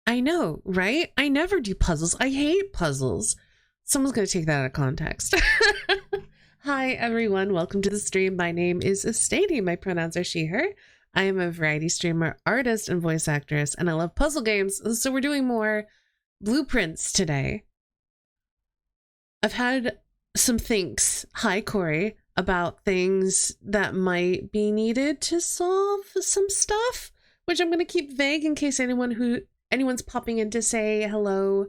I know, right? I never do puzzles. I hate puzzles. Someone's going to take that out of context. Hi, everyone. Welcome to the stream. My name is Estady. My pronouns are she, her. I am a variety streamer, artist, and voice actress, and I love puzzle games. So we're doing more blueprints today. I've had some thinks, hi, Corey, about things that might be needed to solve some stuff, which I'm going to keep vague in case anyone's popping in to say hello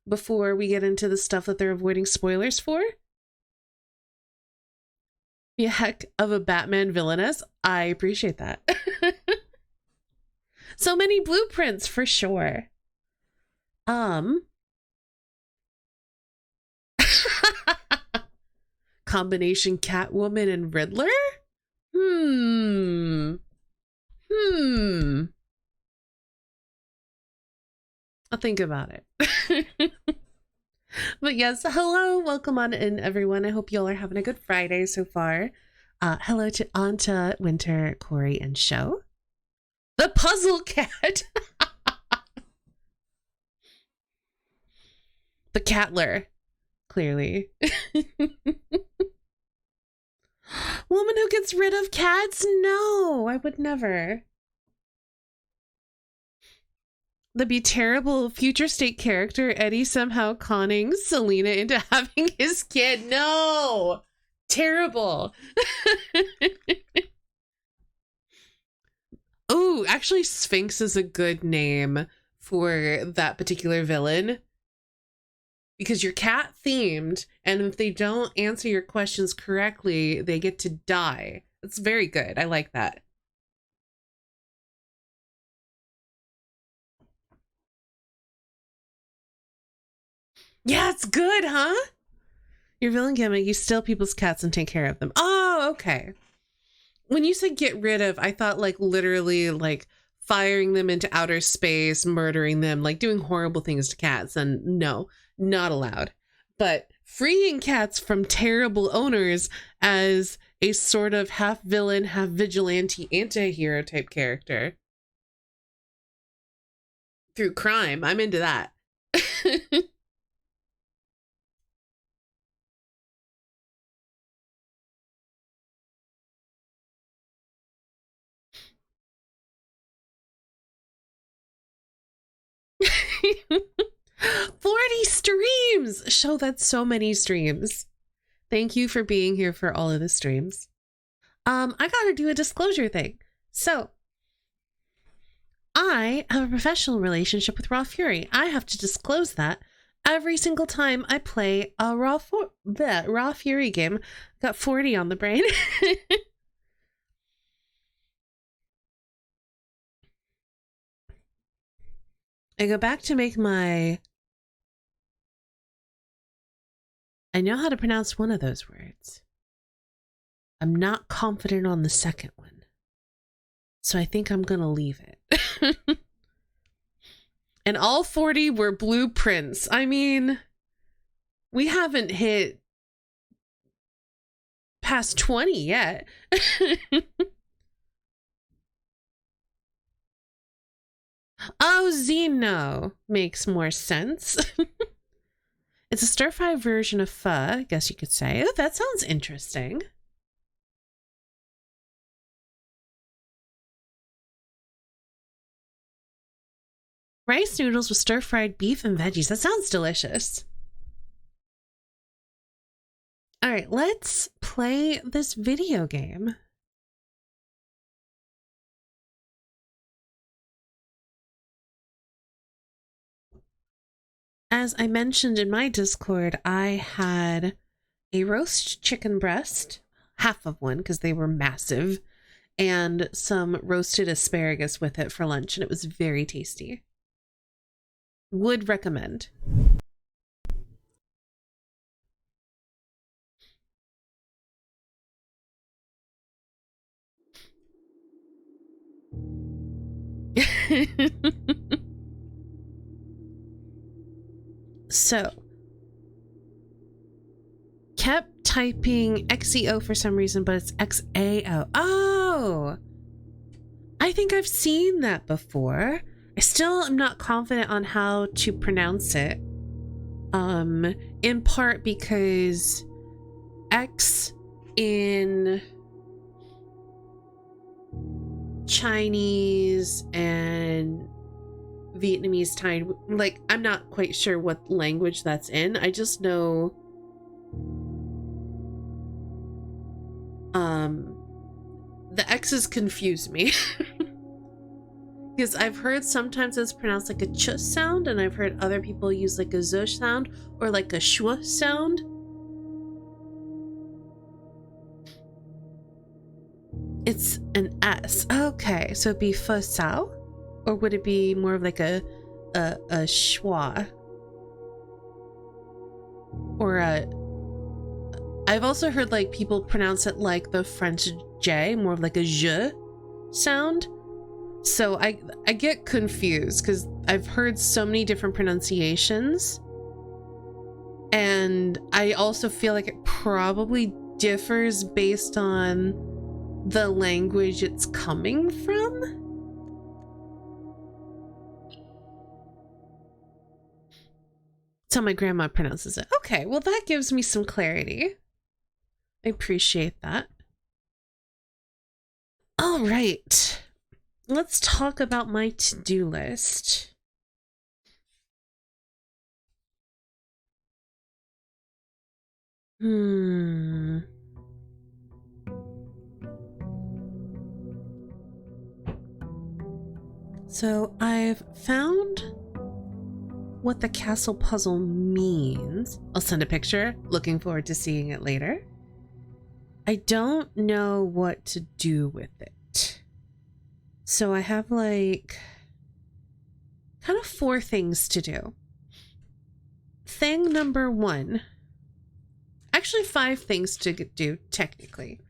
before we get into the stuff that they're avoiding spoilers for. Be a heck of a Batman villainess. I appreciate that. So many blueprints for sure. Combination Catwoman and Riddler? I'll think about it. But yes, hello, welcome on in, everyone. I hope you all are having a good Friday so far. Hello to Anta, Winter, Corey, and Show. The Puzzle Cat. The Catler, clearly. Woman who gets rid of cats? No, I would never. That'd be terrible. Future state character Eddie somehow conning Selena into having his kid. No! Terrible. Oh, actually Sphinx is a good name for that particular villain. Because you're cat themed, and if they don't answer your questions correctly, they get to die. It's very good. I like that. Yeah, it's good, huh? Your villain gimmick, you steal people's cats and take care of them. Oh, okay. When you said get rid of, I thought like literally like firing them into outer space, murdering them, like doing horrible things to cats. And no, not allowed. But freeing cats from terrible owners as a sort of half villain, half vigilante anti-hero type character through crime, I'm into that. 40 streams! Show, that's so many streams. Thank you for being here for all of the streams. I gotta do a disclosure thing. So, I have a professional relationship with Raw Fury. I have to disclose that every single time I play a Raw Fury game. Got 40 on the brain. I go back to make my... I know how to pronounce one of those words. I'm not confident on the second one. So I think I'm gonna leave it. And all 40 were blueprints. I mean, we haven't hit past 20 yet. Oh, Xeno makes more sense. It's a stir-fry version of pho, I guess you could say. Oh, that sounds interesting. Rice noodles with stir-fried beef and veggies. That sounds delicious. All right, let's play this video game. As I mentioned in my Discord, I had a roast chicken breast, half of one because they were massive, and some roasted asparagus with it for lunch, and it was very tasty. Would recommend. So, kept typing XEO for some reason, but it's XAO. Oh! I think I've seen that before. I still am not confident on how to pronounce it. In part because X in Chinese and Vietnamese, Thai, like, I'm not quite sure what language that's in. I just know the X's confuse me. Because I've heard sometimes it's pronounced like a ch sound, and I've heard other people use like a z sound or like a shw sound. It's an S. Okay, so it'd be fa sao? Or would it be more of like a schwa? Or a... I've also heard like people pronounce it like the French J, more of like a je sound. So I get confused because I've heard so many different pronunciations. And I also feel like it probably differs based on the language it's coming from. That's how my grandma pronounces it. Okay, well that gives me some clarity. I appreciate that. All right, let's talk about my to-do list. So I've found what the castle puzzle means. I'll send a picture. Looking forward to seeing it later. I don't know what to do with it. So I have like kind of 4 things to do. Thing number 1. Actually 5 things to do technically.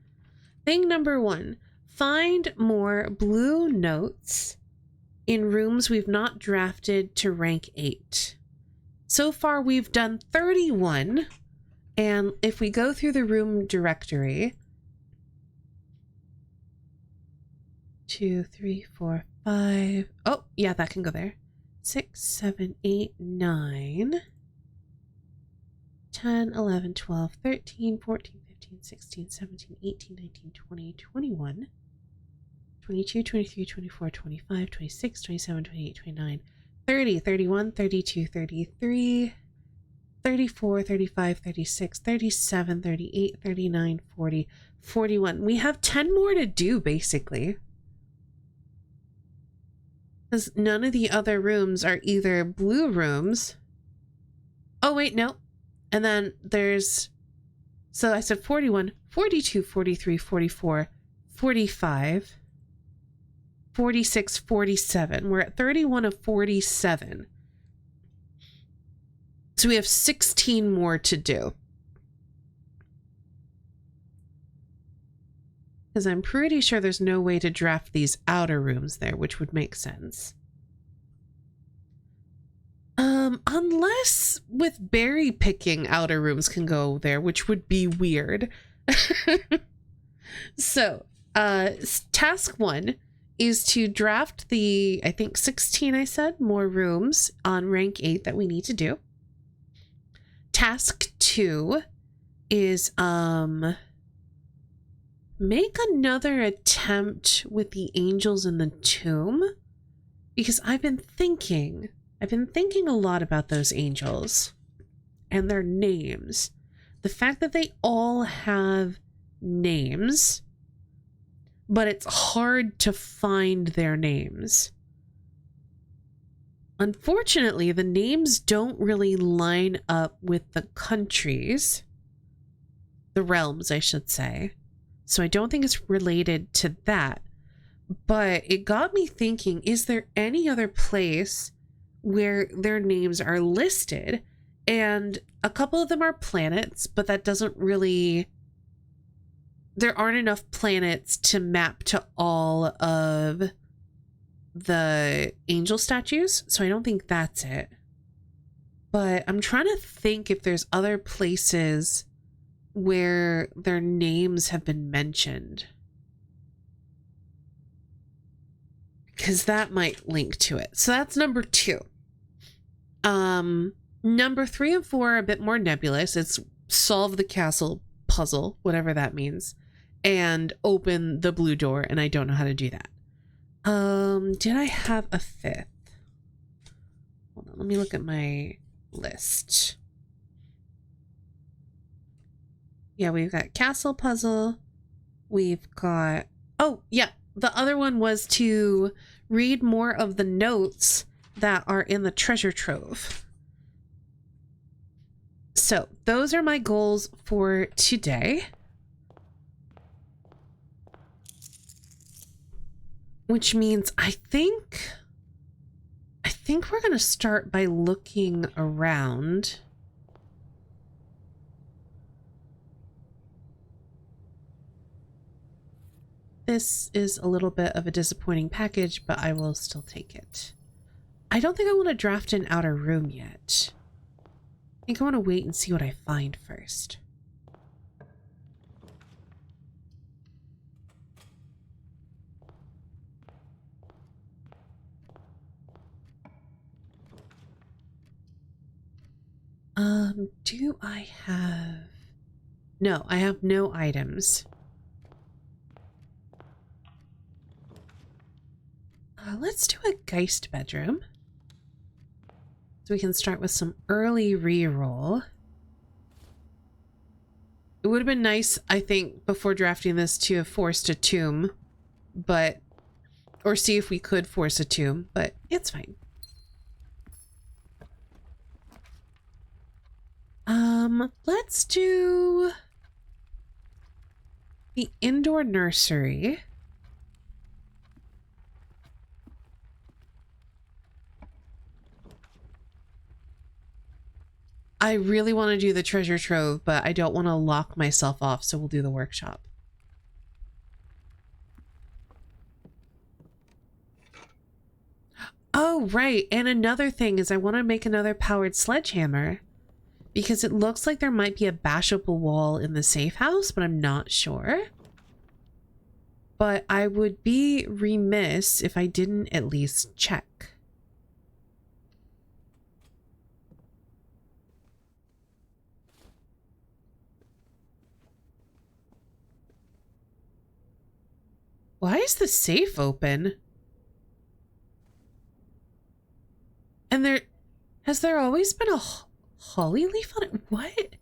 Thing number 1. Find more blue notes in rooms we've not drafted to rank 8. So far we've done 31, and if we go through the room directory, 2, 3, 4, 5. Oh, yeah, that can go there. 6, 7, 8, 9, 10, 11, 12, 13, 14, 15, 16, 17, 18, 19, 20, 21. 22, 23, 24, 25, 26, 27, 28, 29, 30, 31, 32, 33, 34, 35, 36, 37, 38, 39, 40, 41. We have 10 more to do, basically. Because none of the other rooms are either blue rooms. Oh, wait, no. And then there's... So I said 41, 42, 43, 44, 45... 46, 47. We're at 31 of 47. So we have 16 more to do. Because I'm pretty sure there's no way to draft these outer rooms there, which would make sense. Unless with berry picking outer rooms can go there, which would be weird. So, task 1 is to draft the, I think 16 I said, more rooms on rank 8 that we need to do. Task 2 is make another attempt with the angels in the tomb, because I've been thinking a lot about those angels and their names. The fact that they all have names, but it's hard to find their names. Unfortunately, the names don't really line up with the countries, the realms, I should say. So I don't think it's related to that. But it got me thinking, is there any other place where their names are listed? And a couple of them are planets, but that doesn't really... There aren't enough planets to map to all of the angel statues, so I don't think that's it. But I'm trying to think if there's other places where their names have been mentioned. because that might link to it. So that's number 2. Number 3 and 4 are a bit more nebulous. It's solve the castle puzzle, whatever that means, and open the blue door, and I don't know how to do that. Did I have a 5th? Hold on, let me look at my list. Yeah, we've got castle puzzle. We've got, oh yeah, the other one was to read more of the notes that are in the treasure trove. So those are my goals for today. Which means I think we're going to start by looking around. This is a little bit of a disappointing package, but I will still take it. I don't think I want to draft an outer room yet. I think I want to wait and see what I find first. Do I have... No, I have no items. Let's do a Geist bedroom. So we can start with some early reroll. It would have been nice, I think, before drafting this to have forced a tomb, but... Or see if we could force a tomb, but it's fine. Let's do the indoor nursery. I really want to do the treasure trove, but I don't want to lock myself off, so we'll do the workshop. Oh, right. And another thing is I want to make another powered sledgehammer because it looks like there might be a bashable wall in the safe house, but I'm not sure. But I would be remiss if I didn't at least check. Why is the safe open? And has there always been a holly leaf on it? What?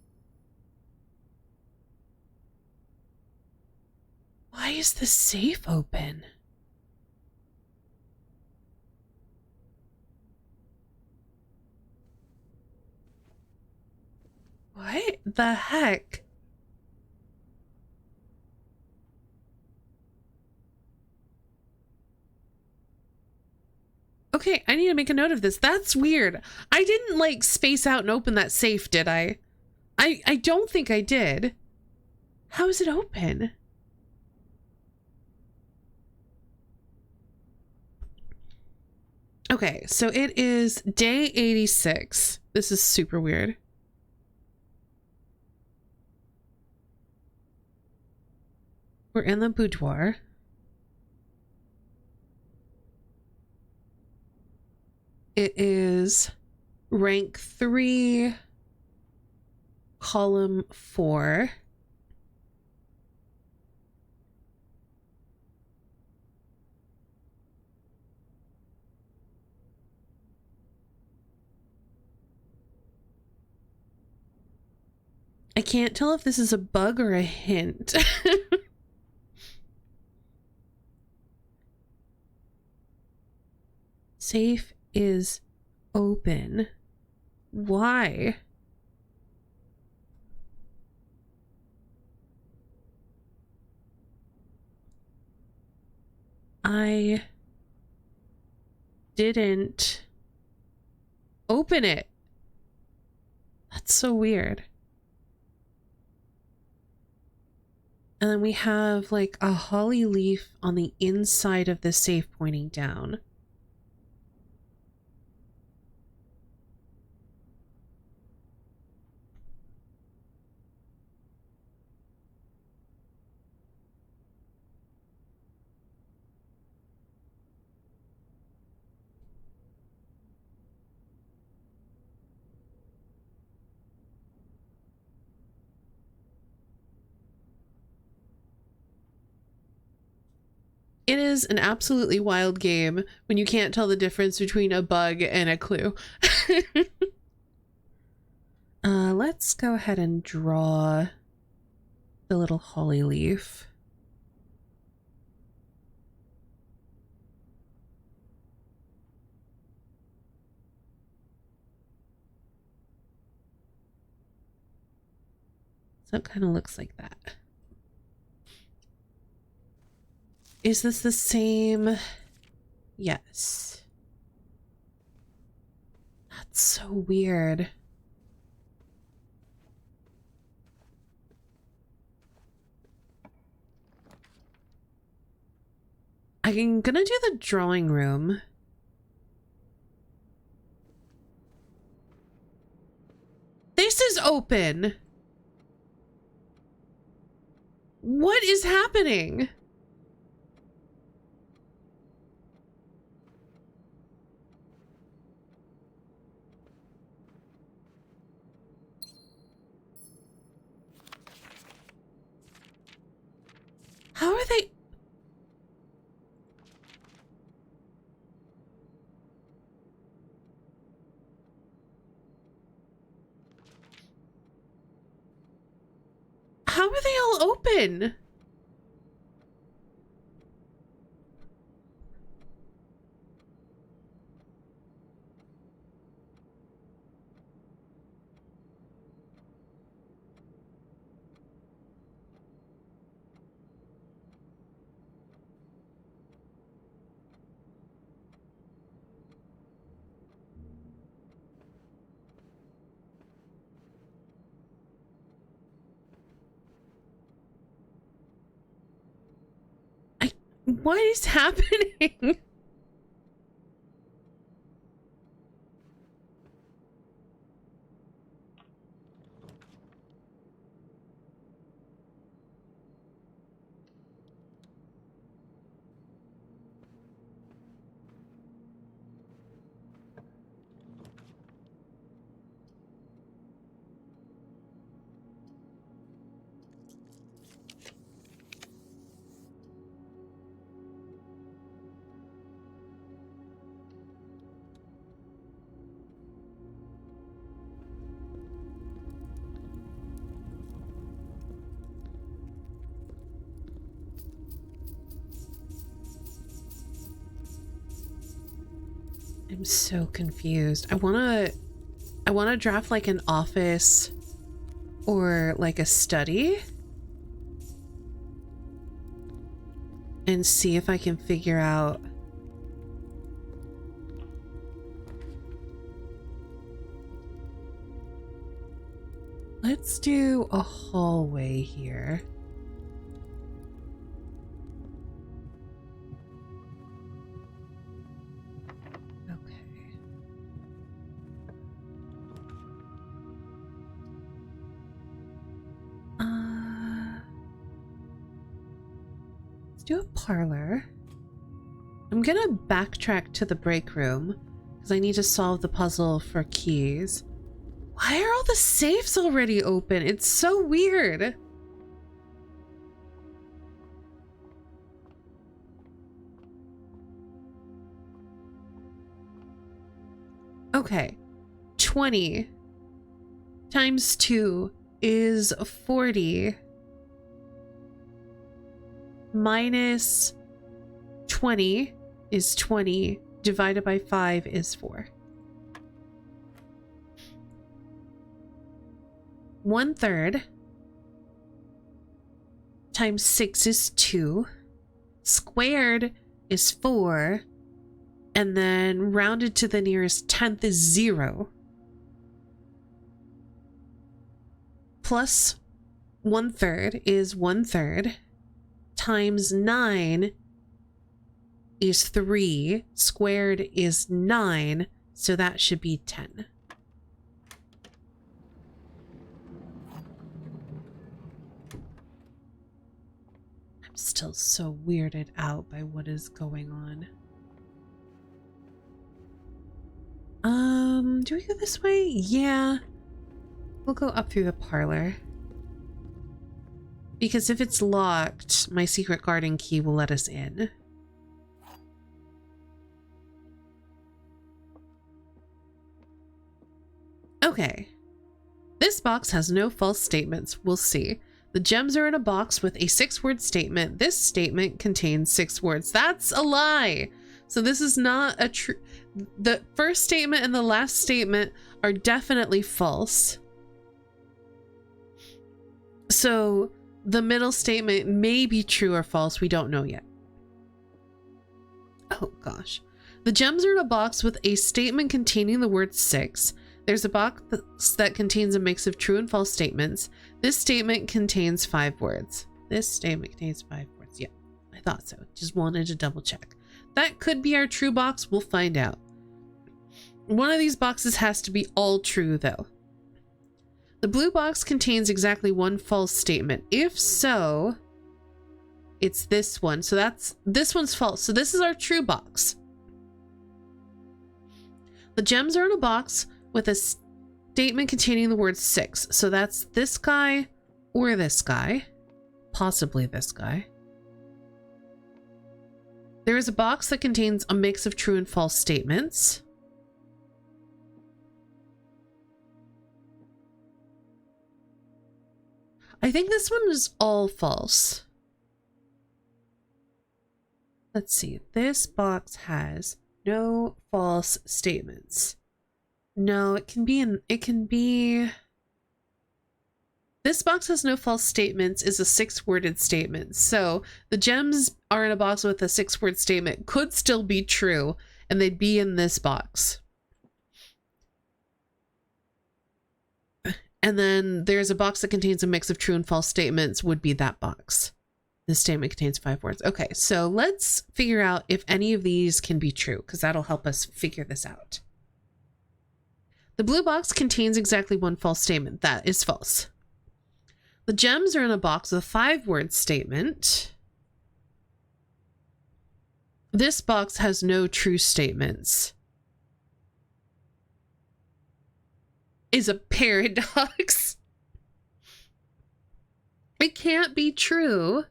Why is the safe open? What the heck? Okay, I need to make a note of this. That's weird. I didn't like space out and open that safe, did I? I don't think I did. How is it open? Okay, so it is day 86. This is super weird. We're in the boudoir. It is rank 3, column 4. I can't tell if this is a bug or a hint. Safe is open. Why? I didn't open it. That's so weird. And then we have like a holly leaf on the inside of the safe pointing down. It is an absolutely wild game when you can't tell the difference between a bug and a clue. Let's go ahead and draw the little holly leaf. So it kind of looks like that. Is this the same? Yes. That's so weird. I'm gonna do the drawing room. This is open. What is happening? How are they? How are they all open? What is happening? I'm so confused. I wanna draft like an office or like a study and see if I can figure out. Let's do a hallway here. Do a parlor. I'm gonna backtrack to the break room because I need to solve the puzzle for keys. Why are all the safes already open? It's so weird. Okay, 20 times 2 is 40. Minus 20 is 20. Divided by 5 is 4. 1/3 times 6 is 2. Squared is 4. And then rounded to the nearest 10th is 0. Plus 1/3 is 1/3. Times 9 is 3. Squared is 9. So that should be 10. I'm still so weirded out by what is going on. Do we go this way? Yeah. We'll go up through the parlor. Because if it's locked, my secret garden key will let us in. Okay. This box has no false statements. We'll see. The gems are in a box with a 6-word statement. This statement contains 6 words. That's a lie. So this is not a true... The first statement and the last statement are definitely false. So the middle statement may be true or false. We don't know yet. Oh gosh. The gems are in a box with a statement containing the word 6. There's a box that contains a mix of true and false statements. This statement contains 5 words. This statement contains 5 words. Yeah, I thought so. Just wanted to double check. That could be our true box. We'll find out. One of these boxes has to be all true though. The blue box contains exactly 1 false statement. If so, it's this one. So this one's false. So this is our true box. The gems are in a box with a statement containing the word 6. So that's this guy or this guy. Possibly this guy. There is a box that contains a mix of true and false statements. I think this one is all false. Let's see. This box has no false statements. No, it can be... This box has no false statements is a 6-worded statement. So the gems are in a box with a 6-word statement could still be true and they'd be in this box. And then there's a box that contains a mix of true and false statements would be that box. This statement contains 5 words. Okay, so let's figure out if any of these can be true because that'll help us figure this out. The blue box contains exactly 1 false statement. That is false. The gems are in a box with a 5-word statement. This box has no true statements. Is a paradox. It can't be true,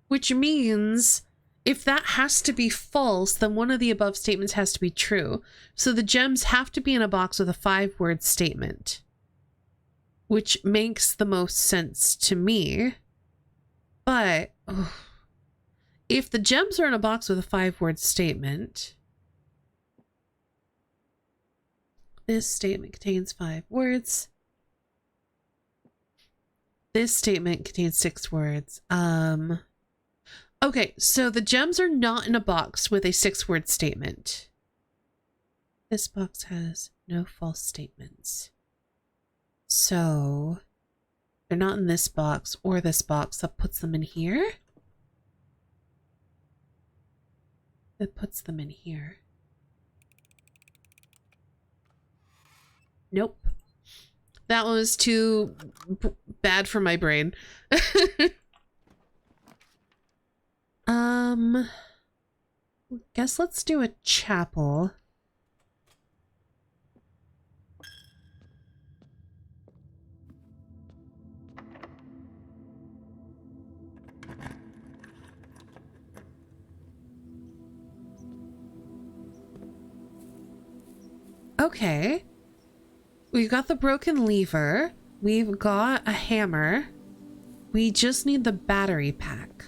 which means if that has to be false, then one of the above statements has to be true. So the gems have to be in a box with a 5-word statement, which makes the most sense to me. But if the gems are in a box with a 5-word statement, this statement contains 5 words. This statement contains 6 words. Okay, so the gems are not in a box with a 6-word statement. This box has no false statements. So they're not in this box or this box. That puts them in here. That puts them in here. Nope. That one was too bad for my brain. Guess let's do a chapel. Okay. We've got the broken lever. We've got a hammer. We just need the battery pack.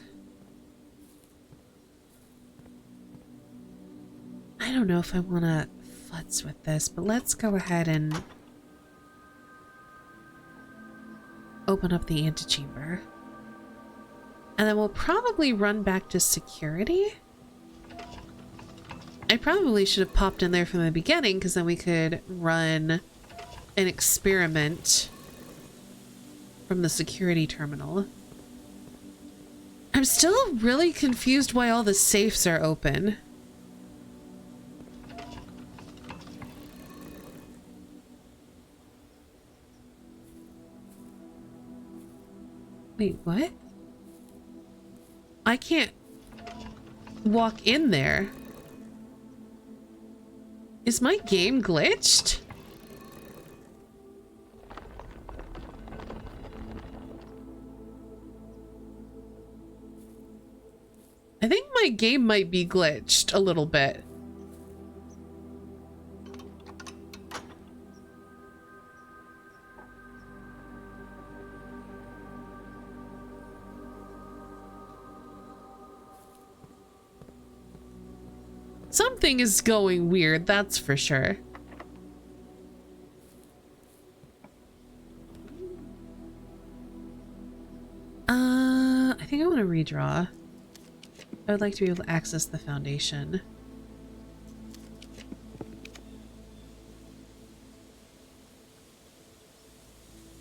I don't know if I want to futz with this, but let's go ahead and open up the antechamber. And then we'll probably run back to security. I probably should have popped in there from the beginning because then we could run an experiment from the security terminal. I'm still really confused why all the safes are open. Wait, what? I can't walk in there. Is my game glitched? I think my game might be glitched a little bit. Something is going weird, that's for sure. I think I want to redraw. I would like to be able to access the foundation.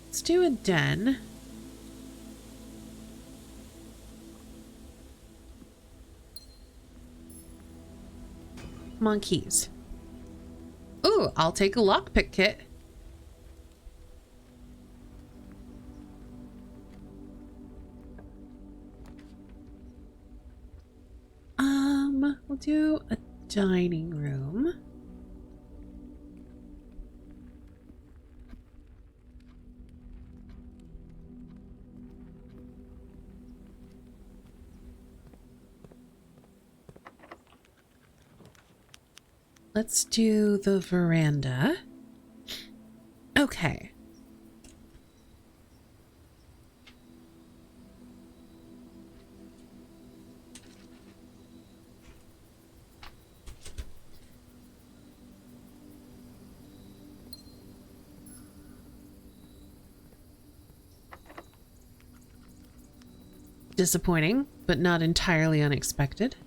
Let's do a den. Come on, keys. Ooh, I'll take a lockpick kit. We'll do a dining room. Let's do the veranda. Okay. Disappointing, but not entirely unexpected.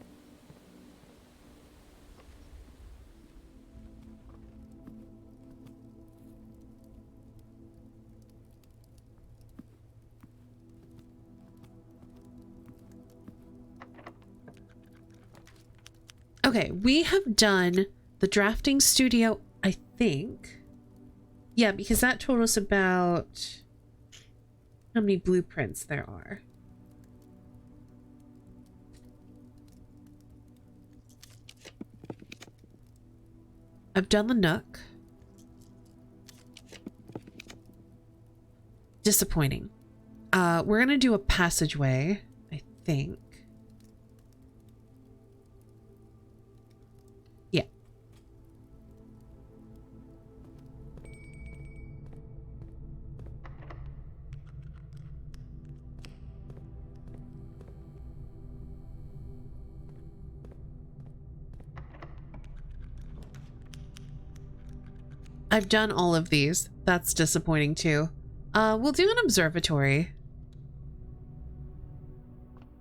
Okay, we have done the drafting studio, I think. Yeah, because that told us about how many blueprints there are. I've done the nook. Disappointing. We're gonna do a passageway, I think. Yeah. I've done all of these. That's disappointing too. We'll do an observatory.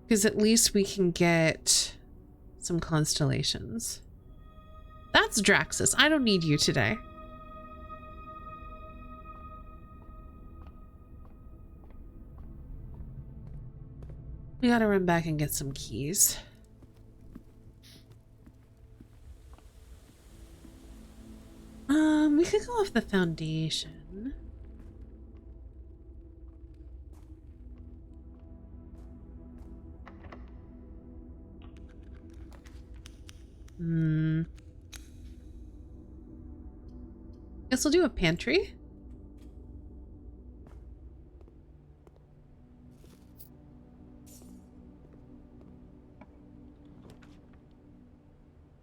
Because at least we can get some constellations. That's Draxus. I don't need you today. We gotta run back and get some keys. We could go off the foundation. Guess we'll do a pantry.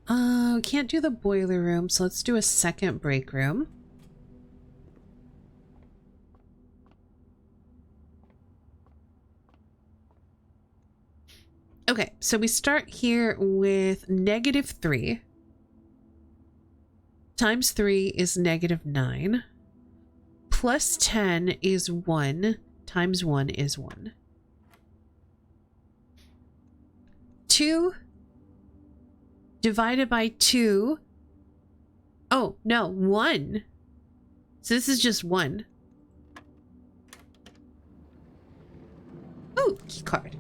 We can't do the boiler room, so let's do a second break room. Okay, so we start here with -3. Times 3 is -9. Plus 10 is 1. Times 1 is 1. 2 divided by 2. Oh, no, 1. So this is just 1. Oh, key card.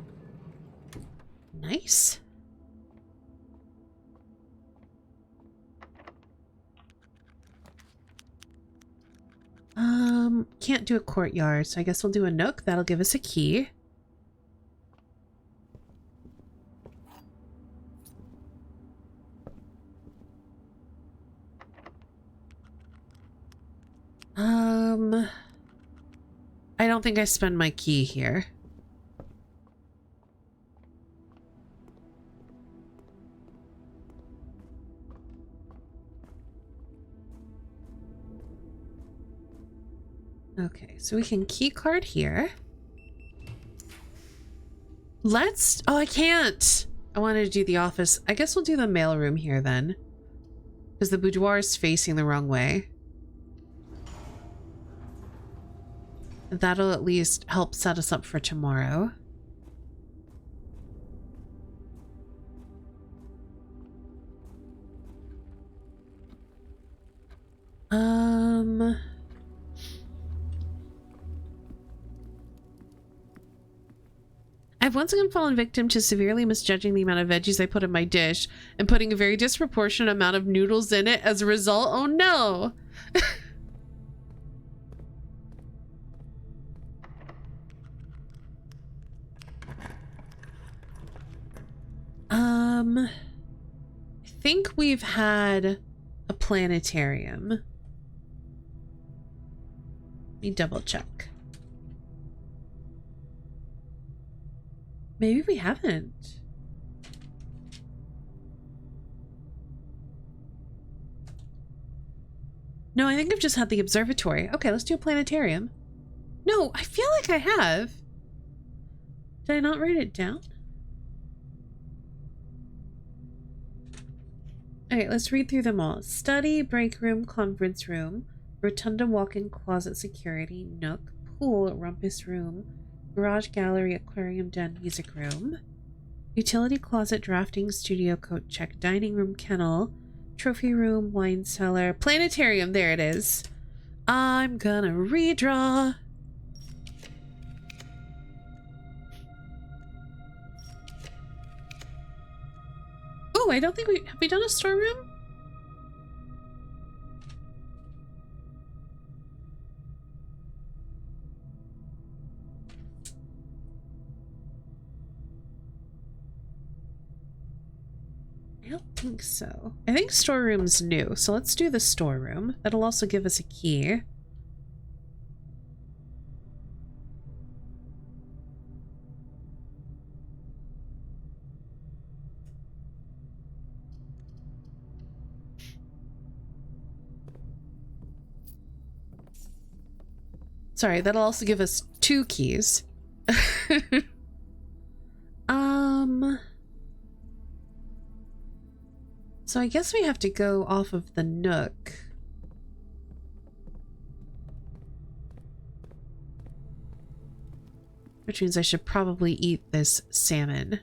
Nice. Can't do a courtyard, so I guess we'll do a nook. That'll give us a key. I don't think I spend my key here. Okay, so we can key card here. Let's... Oh, I can't! I wanted to do the office. I guess we'll do the mailroom here then. Because the boudoir is facing the wrong way. That'll at least help set us up for tomorrow. I've once again fallen victim to severely misjudging the amount of veggies I put in my dish and putting a very disproportionate amount of noodles in it as a result. Oh no! I think we've had a planetarium. Let me double check. Maybe we haven't. No, I think I've just had the observatory. Okay, let's do a planetarium. No, I feel like I have. Did I not write it down? Okay, let's read through them all. Study, break room, conference room, rotunda walk-in closet, security, nook, pool, rumpus room, garage, gallery, aquarium, den, music room, utility closet, drafting, studio, coat check, dining room, kennel, trophy room, wine cellar, planetarium. There it is. I'm gonna redraw. Oh, I don't think have we done a storeroom? I don't think so. I think storeroom's new, so let's do the storeroom. That'll also give us a key. Sorry, that'll also give us 2 keys. So I guess we have to go off of the nook. Which means I should probably eat this salmon.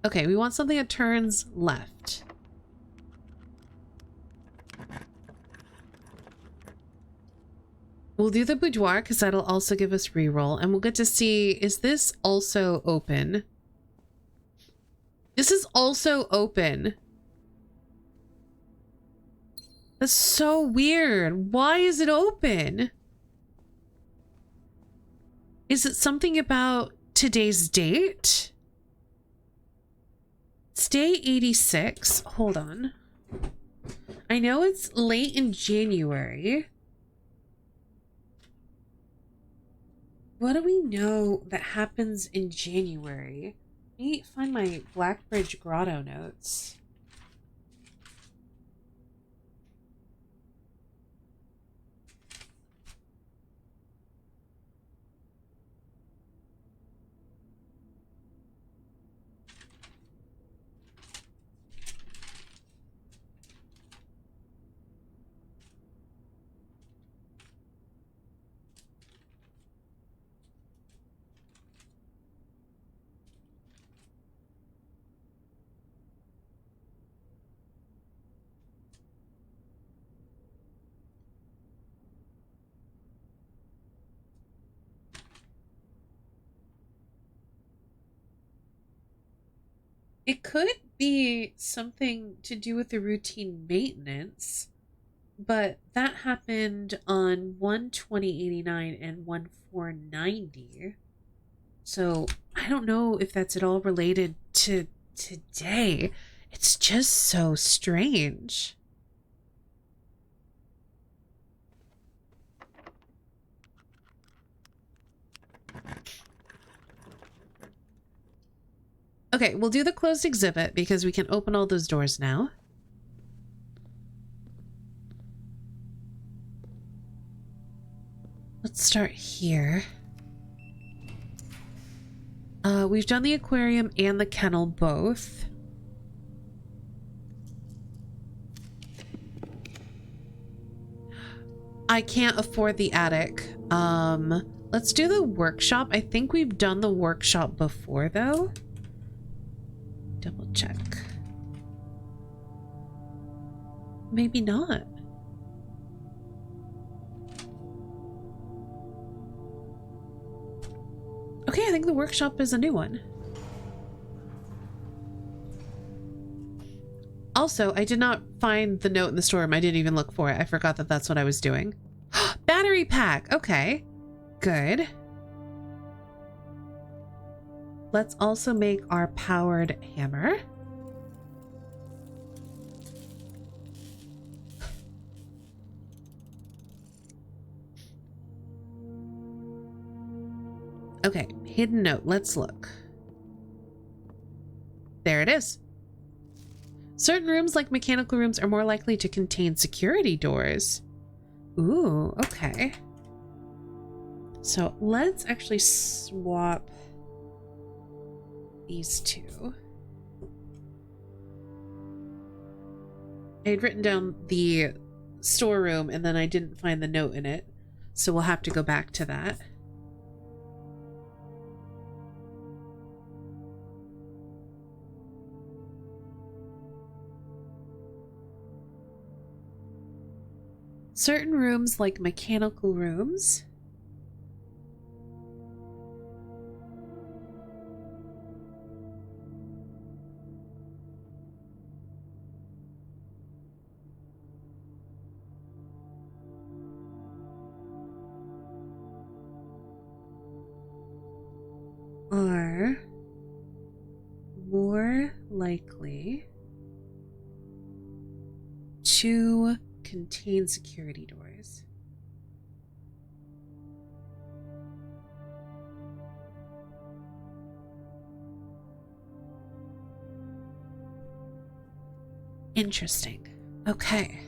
Okay, we want something that turns left. We'll do the boudoir because that'll also give us reroll, and we'll get to see, is this also open? This is also open. That's so weird. Why is it open? Is it something about today's date? It's day 86. Hold on. I know it's late in January. What do we know that happens in January? Let me find my Blackbridge Grotto notes. It could be something to do with the routine maintenance, but that happened on 1/20/89 and 1/4/90. So I don't know if that's at all related to today. It's just so strange. Okay, we'll do the closed exhibit because we can open all those doors now. Let's start here. We've done the aquarium and the kennel both. I can't afford the attic. Let's do the workshop. I think we've done the workshop before though. Double check. Maybe not. Okay, I think the workshop is a new one. Also, I did not find the note in the storeroom. I didn't even look for it. I forgot that that's what I was doing. Battery pack. Okay, good. Let's also make our powered hammer. Okay, hidden note. Let's look. There it is. Certain rooms, like mechanical rooms, are more likely to contain security doors. Ooh, okay. So let's actually swap these two. I had written down the storeroom and then I didn't find the note in it. So we'll have to go back to that. Certain rooms, like mechanical rooms, are more likely to contain security doors. Interesting. Okay.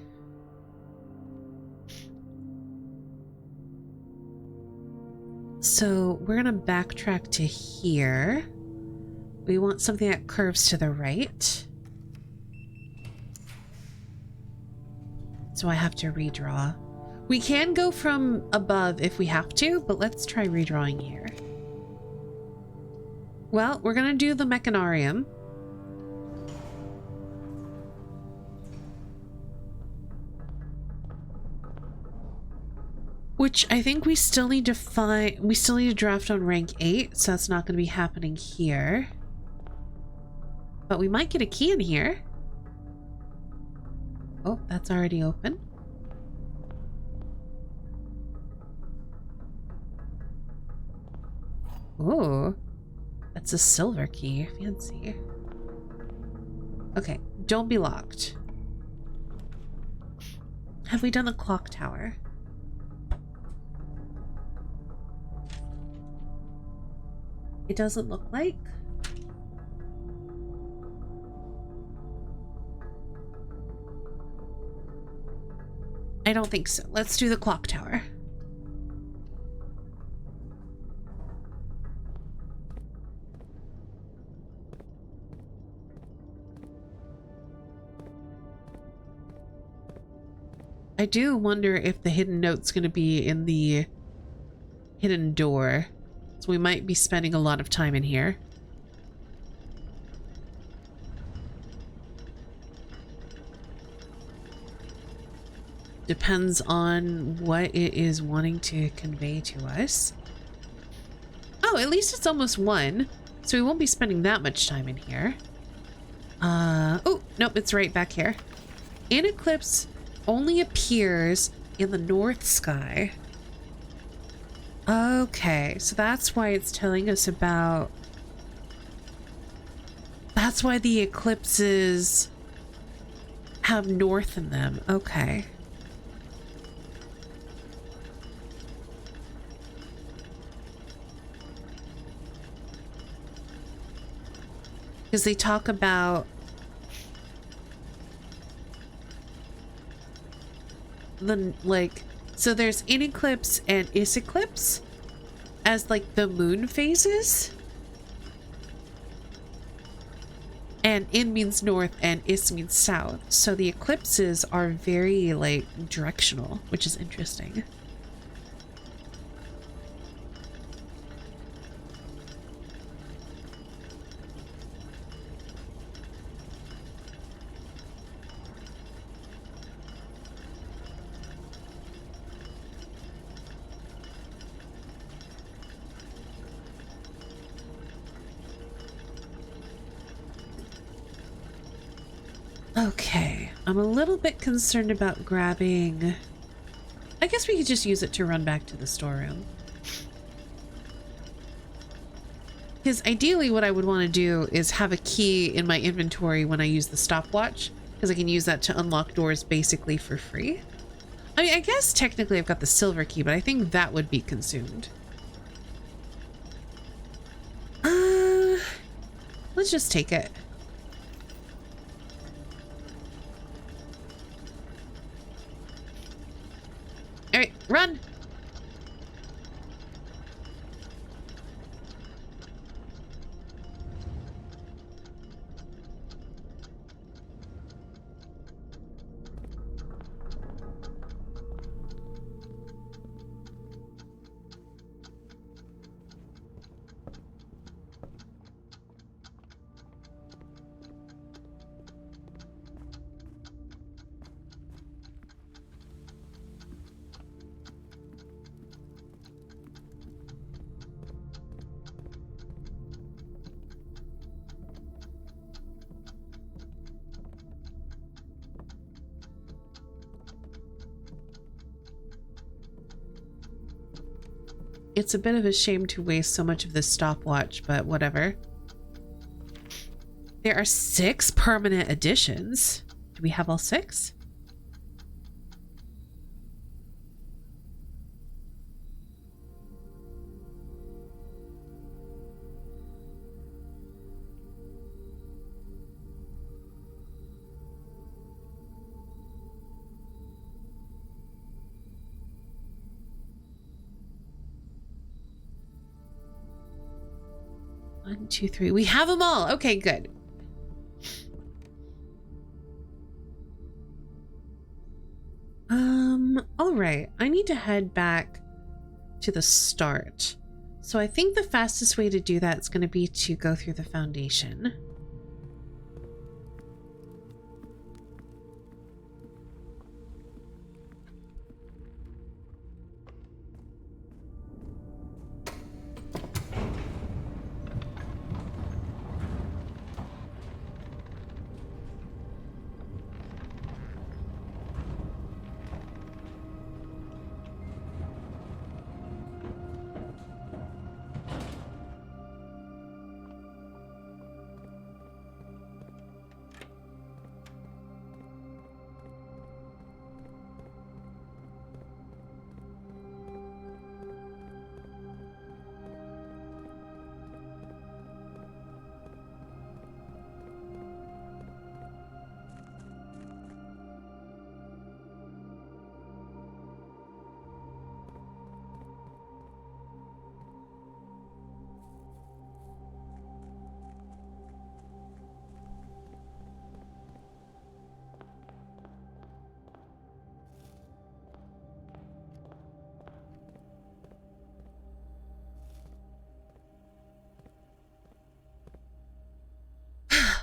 So we're gonna backtrack to here. We want something that curves to the right. So I have to redraw. We can go from above if we have to, but let's try redrawing here. Well, we're gonna do the mechanarium. Which I think we still need to find, we still need to draft on rank 8, so that's not gonna be happening here. But we might get a key in here. Oh, that's already open. Oh, that's a silver key. Fancy. Okay, don't be locked. Have we done the clock tower? It doesn't look like. I don't think so. Let's do the clock tower. I do wonder if the hidden note's going to be in the hidden door. So we might be spending a lot of time in here. Depends on what it is wanting to convey to us. Oh, at least it's almost 1. So we won't be spending that much time in here. Oh, nope, it's right back here. An eclipse only appears in the north sky. Okay, so that's why it's telling us about... That's why the eclipses have north in them. Okay. Because they talk about the, like, so there's in eclipse and is eclipse as like the moon phases. And in means north and is means south. So the eclipses are very like directional, which is interesting. Okay, I'm a little bit concerned about grabbing... I guess we could just use it to run back to the storeroom. Because ideally what I would want to do is have a key in my inventory when I use the stopwatch, because I can use that to unlock doors basically for free. I mean, I guess technically I've got the silver key, but I think that would be consumed. Let's just take it. All right, run. It's a bit of a shame to waste so much of this stopwatch, but whatever. There are 6 permanent additions. Do we have all 6? One, two, three. We have them all. Okay, good. All right. I need to head back to the start. So I think the fastest way to do that is going to be to go through the foundation.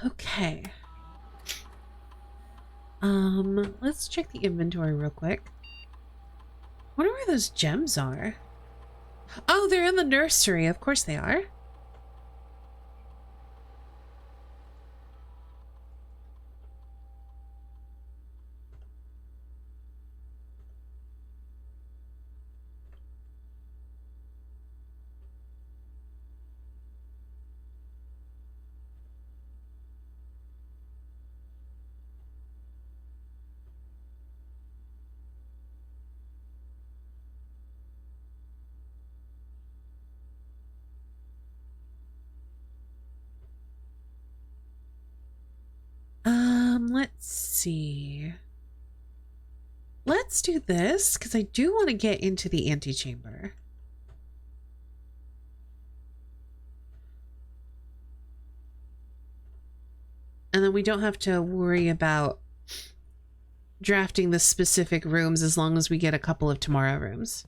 Okay. Let's check the inventory real quick. Wonder where those gems are. Oh, they're in the nursery. Of course they are. see. Let's do this because I do want to get into the antechamber. And then we don't have to worry about drafting the specific rooms as long as we get a couple of tomorrow rooms.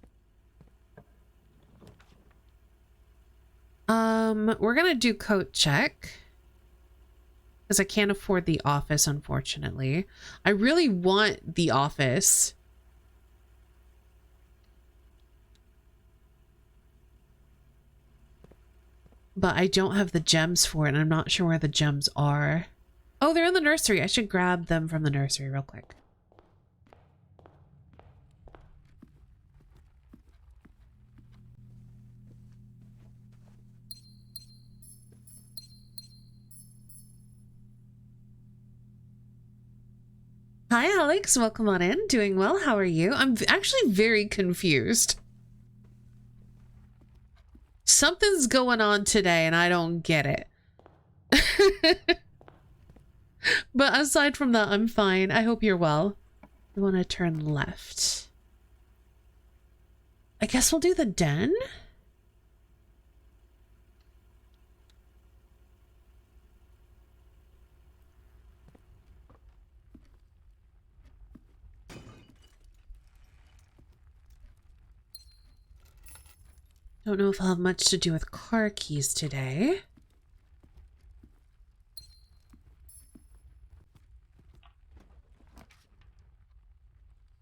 We're gonna do coat check because I can't afford the office, unfortunately. I really want the office. But I don't have the gems for it, and I'm not sure where the gems are. Oh, they're in the nursery. I should grab them from the nursery real quick. Hi, Alex. Welcome on in. Doing well. How are you? I'm actually very confused. Something's going on today, and I don't get it. But aside from that, I'm fine. I hope you're well. We want to turn left. I guess we'll do the den. Don't know if I'll have much to do with car keys today.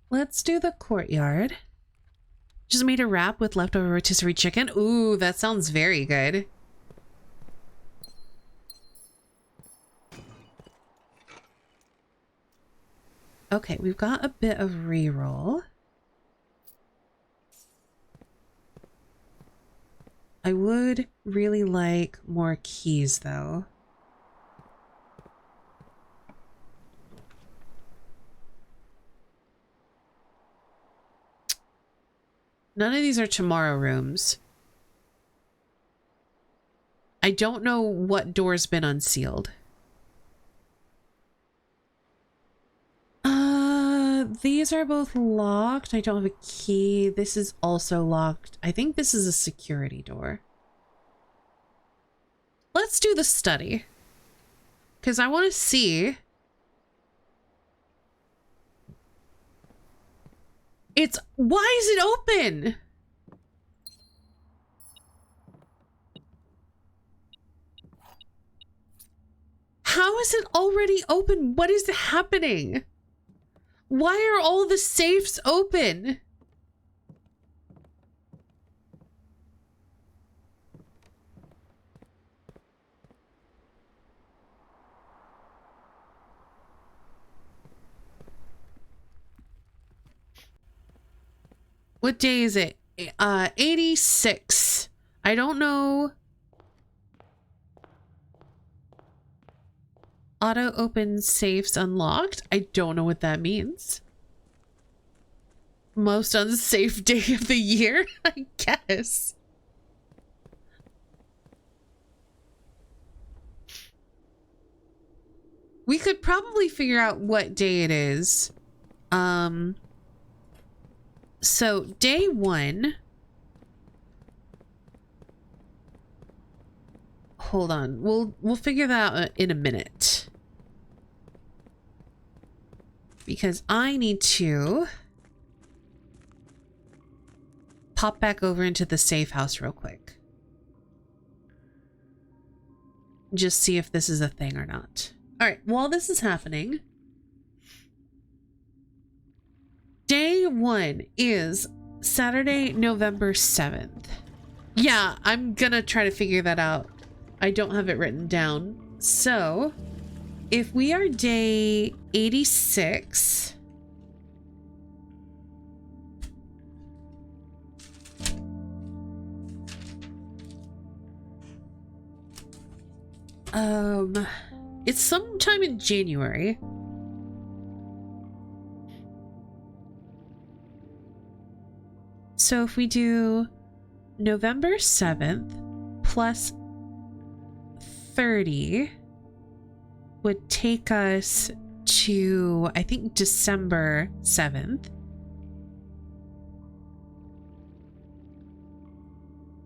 Let's do the courtyard. Just made a wrap with leftover rotisserie chicken. Ooh, that sounds very good. Okay, we've got a bit of reroll. I would really like more keys, though. None of these are tomorrow rooms. I don't know what door's been unsealed. These are both locked. I don't have a key. This is also locked. I think this is a security door. Let's do the study. Because I want to see. Why is it open? How is it already open? What is happening? Why are all the safes open? What day is it? 86. I don't know. Auto open safes unlocked. I don't know what that means. Most unsafe day of the year, I guess. We could probably figure out what day it is. So day 1. Hold on. We'll figure that out in a minute. Because I need to pop back over into the safe house real quick. Just see if this is a thing or not. All right, while this is happening, day 1 is Saturday, November 7th. Yeah, I'm gonna try to figure that out. I don't have it written down. So, if we are day 86... it's sometime in January. So if we do November 7th plus 30 would take us to, I think, December 7th.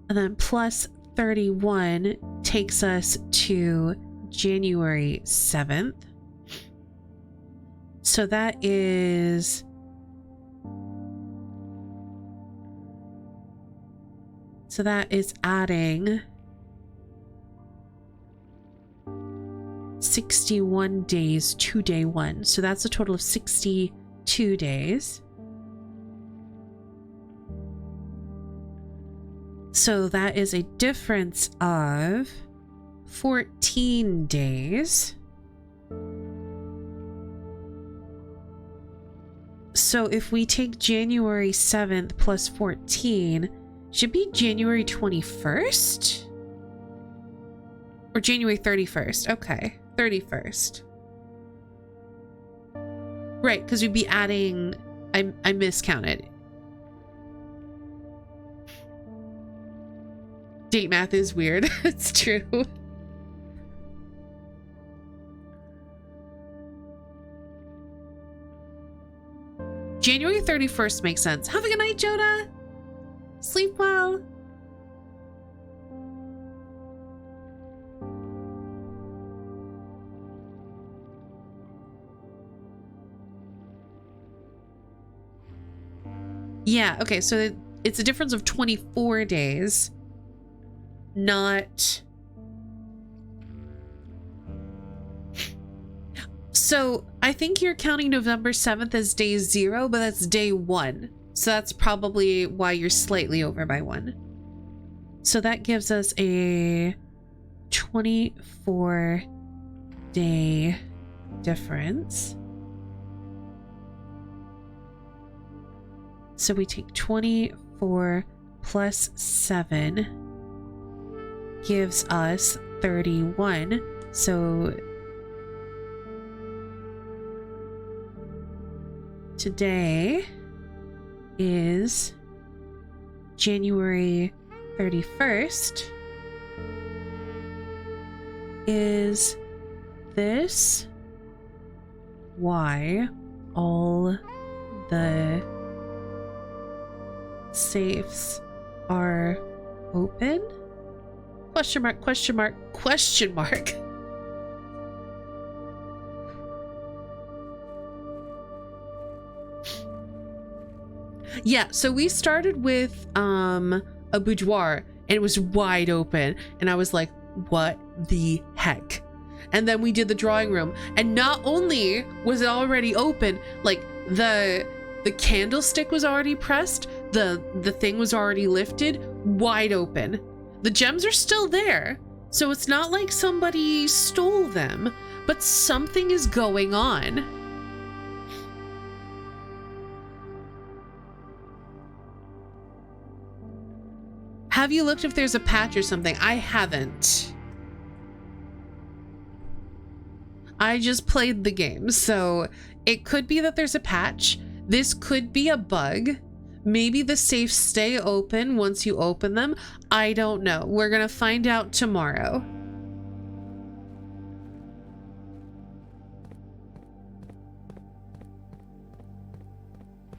And then plus 31 takes us to January 7th. So that is adding 61 days to day one. So that's a total of 62 days. So that is a difference of 14 days. So if we take January 7th plus 14, should be January 21st? Or January 31st. Okay, 31st. Right, because we'd be adding... I miscounted. Date math is weird. It's true. January 31st makes sense. Have a good night, Joda. Sleep well. Yeah, okay, so it's a difference of 24 days. Not... So I think you're counting November 7th as day 0, but that's day 1. So that's probably why you're slightly over by 1. So that gives us a 24-day difference. So we take 24 plus 7 gives us 31. So today is January 31st. Is this why all the safes are open? Question mark, question mark, question mark. Yeah, so we started with a boudoir and it was wide open and I was like, what the heck? And then we did the drawing room and not only was it already open, like the candlestick was already pressed, the thing was already lifted, wide open. The gems are still there, so it's not like somebody stole them, but something is going on. Have you looked if there's a patch or something? I haven't. I just played the game, so it could be that there's a patch. This could be a bug. Maybe the safes stay open once you open them. I don't know. We're gonna find out tomorrow.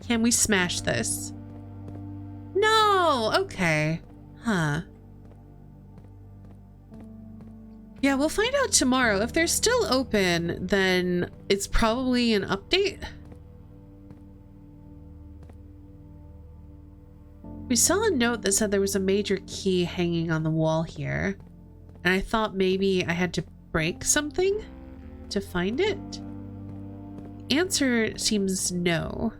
Can we smash this? No! Okay. Huh. Yeah, we'll find out tomorrow. If they're still open, then it's probably an update. We saw a note that said there was a major key hanging on the wall here. And I thought maybe I had to break something to find it. The answer seems no.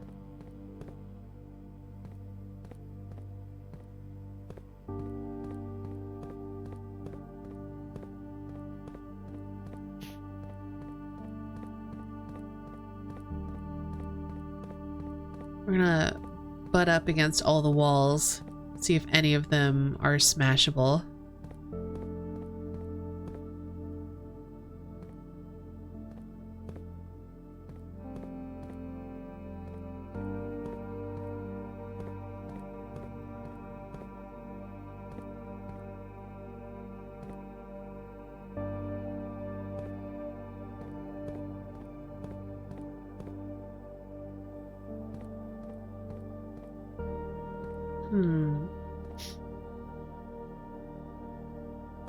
We're gonna butt up against all the walls, see if any of them are smashable.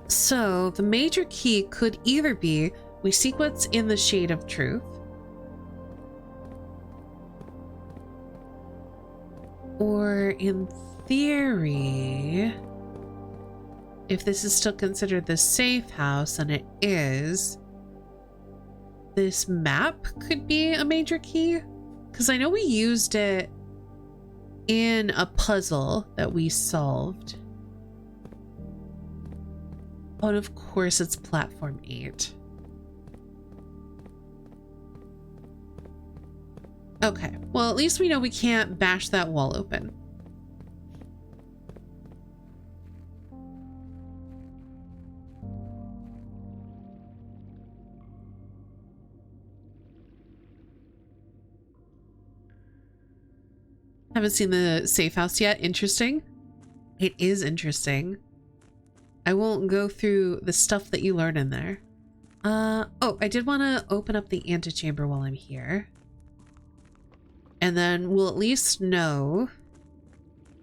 So the major key could either be we sequence in the shade of truth, or in theory, if this is still considered the safe house, and it is, this map could be a major key, because I know we used it in a puzzle that we solved. Oh, and of course it's platform 8. Okay, well at least we know we can't bash that wall open. Haven't seen the safe house yet. Interesting. It is interesting. I won't go through the stuff that you learn in there. Oh, I did want to open up the antechamber while I'm here. And then we'll at least know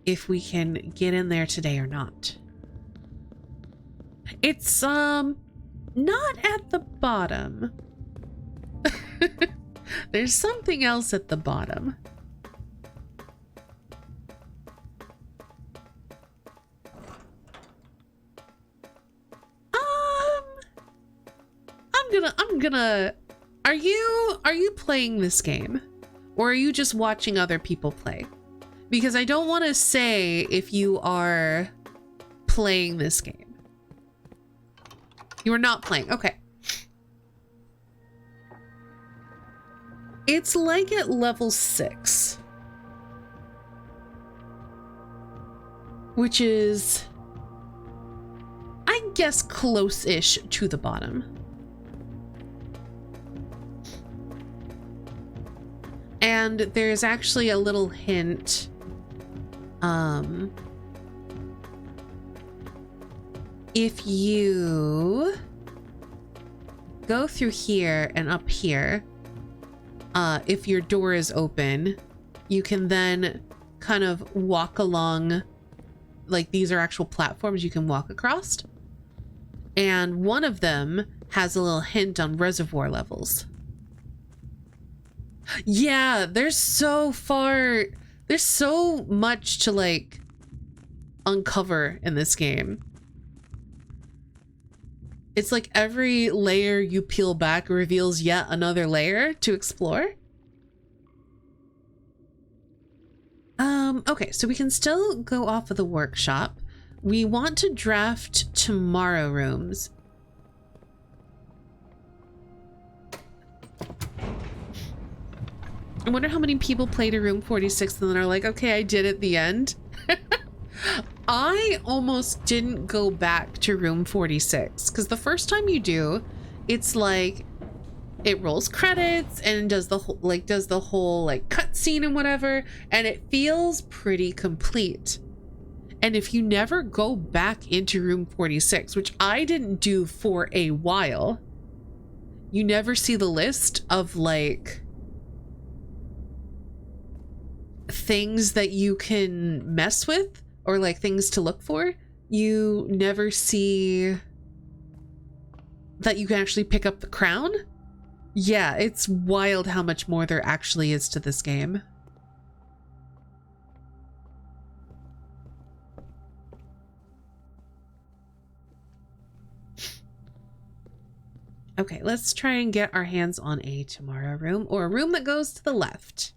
if we can get in there today or not. It's, not at the bottom. There's something else at the bottom. Are you playing this game? Or are you just watching other people play? Because I don't want to say if you are playing this game. You are not playing. Okay. It's like at level 6. Which is, I guess, close-ish to the bottom. And there's actually a little hint. If you go through here and up here, if your door is open, you can then kind of walk along, like these are actual platforms you can walk across. And one of them has a little hint on reservoir levels. Yeah, there's so much to like uncover in this game. It's like every layer you peel back reveals yet another layer to explore. Okay, so we can still go off of the workshop. We want to draft tomorrow rooms. I wonder how many people played a room 46 and then are like, okay, I did at the end. I almost didn't go back to room 46 because the first time you do, it's like it rolls credits and does the whole cutscene and whatever, and it feels pretty complete. And if you never go back into room 46, which I didn't do for a while, you never see the list of like things that you can mess with or like things to look for. You never see that you can actually pick up the crown. Yeah, it's wild how much more there actually is to this game. Okay, let's try and get our hands on a tomorrow room, or a room that goes to the left.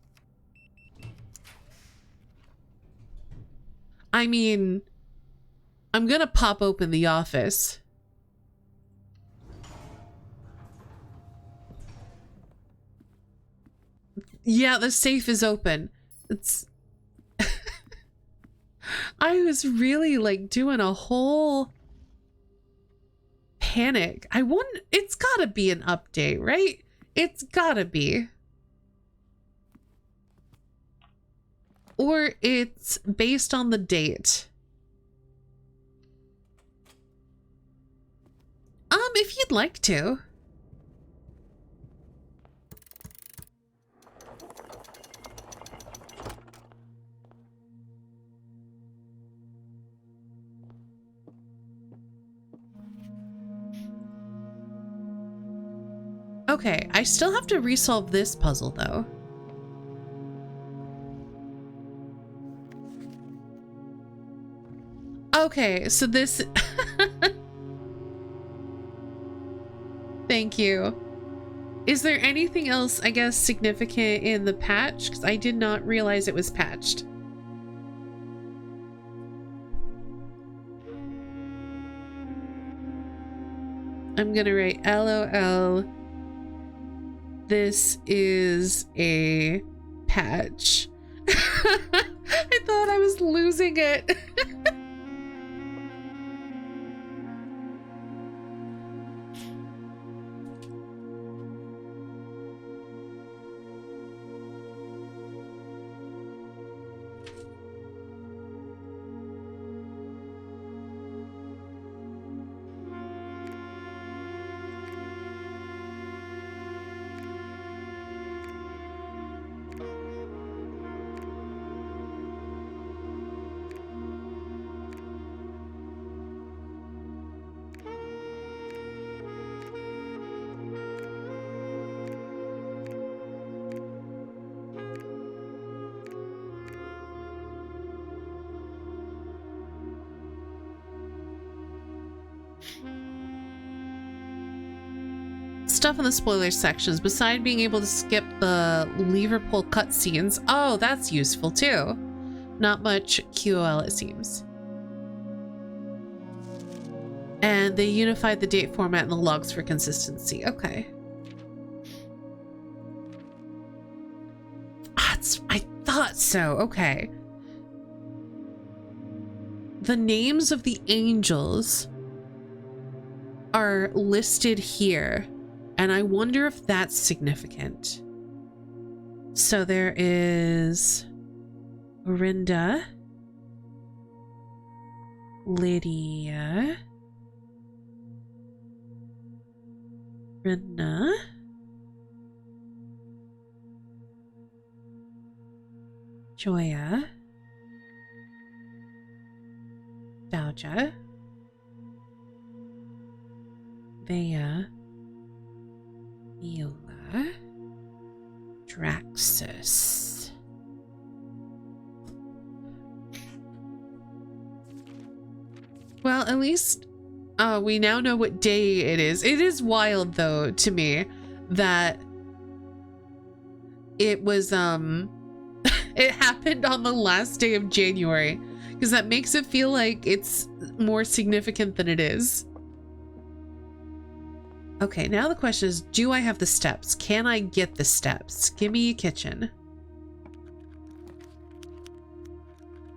I mean, I'm gonna pop open the office. Yeah, the safe is open. It's... I was really like doing a whole panic. I wouldn't... It's gotta be an update, right? It's gotta be. Or it's based on the date. If you'd like to. Okay, I still have to resolve this puzzle though. Okay, so this... Thank you. Is there anything else, I guess, significant in the patch? Because I did not realize it was patched. I'm gonna write LOL. This is a patch. I thought I was losing it. Stuff in the spoilers sections, besides being able to skip the lever pull cutscenes. Oh, that's useful too. Not much QOL, it seems. And they unified the date format and the logs for consistency. Okay. I thought so. Okay. The names of the angels are listed here. And I wonder if that's significant. So there is Orinda, Lydia, Rena, Joya, Dauja, Vea, Mila, Draxus. Well, at least we now know what day it is. It is wild though to me that it was it happened on the last day of January, because that makes it feel like it's more significant than it is. Okay, now the question is, do I have the steps? Can I get the steps? Give me a kitchen.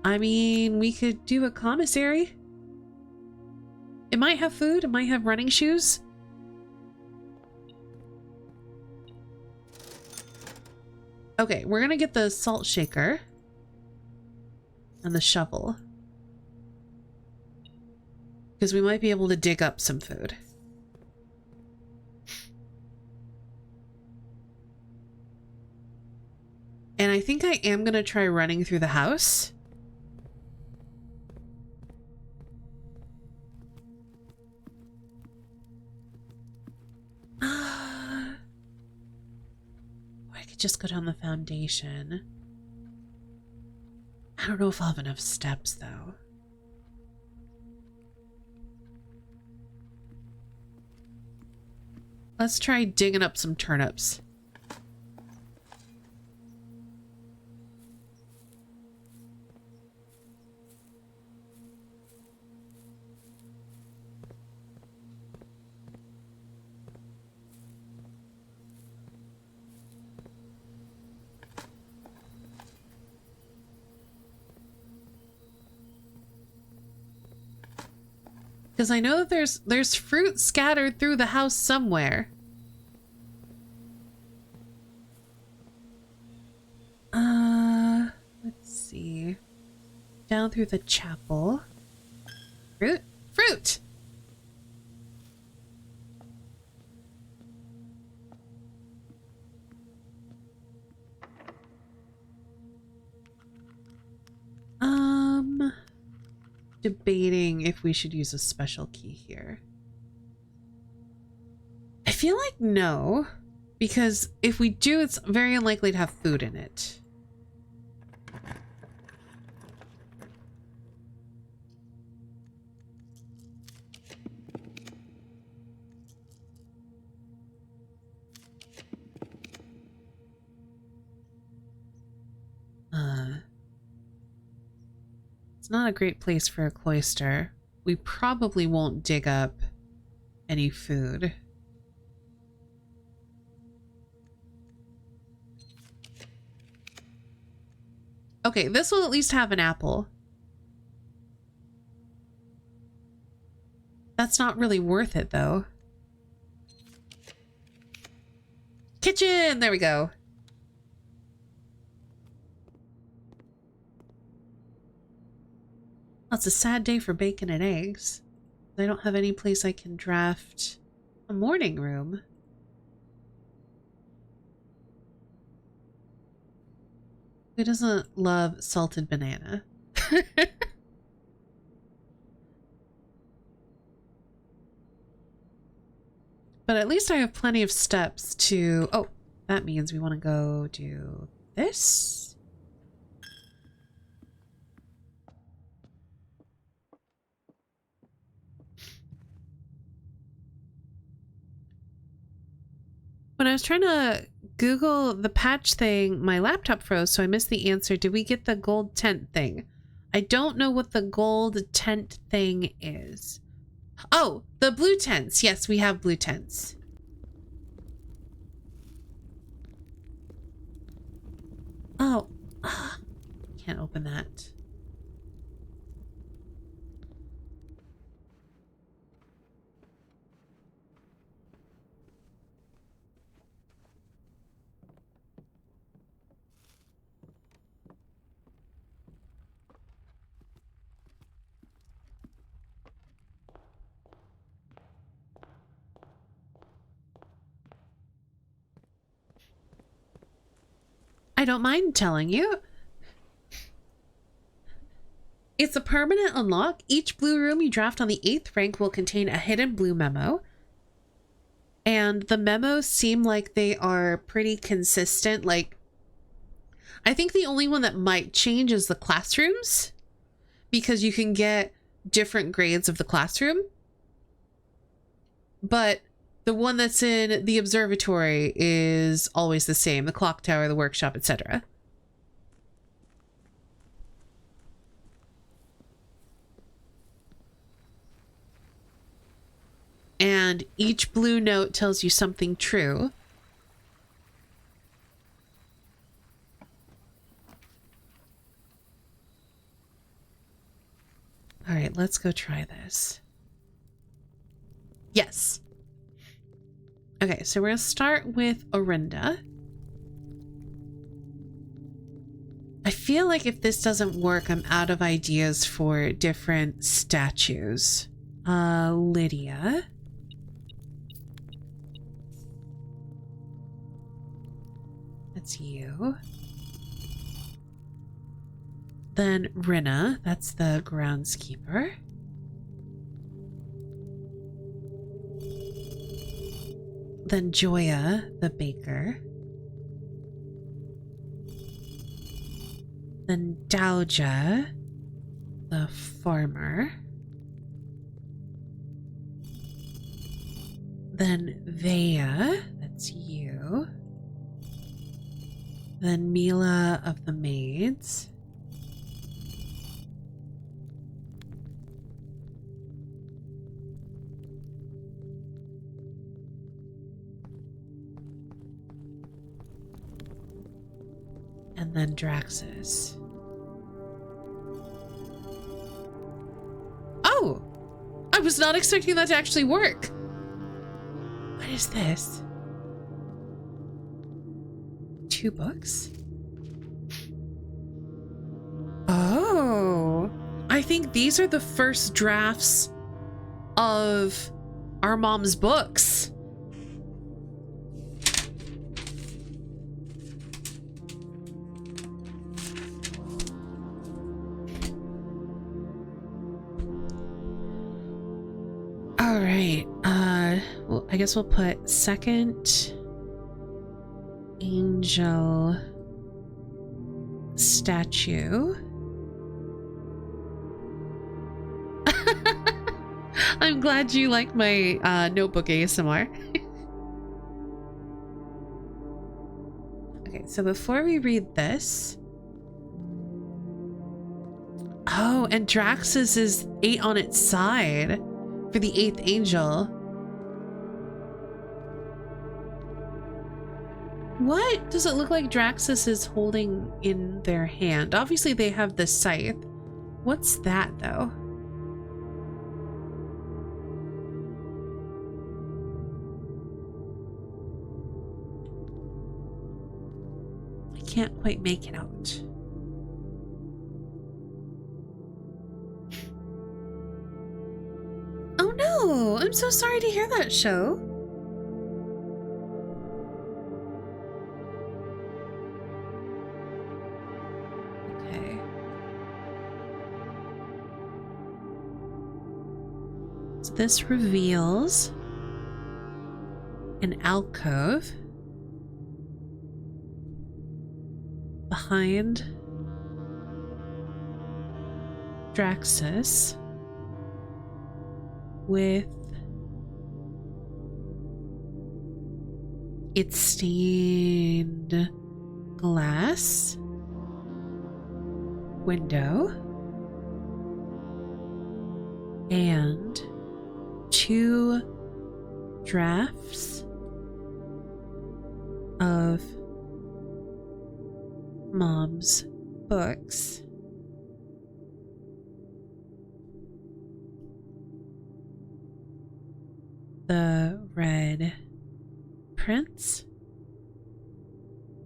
I mean, we could do a commissary. It might have food. It might have running shoes. Okay, we're gonna get the salt shaker and the shovel, because we might be able to dig up some food. And I think I am gonna try running through the house. I could just go down the foundation. I don't know if I'll have enough steps though. Let's try digging up some turnips. Because I know that there's fruit scattered through the house somewhere. Let's see. Down through the chapel. Fruit? Fruit! Debating if we should use a special key here. I feel like no. Because if we do, it's very unlikely to have food in it. It's not a great place for a cloister. We probably won't dig up any food. Okay, this will at least have an apple. That's not really worth it, though. Kitchen! There we go. Well, it's a sad day for bacon and eggs. I don't have any place I can draft a morning room. Who doesn't love salted banana? But at least I have plenty of steps to... Oh, that means we want to go do this. When I was trying to Google the patch thing, my laptop froze, so I missed the answer. Did we get the gold tent thing? I don't know what the gold tent thing is. Oh, the blue tents. Yes, we have blue tents. Oh, can't open that. I don't mind telling you. It's a permanent unlock. Each blue room you draft on the 8th rank will contain a hidden blue memo. And the memos seem like they are pretty consistent. Like, I think the only one that might change is the classrooms, because you can get different grades of the classroom. But the one that's in the observatory is always the same. The clock tower, the workshop, etc. And each blue note tells you something true. All right, let's go try this. Yes. Okay, so we're going to start with Orinda. I feel like if this doesn't work, I'm out of ideas for different statues. Lydia. That's you. Then Rinna, that's the groundskeeper. Then Joya, the baker. Then Dauja, the farmer. Then Vea, that's you. Then Mila of the maids. And then Draxus. Oh! I was not expecting that to actually work. What is this? 2 books? Oh! I think these are the first drafts of our mom's books. All right, well, I guess we'll put second angel statue. I'm glad you like my notebook ASMR. Okay, so before we read this... Oh, and Draxus is 8 on its side for the 8th angel. What does it look like Draxus is holding in their hand? Obviously they have the scythe. What's that though? I can't quite make it out. Oh no, I'm so sorry to hear that, Show. Okay. So this reveals an alcove behind Draxus with its stained glass window and 2 drafts of Mom's books. The Red Prince,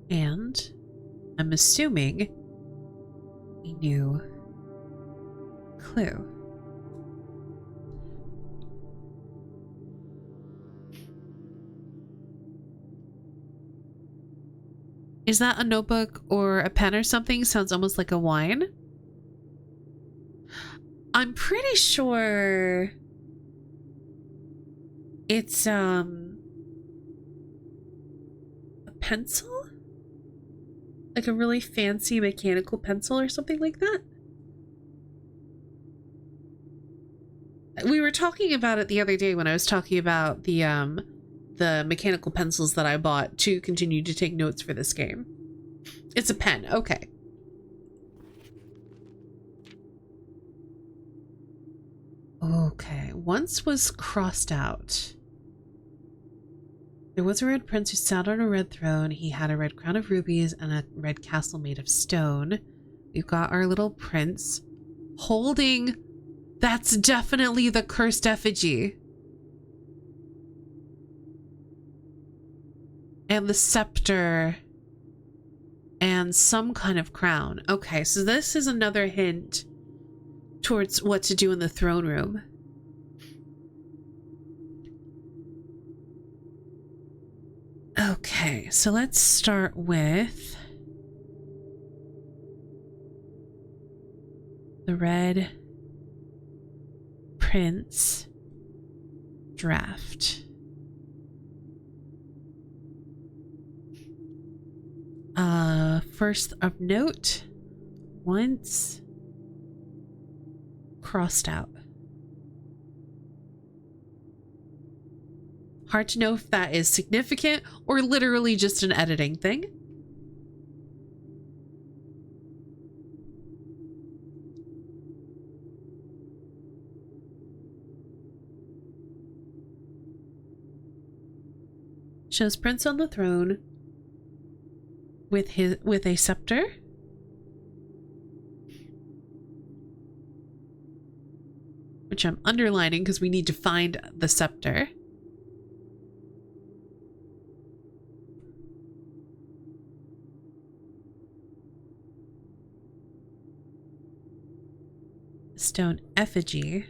and I'm assuming a new clue. Is that a notebook or a pen or something? Sounds almost like a wine. I'm pretty sure it's a pencil? Like a really fancy mechanical pencil or something like that? We were talking about it the other day when I was talking about the mechanical pencils that I bought to continue to take notes for this game. It's a pen, okay. Okay, once was crossed out. There was a red prince who sat on a red throne. He had a red crown of rubies and a red castle made of stone. We've got our little prince holding... That's definitely the cursed effigy. And the scepter. And some kind of crown. Okay, so this is another hint towards what to do in the throne room. Okay, so let's start with the Red Prince draft. First of note, once crossed out. Hard to know if that is significant or literally just an editing thing. Shows Prince on the throne with a scepter. Which I'm underlining because we need to find the scepter. Stone effigy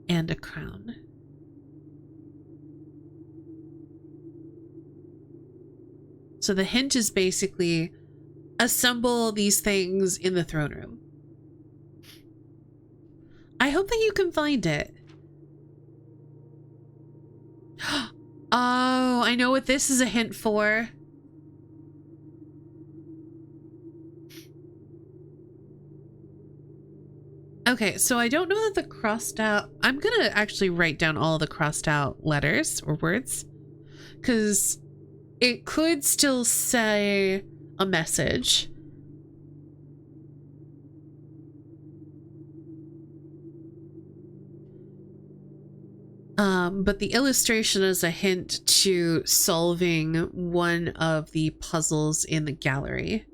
and a crown. So the hint is basically assemble these things in the throne room. I hope that you can find it. Oh, I know what this is a hint for. Okay, so I don't know that the crossed out... I'm gonna actually write down all the crossed out letters or words, because it could still say a message. But the illustration is a hint to solving one of the puzzles in the gallery.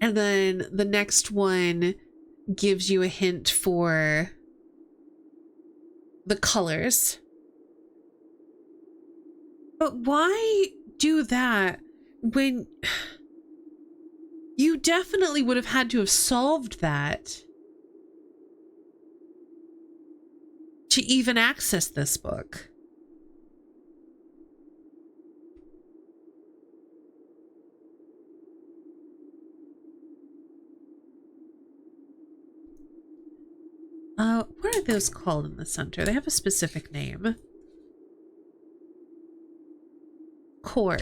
And then the next one gives you a hint for the colors. But why do that when you definitely would have had to have solved that to even access this book? What are those called in the center? They have a specific name. Core.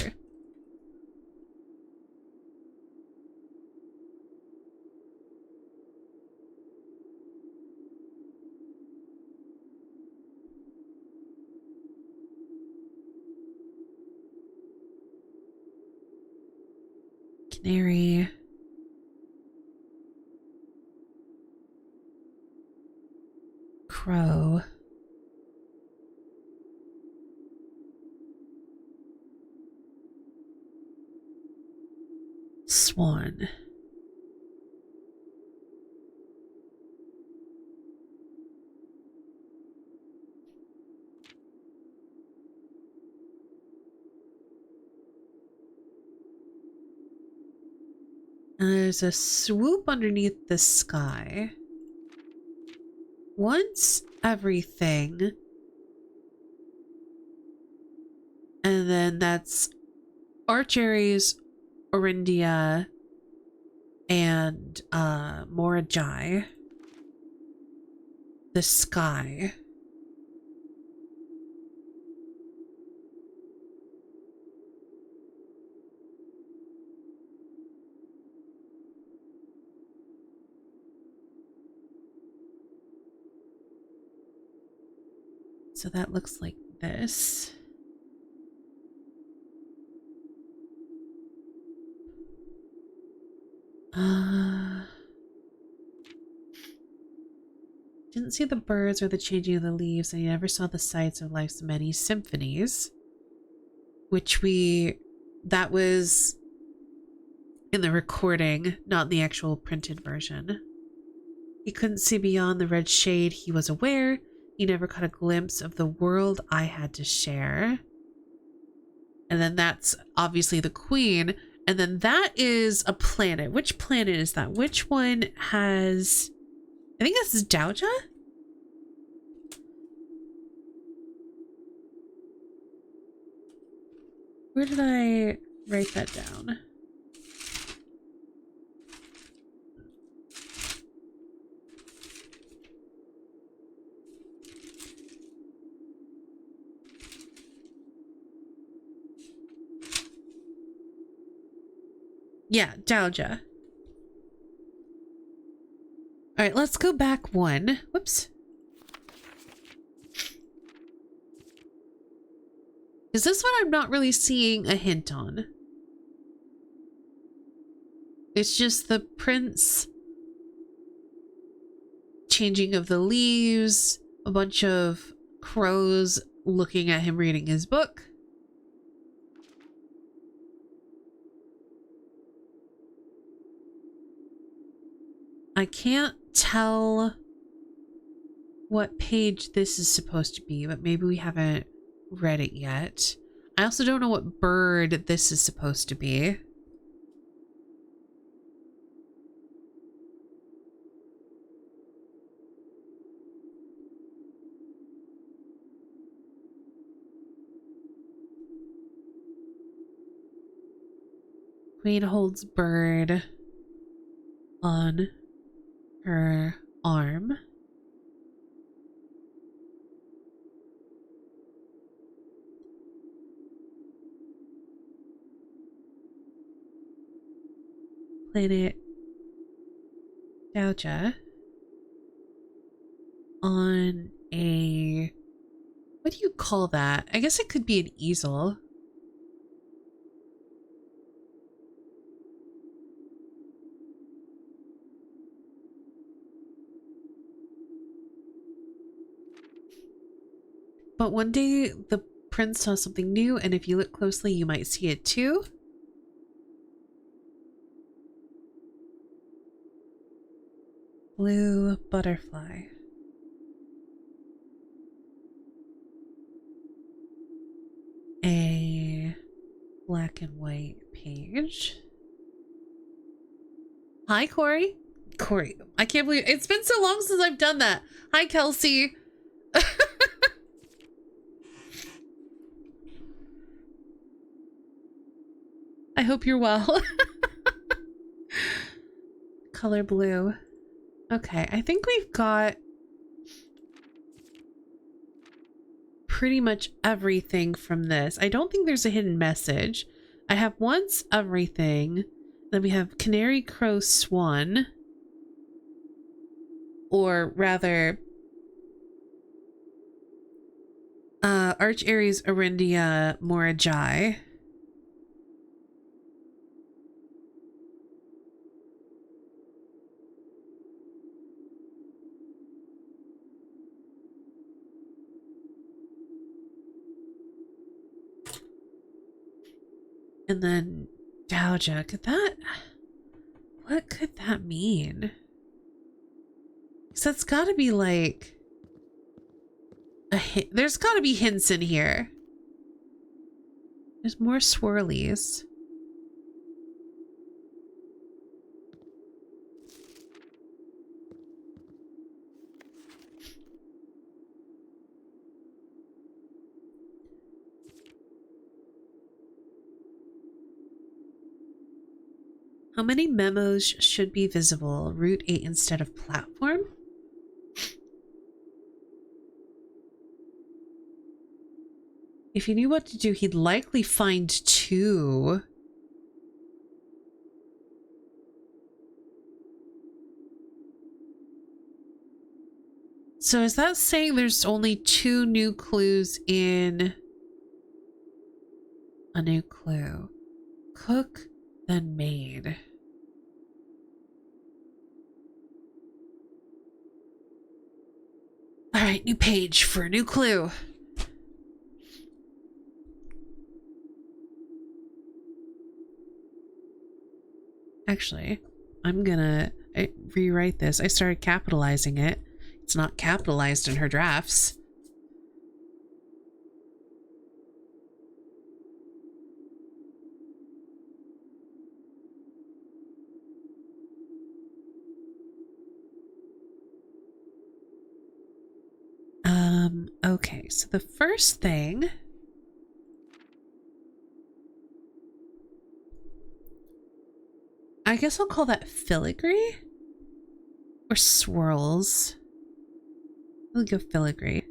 Canary. Crow. Swan. And there's a swoop underneath the sky. Once everything. And then that's Archeries, Orindia, and Morajai. The sky. So that looks like this. Didn't see the birds or the changing of the leaves, and he never saw the sights of life's many symphonies. Which that was in the recording, not in the actual printed version. He couldn't see beyond the red shade, he was aware. He never caught a glimpse of the world I had to share. And then that's obviously the queen. And then that is a planet. Which planet is that? Which one has... I think this is Dowager? Where did I write that down? Yeah, Dowager. All right, let's go back one. Whoops. Is this one I'm not really seeing a hint on? It's just the prince changing of the leaves, a bunch of crows looking at him reading his book. I can't tell what page this is supposed to be, but maybe we haven't read it yet. I also don't know what bird this is supposed to be. Queen holds bird on her arm. Planet Gouja on a... what do you call that? I guess it could be an easel. But one day the prince saw something new, and if you look closely, you might see it too. Blue butterfly. A black and white page. Hi, Corey. Corey, I can't believe it's been so long since I've done that. Hi, Kelsey. I hope you're well. Color blue. Okay, I think we've got pretty much everything from this. I don't think there's a hidden message. I have once everything. Then we have Canary Crow Swan. Or rather, Arch Aries Orindia Morajai. And then Gouja. Could that... what could that mean? Because that's gotta be like... a hint. There's gotta be hints in here. There's more swirlies. How many memos should be visible? Route 8 instead of platform? If he knew what to do, he'd likely find 2. So is that saying there's only 2 new clues in a new clue? Cook, then maid. All right, new page for a new clue. Actually, I'm gonna rewrite this. I started capitalizing it. It's not capitalized in her drafts. Okay, so the first thing... I guess I'll call that filigree? Or swirls. I'll go filigree.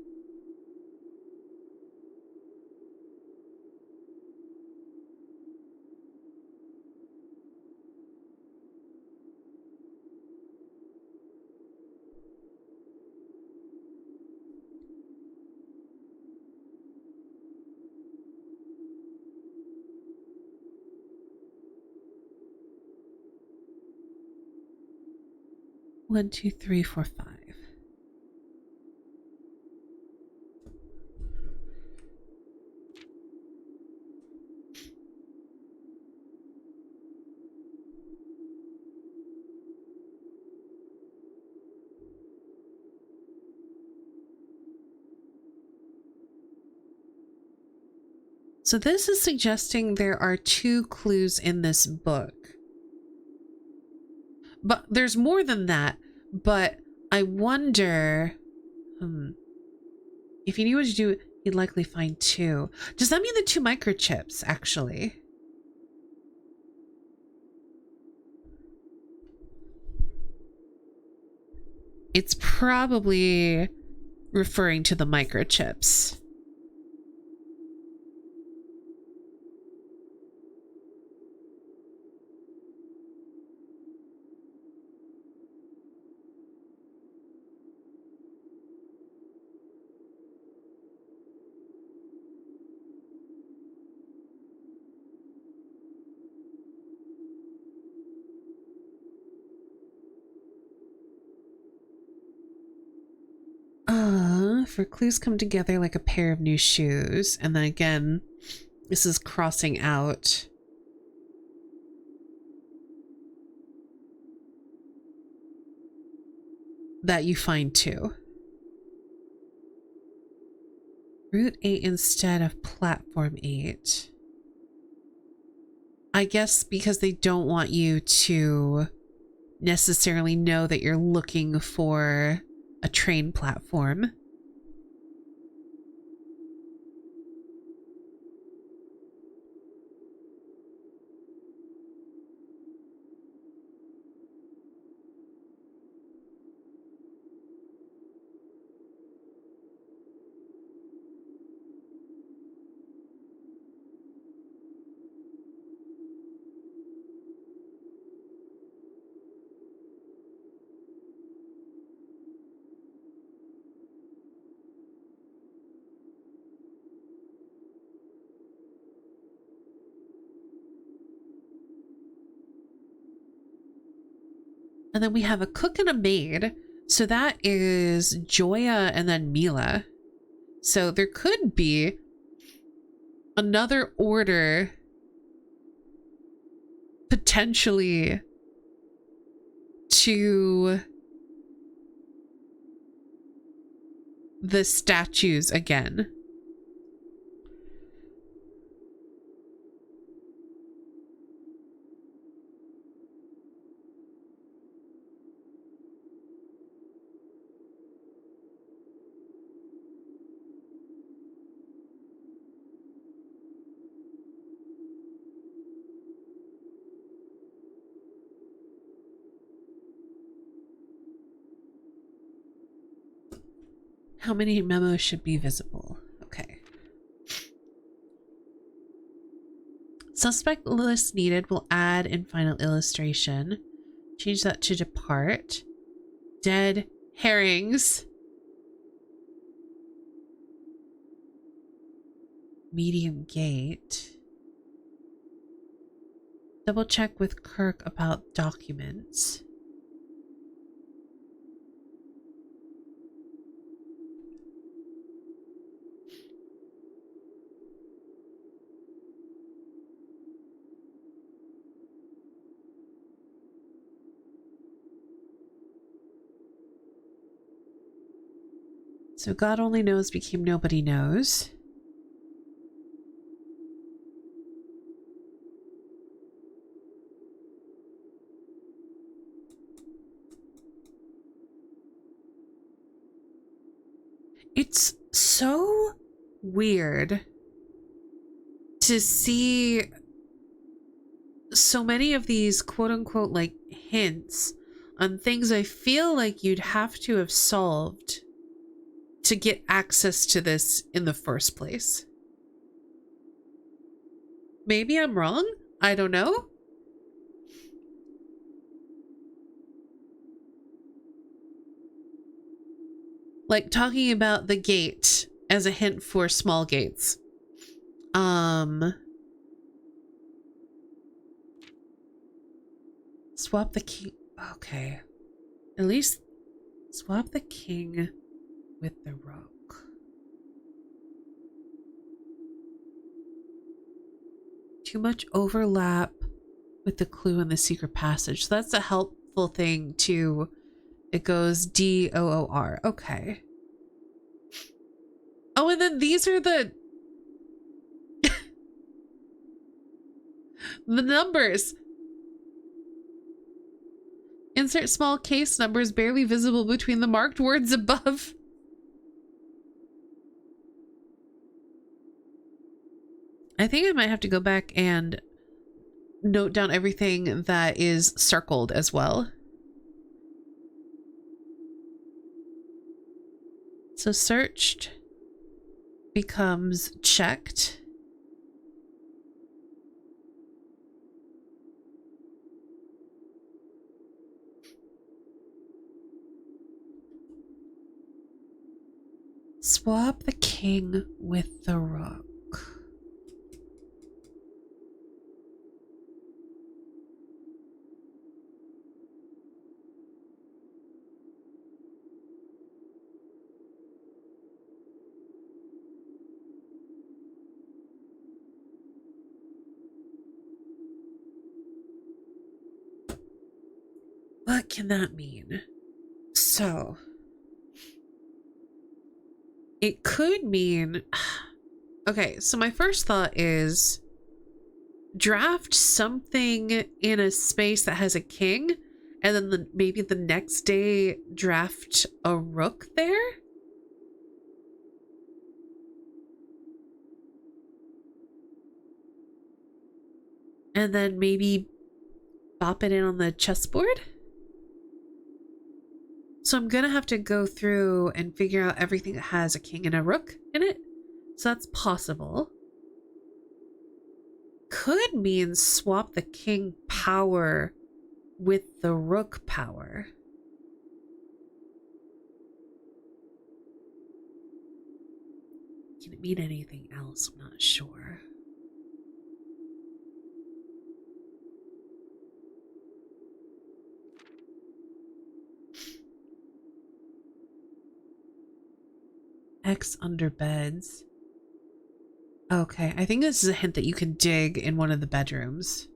One, two, three, four, five. So this is suggesting there are 2 clues in this book. But there's more than that. But I wonder, if you knew what to do, you'd likely find 2. Does that mean the 2 microchips, actually? It's probably referring to the microchips. For clues come together like a pair of new shoes. And then again, this is crossing out. That you find 2. Route 8 instead of platform 8. I guess because they don't want you to necessarily know that you're looking for a train platform. And then we have a cook and a maid. So that is Joya and then Mila. So there could be another order potentially to the statues again. How many memos should be visible? Okay. Suspect list needed will add in final illustration. Change that to depart. Dead herrings. Medium gate. Double check with Kirk about documents. So God only knows became nobody knows. It's so weird to see so many of these quote unquote like hints on things I feel like you'd have to have solved to get access to this in the first place. Maybe I'm wrong. I don't know. Like talking about the gate as a hint for small gates. Swap the king. Okay. At least swap the king with the rook. Too much overlap with the clue in the secret passage. So that's a helpful thing too. It goes D-O-O-R. Okay. Oh, and then these are the... The numbers. Insert small case numbers barely visible between the marked words above. I think I might have to go back and note down everything that is circled as well. So searched becomes checked. Swap the king with the rook. What can that mean? So, it could mean... Okay, so my first thought is draft something in a space that has a king, and then maybe the next day draft a rook there? And then maybe bop it in on the chessboard? So I'm gonna have to go through and figure out everything that has a king and a rook in it. So that's possible. Could mean swap the king power with the rook power. Can it mean anything else? I'm not sure. X under beds. Okay, I think this is a hint that you can dig in one of the bedrooms.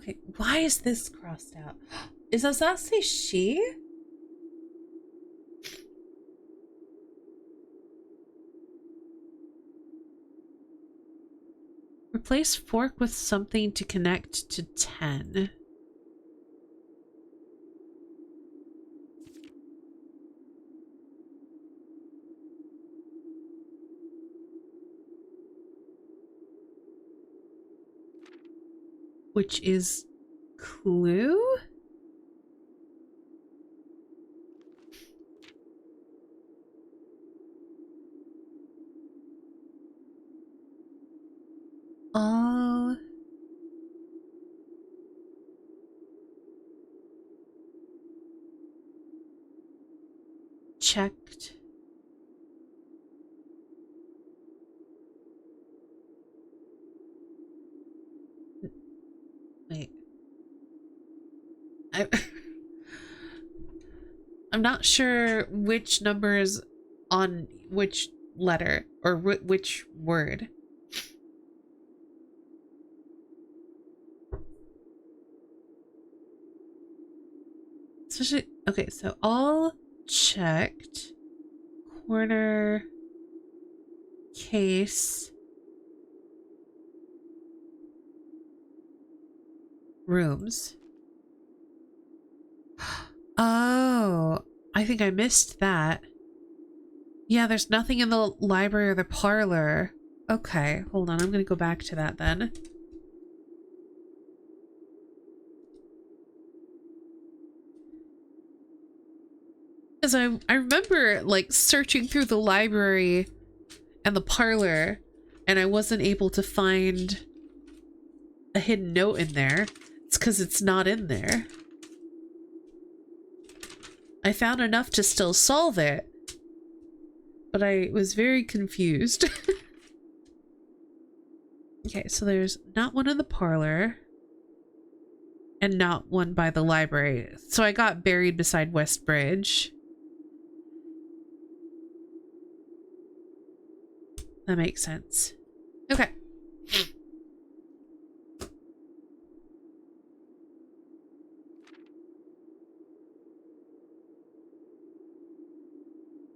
Okay, why is this crossed out? Does that say she? Replace fork with something to connect to 10. Which is clue? All checked. Wait. I'm not sure which number is on which letter or which word. Especially, okay, so all checked. Corner, case, rooms. Oh, I think I missed that. Yeah, there's nothing in the library or the parlor. Okay, hold on. I'm gonna go back to that then. Because I remember, like, searching through the library and the parlor, and I wasn't able to find a hidden note in there. It's because it's not in there. I found enough to still solve it, but I was very confused. Okay, so there's not one in the parlor and not one by the library. So I got buried beside West Bridge. That makes sense. Okay.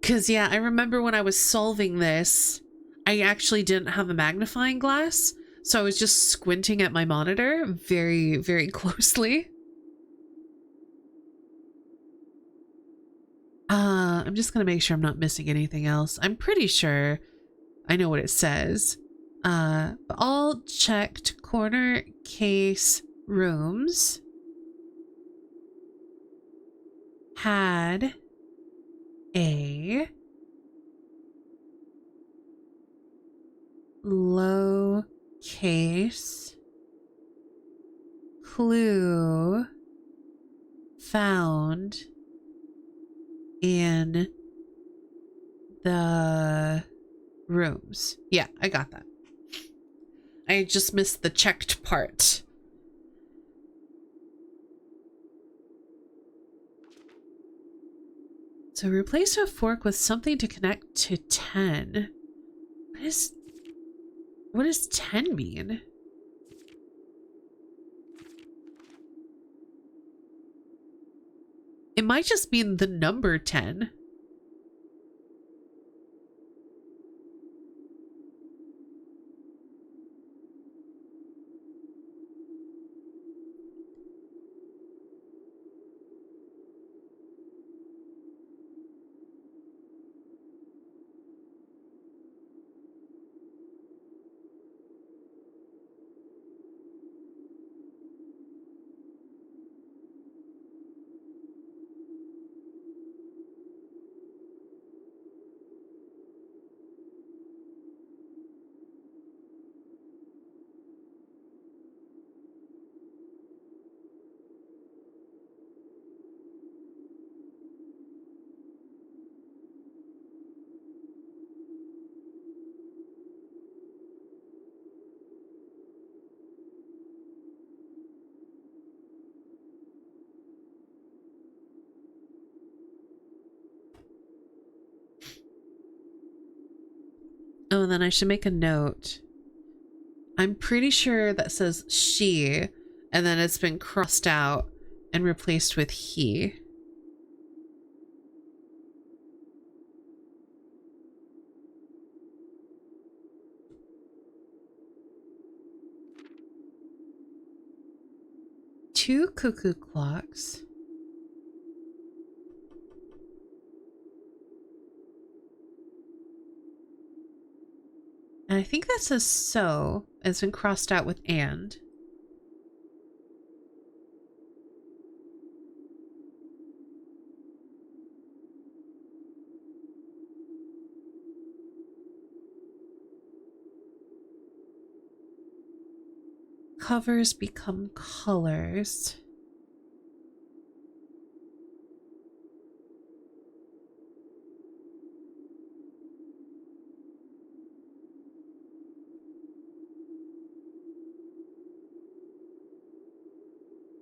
Because, yeah, I remember when I was solving this, I actually didn't have a magnifying glass. So I was just squinting at my monitor very, very closely. I'm just going to make sure I'm not missing anything else. I'm pretty sure I know what it says. But all checked corner case rooms had a low-case clue found in the rooms. Yeah, I got that. I just missed the checked part. So replace a fork with something to connect to 10. What does 10 mean? It might just mean the number 10. Oh, and then I should make a note. I'm pretty sure that says she, and then it's been crossed out and replaced with he. Two cuckoo clocks. And I think that says so. It's been crossed out with and. Covers become colors.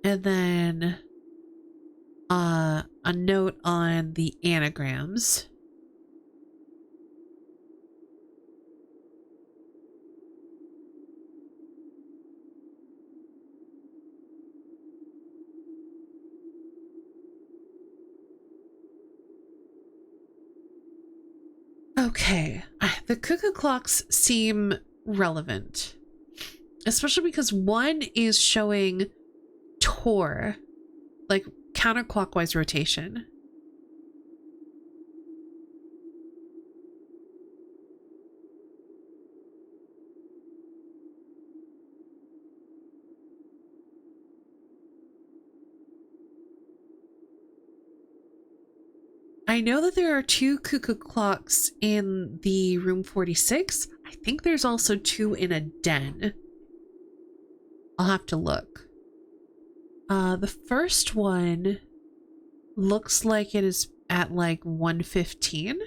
And then a note on the anagrams. Okay, the cuckoo clocks seem relevant, especially because one is showing Tor, like counterclockwise rotation. I know that there are two cuckoo clocks in the room 46. I think there's also two in a den. I'll have to look. The first one looks like it is at like 115.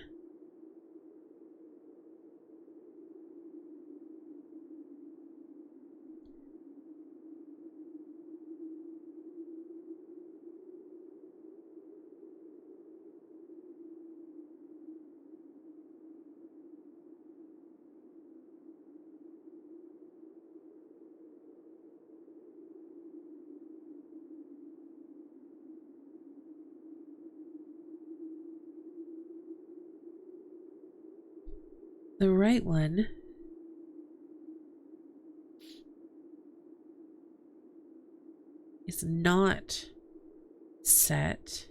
The right one is not set.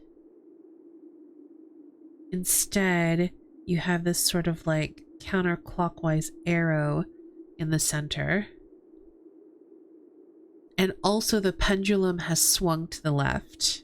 Instead, you have this sort of like counterclockwise arrow in the center. And also the pendulum has swung to the left.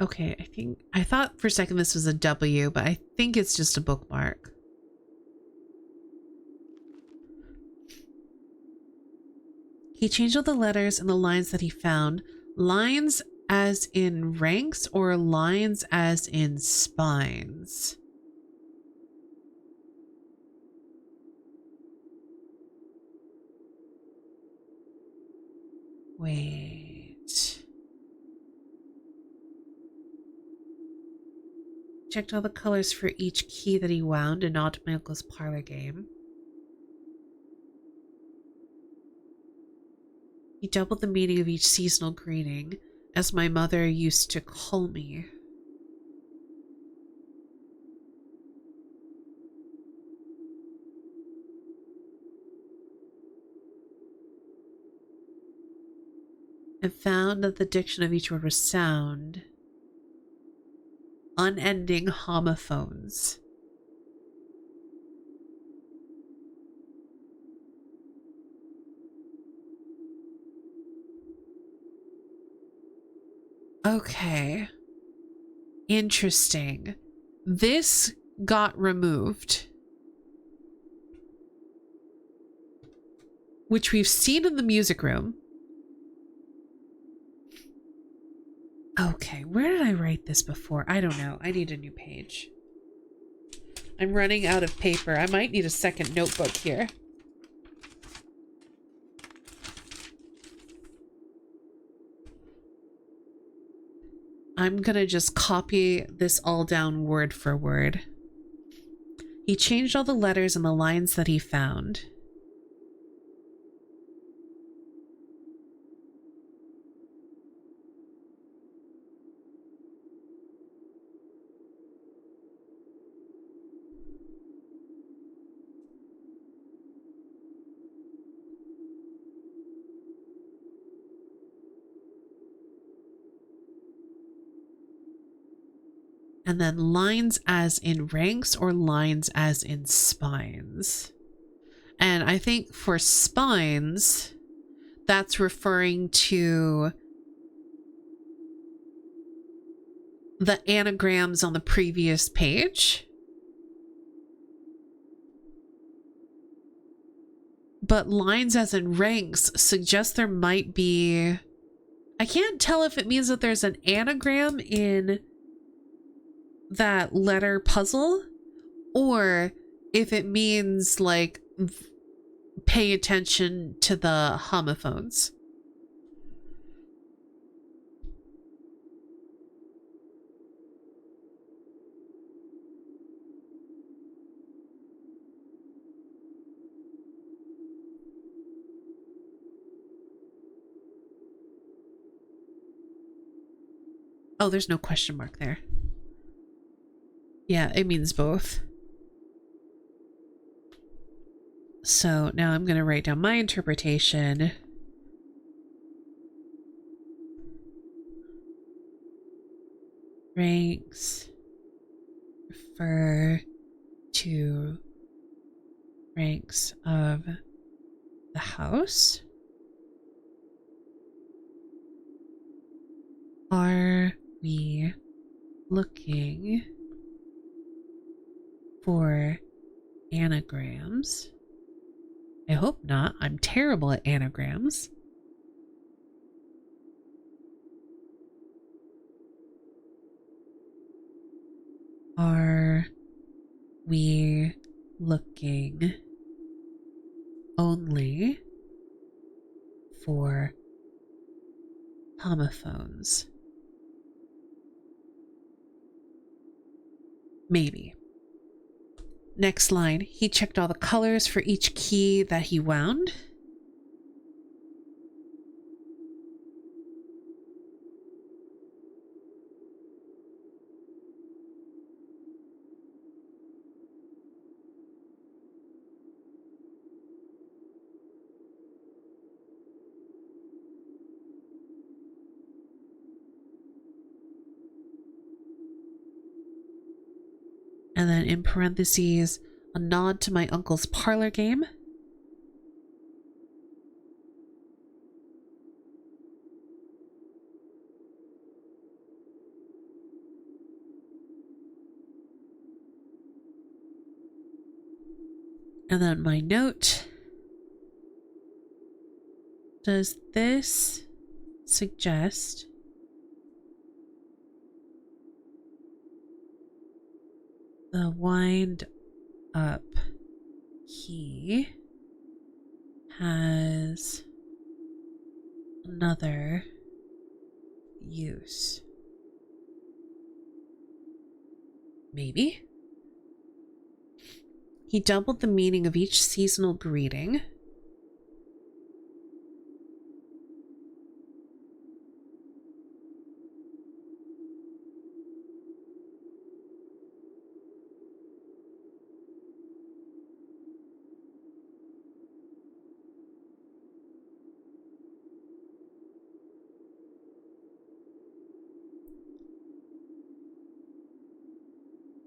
Okay, I thought for a second this was a W, but I think it's just a bookmark. He changed all the letters and the lines that he found. Lines as in ranks or lines as in spines? Wait. Checked all the colors for each key that he wound in Aunt Michael's parlor game. He doubled the meaning of each seasonal greeting, as my mother used to call me. And found that the diction of each word was sound. Unending homophones. Okay. Interesting. This got removed. Which we've seen in the music room. Okay, where did I write this before? I don't know. I need a new page. I'm running out of paper. I might need a second notebook here. I'm gonna just copy this all down word for word. He changed all the letters and the lines that he found. And then lines as in ranks or lines as in spines. And I think for spines, that's referring to the anagrams on the previous page. But lines as in ranks suggest there might be... I can't tell if it means that there's an anagram in that letter puzzle, or if it means like pay attention to the homophones. Oh, there's no question mark there. Yeah, it means both. So now I'm going to write down my interpretation. Ranks refer to ranks of the house. Are we looking for anagrams? I hope not. I'm terrible at anagrams. Are we looking only for homophones? Maybe. Next line, he checked all the colors for each key that he wound. And then in parentheses, a nod to my uncle's parlor game. And then my note. Does this suggest the wind up key has another use? Maybe. He doubled the meaning of each seasonal greeting.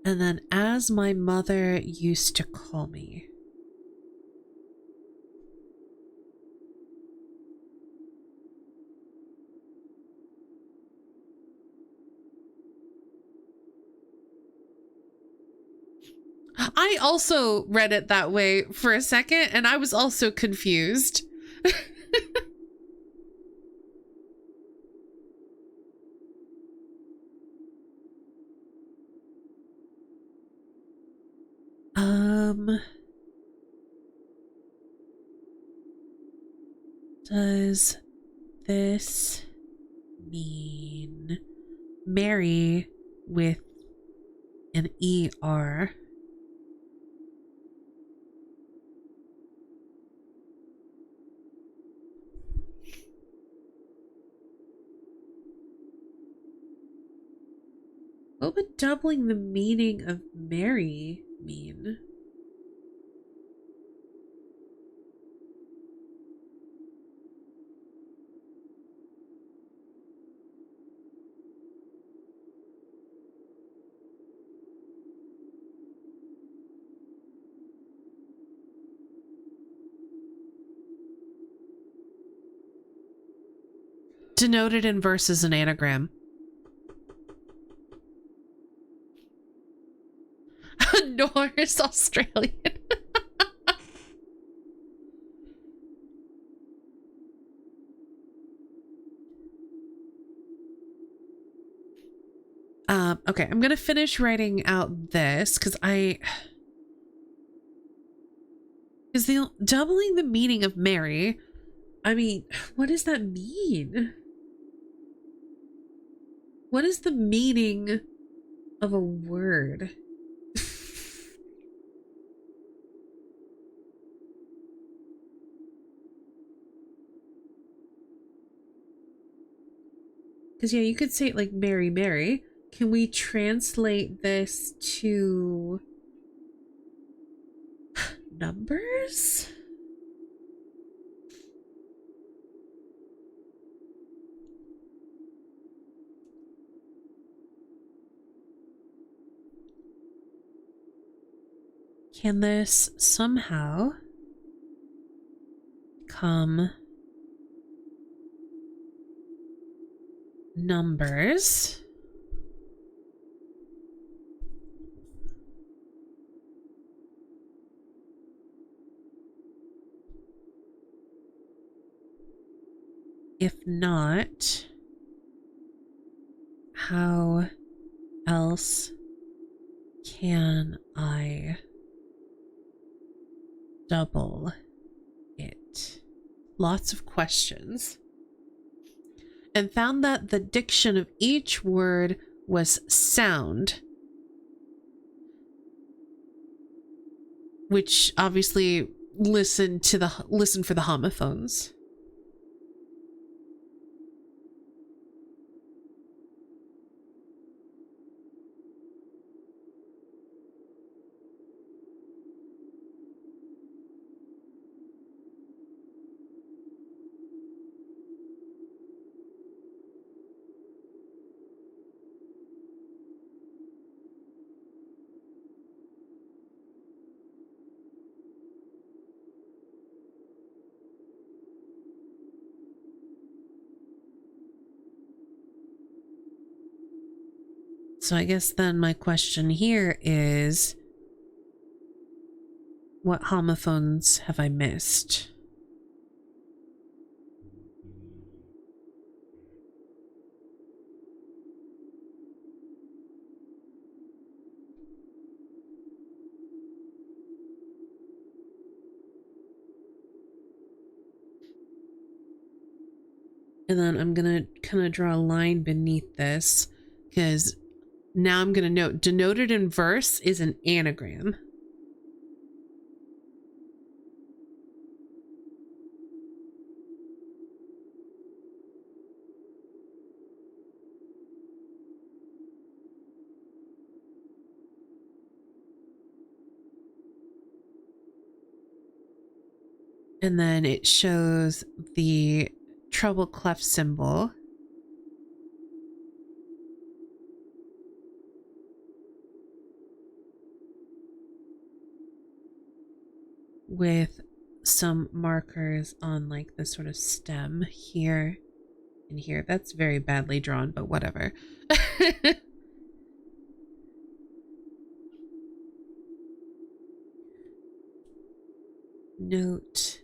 And then, as my mother used to call me. I also read it that way for a second, and I was also confused. Does this mean Mary with an ER? What would doubling the meaning of Mary mean? Denoted in verses an anagram. Norse Australian. Okay, I'm gonna finish writing out this because the doubling the meaning of Mary. I mean, what does that mean? What is the meaning of a word? Because, yeah, you could say it like Mary, Mary. Can we translate this to numbers? Can this somehow come numbers. If not, how else can I double it? Lots of questions. And found that the diction of each word was sound, which obviously listen for the homophones. So I guess then my question here is, what homophones have I missed? And then I'm gonna kind of draw a line beneath this, because now I'm gonna note denoted in verse is an anagram. And then it shows the treble clef symbol. With some markers on like the sort of stem here and here. That's very badly drawn, but whatever. Note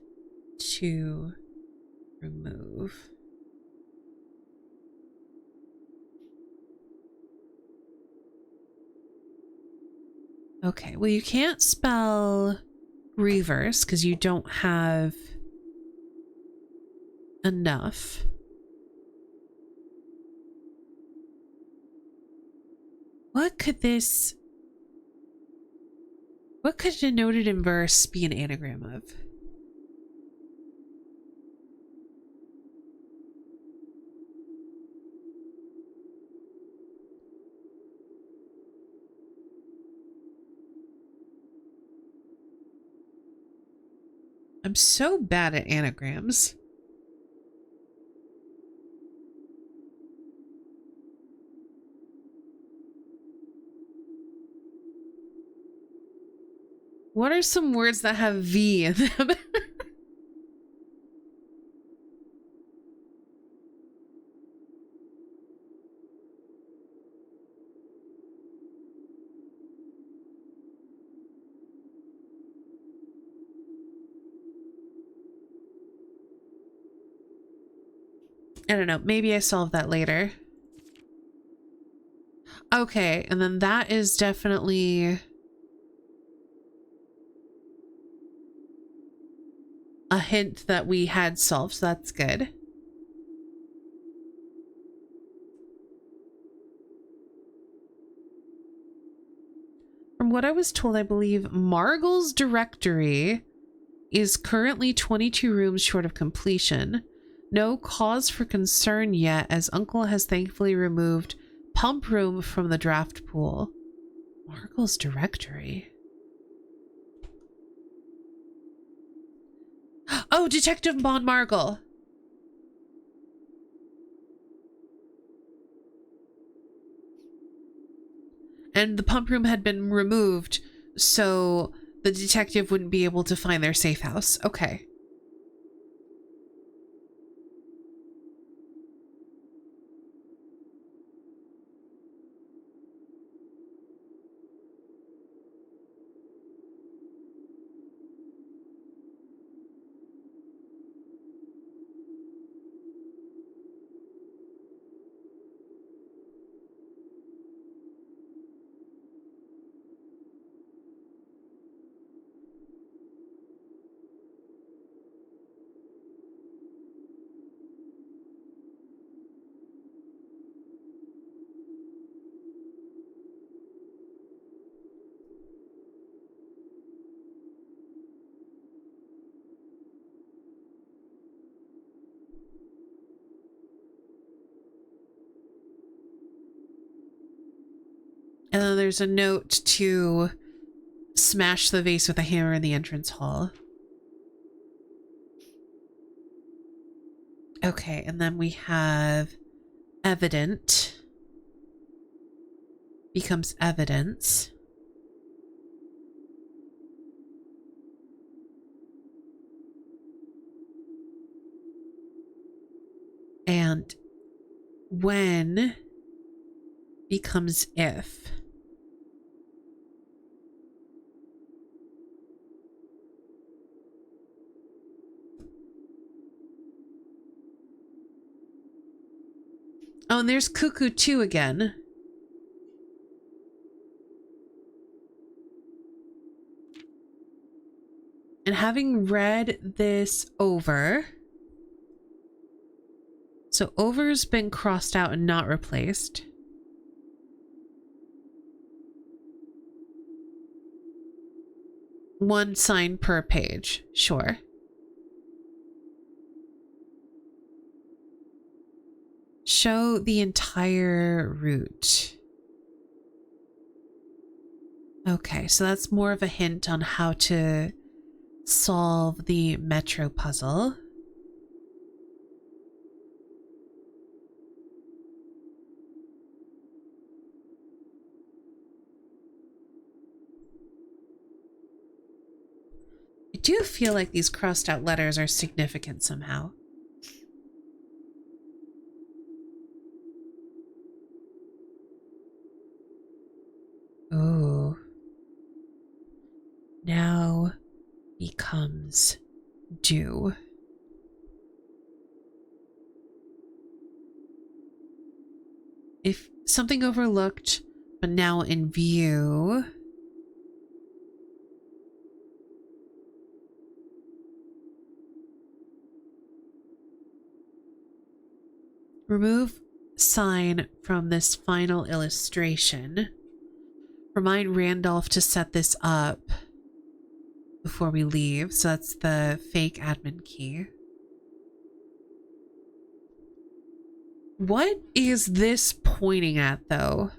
to remove. Okay, well, you can't spell reverse because you don't have enough. What could denoted in verse be an anagram of? I'm so bad at anagrams. What are some words that have V in them? I don't know. Maybe I solve that later. Okay, and then that is definitely a hint that we had solved, so that's good. From what I was told, I believe Margle's directory is currently 22 rooms short of completion. No cause for concern yet, as Uncle has thankfully removed pump room from the draft pool. Margle's directory. Oh, Detective Bon Margle. And the pump room had been removed, so the detective wouldn't be able to find their safe house. Okay. And then there's a note to smash the vase with a hammer in the entrance hall. Okay, and then we have evident becomes evidence. And when becomes if. Oh, and there's cuckoo 2 again. And having read this over, so over's been crossed out and not replaced. One sign per page, sure. Show the entire route. Okay, so that's more of a hint on how to solve the metro puzzle. I do feel like these crossed out letters are significant somehow. Oh. Now becomes due. If something overlooked, but now in view. Remove sign from this final illustration. Remind Randolph to set this up before we leave. So that's the fake admin key. What is this pointing at, though?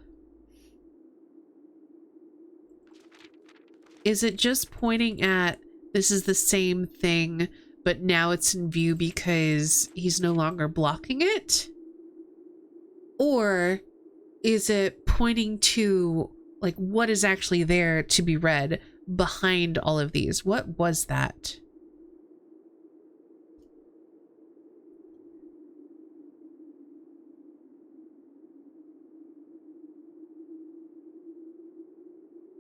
Is it just pointing at this is the same thing, but now it's in view because he's no longer blocking it? Or is it pointing to, like, what is actually there to be read behind all of these? What was that?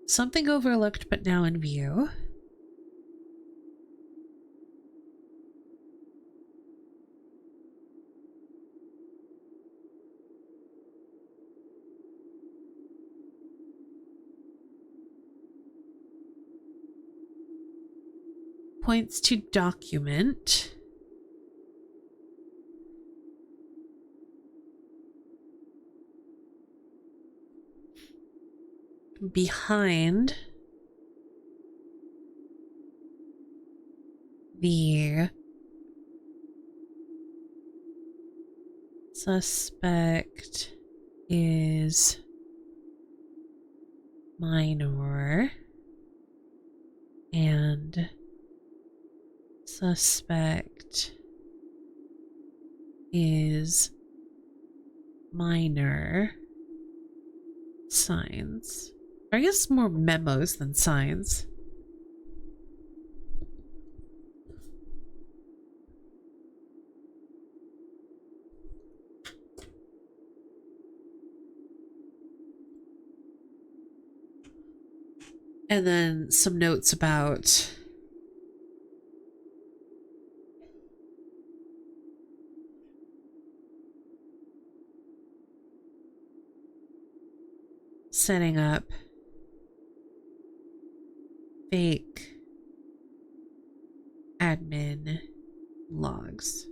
Something overlooked but now in view. Points to document. Behind the suspect is minor and suspect is minor signs. I guess more memos than signs. And then some notes about setting up fake admin logs.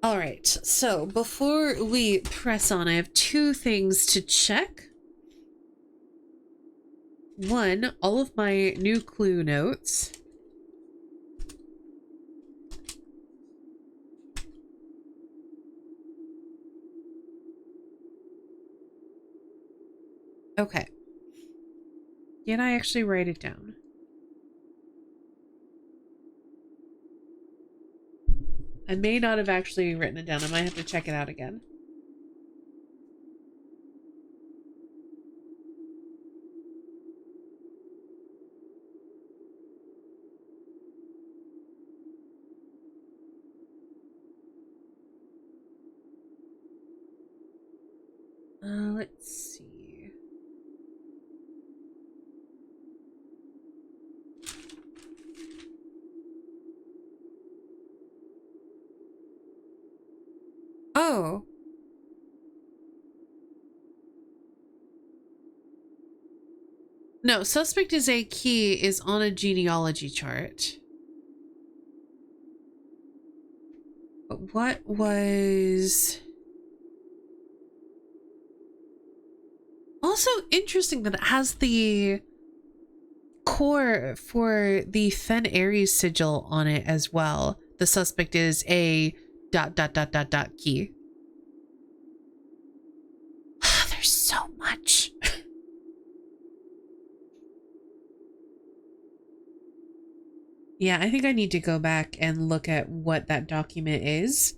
All right, so before we press on, I have 2 things to check. One, all of my new clue notes. Okay. Did I actually write it down? I may not have actually written it down. I might have to check it out again. Let's see. Oh. No, suspect is a key is on a genealogy chart. But what was... Also interesting that it has the core for the Fen Aries sigil on it as well. The suspect is a ... key. There's so much. Yeah, I think I need to go back and look at what that document is.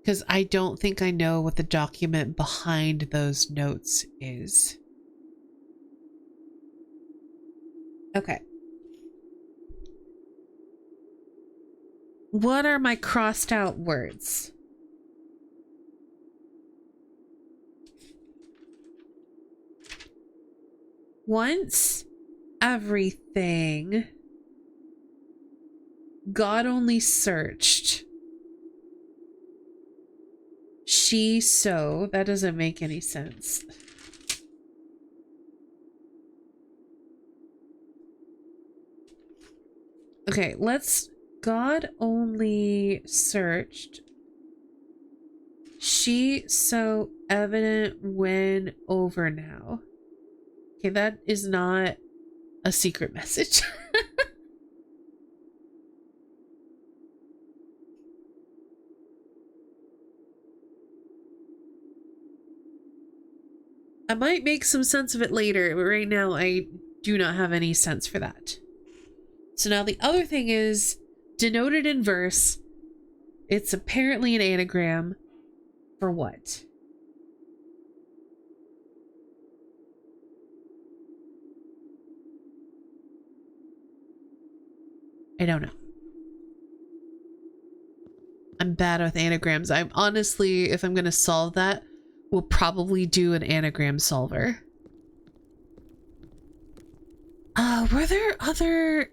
Because I don't think I know what the document behind those notes is. Okay. What are my crossed out words? Once everything God only searched. She so that doesn't make any sense. Okay, let's God only searched. She so evident when over now. Okay, that is not a secret message. I might make some sense of it later, but right now I do not have any sense for that. So now the other thing is denoted in verse. It's apparently an anagram for what? I don't know. I'm bad with anagrams. I'm honestly, if I'm going to solve that, we'll probably do an anagram solver. Were there other...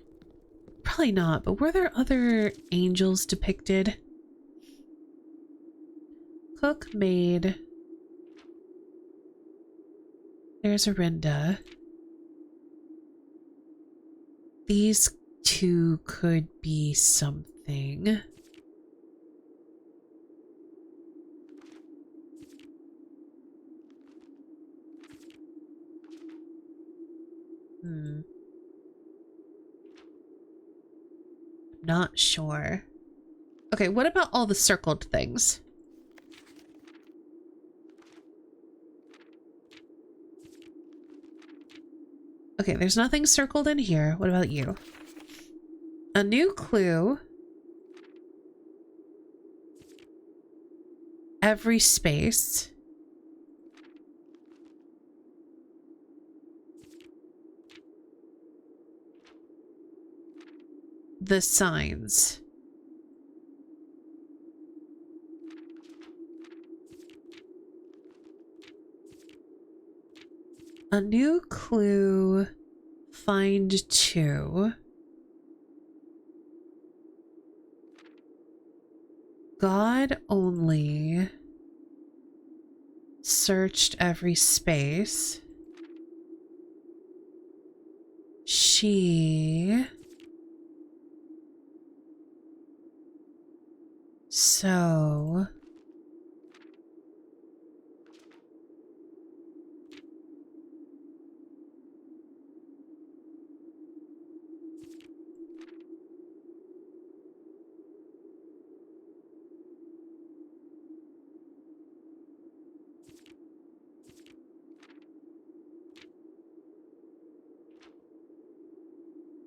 Probably not, but were there other angels depicted? Cook, maid. There's Arinda. These two could be something. Not sure. Okay, what about all the circled things? Okay, there's nothing circled in here. What about you? A new clue. Every space. The signs. A new clue. Find two. God only searched every space. She so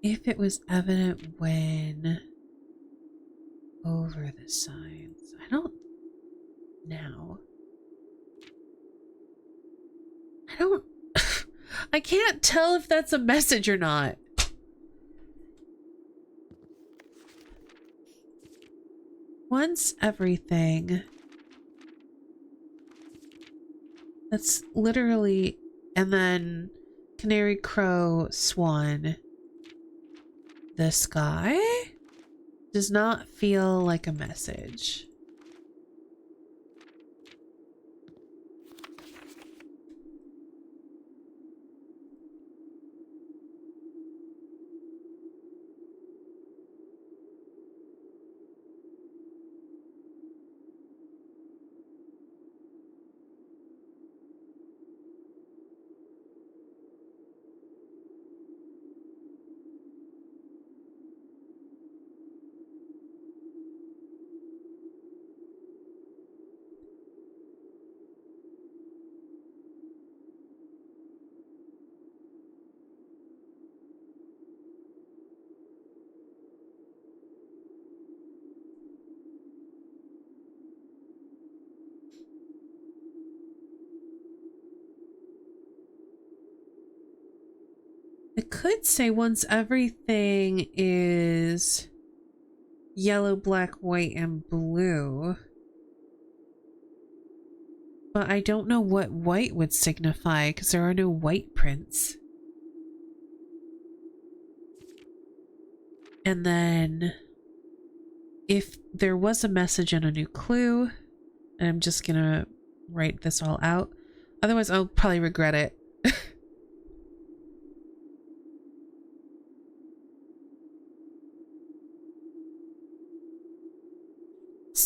if it was evident when over the signs. I don't know. I don't I can't tell if that's a message or not. Once everything. That's literally, and then canary, crow, swan. The sky does not feel like a message. It could say once everything is yellow, black, white, and blue. But I don't know what white would signify because there are no white prints. And then if there was a message and a new clue, and I'm just gonna write this all out. Otherwise, I'll probably regret it.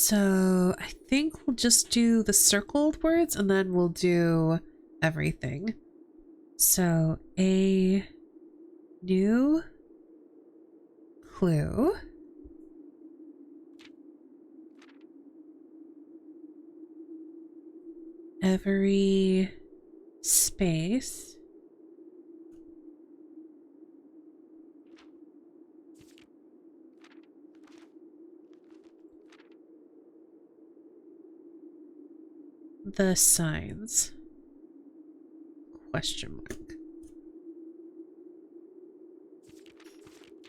So I think we'll just do the circled words and then we'll do everything. So a new clue. Every space. The signs. Question mark.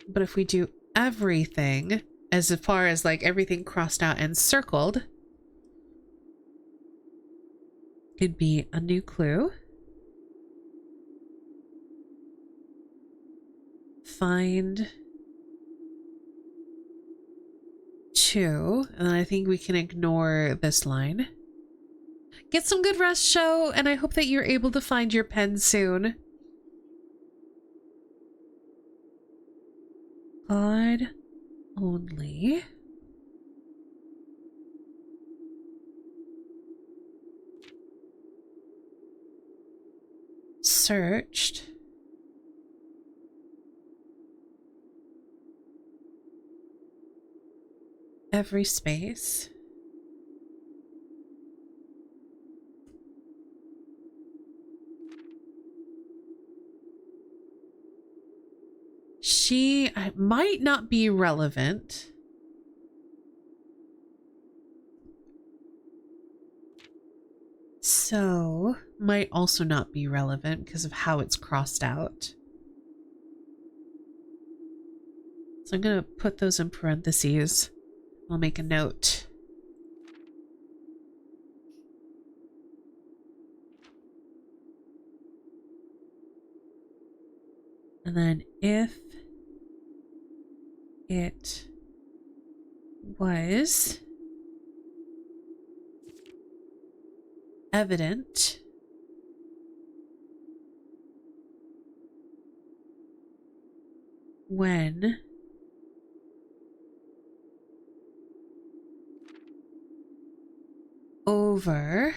But if we do everything, as far as like everything crossed out and circled, it'd be a new clue. Find two, and then I think we can ignore this line. Get some good rest, show, and I hope that you're able to find your pen soon. God only. Searched. Every space. She might not be relevant. So, might also not be relevant because of how it's crossed out. So I'm going to put those in parentheses. I'll make a note. And then if it was evident when over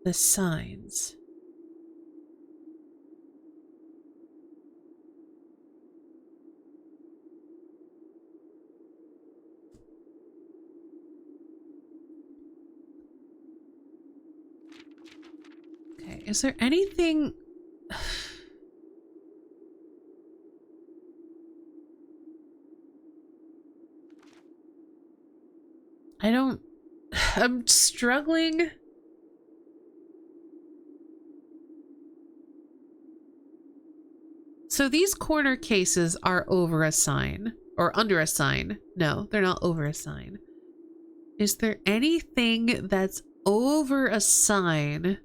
the signs. Okay, is there anything... I don't... I'm struggling. So these corner cases are over a sign. Or under a sign. No, they're not over a sign. Is there anything that's over a sign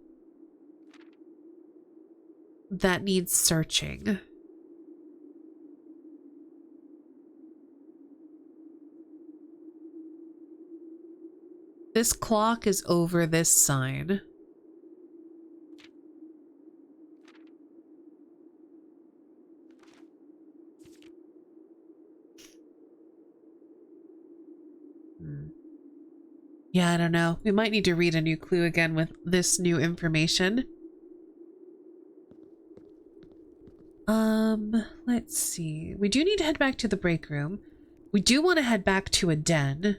that needs searching? This clock is over this sign. Yeah, I don't know. We might need to read a new clue again with this new information. Let's see. We do need to head back to the break room. We do want to head back to a den.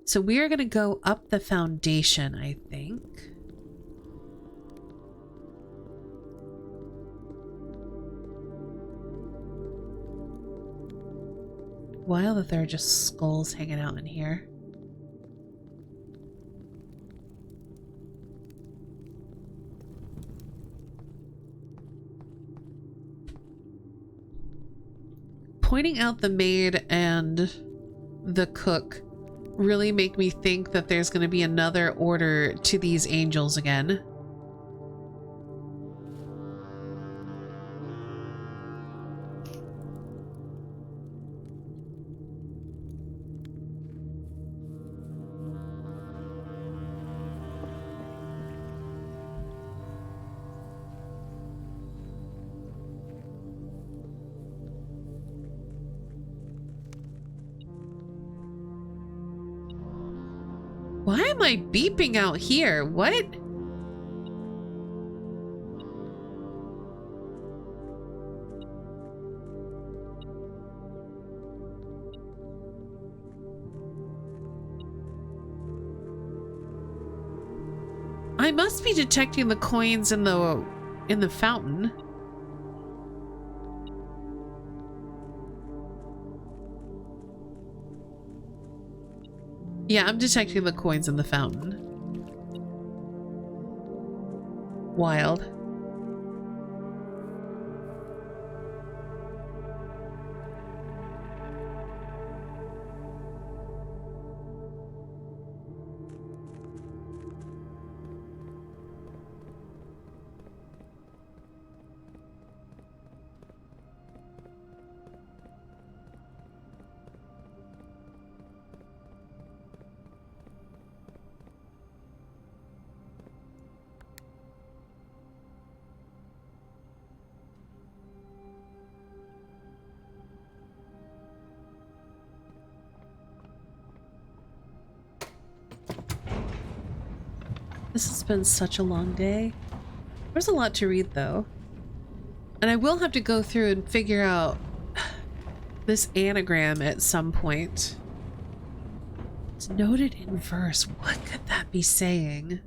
So we are going to go up the foundation, I think. Wild that there are just skulls hanging out in here. Pointing out the maid and the cook really make me think that there's going to be another order to these angels again. Why am I beeping out here? What? I must be detecting the coins in the fountain. Yeah, I'm detecting the coins in the fountain. Wild. This has been such a long day. There's a lot to read, though. And I will have to go through and figure out this anagram at some point. It's noted in verse. What could that be saying?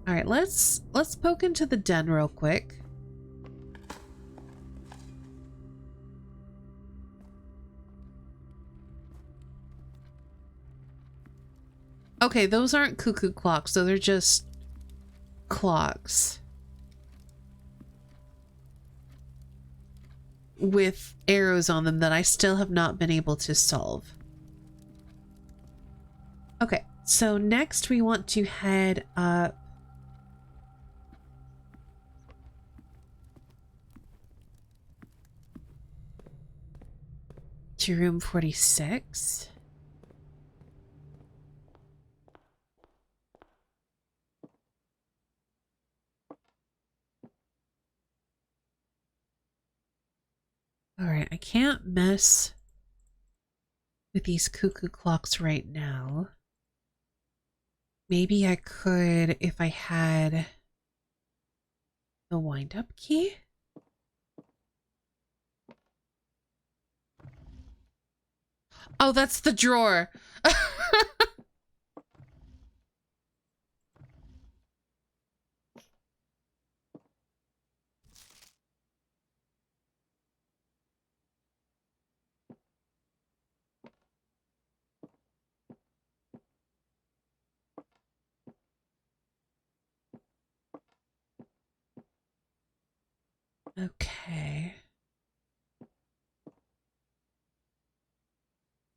All right, let's poke into the den real quick. Okay, those aren't cuckoo clocks, so they're just clocks with arrows on them that I still have not been able to solve. Okay, so next we want to head up to room 46. All right, I can't mess with these cuckoo clocks right now. Maybe I could if I had the wind-up key. Oh, that's the drawer. Okay.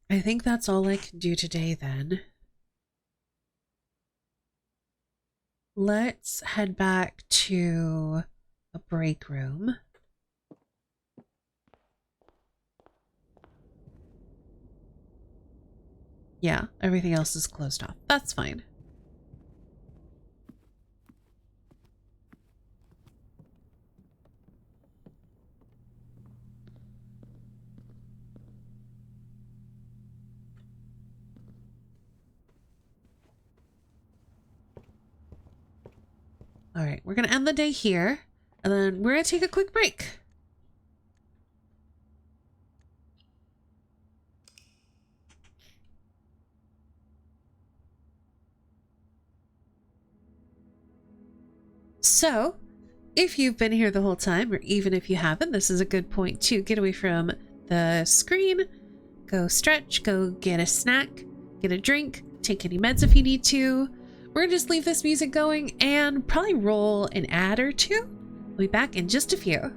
I think that's all I can do today then. Let's head back to a break room. Yeah, everything else is closed off. That's fine. All right, we're going to end the day here, and then we're going to take a quick break. So, if you've been here the whole time, or even if you haven't, this is a good point to get away from the screen, go stretch, go get a snack, get a drink, take any meds if you need to. We're gonna just leave this music going and probably roll an ad or two. We'll be back in just a few.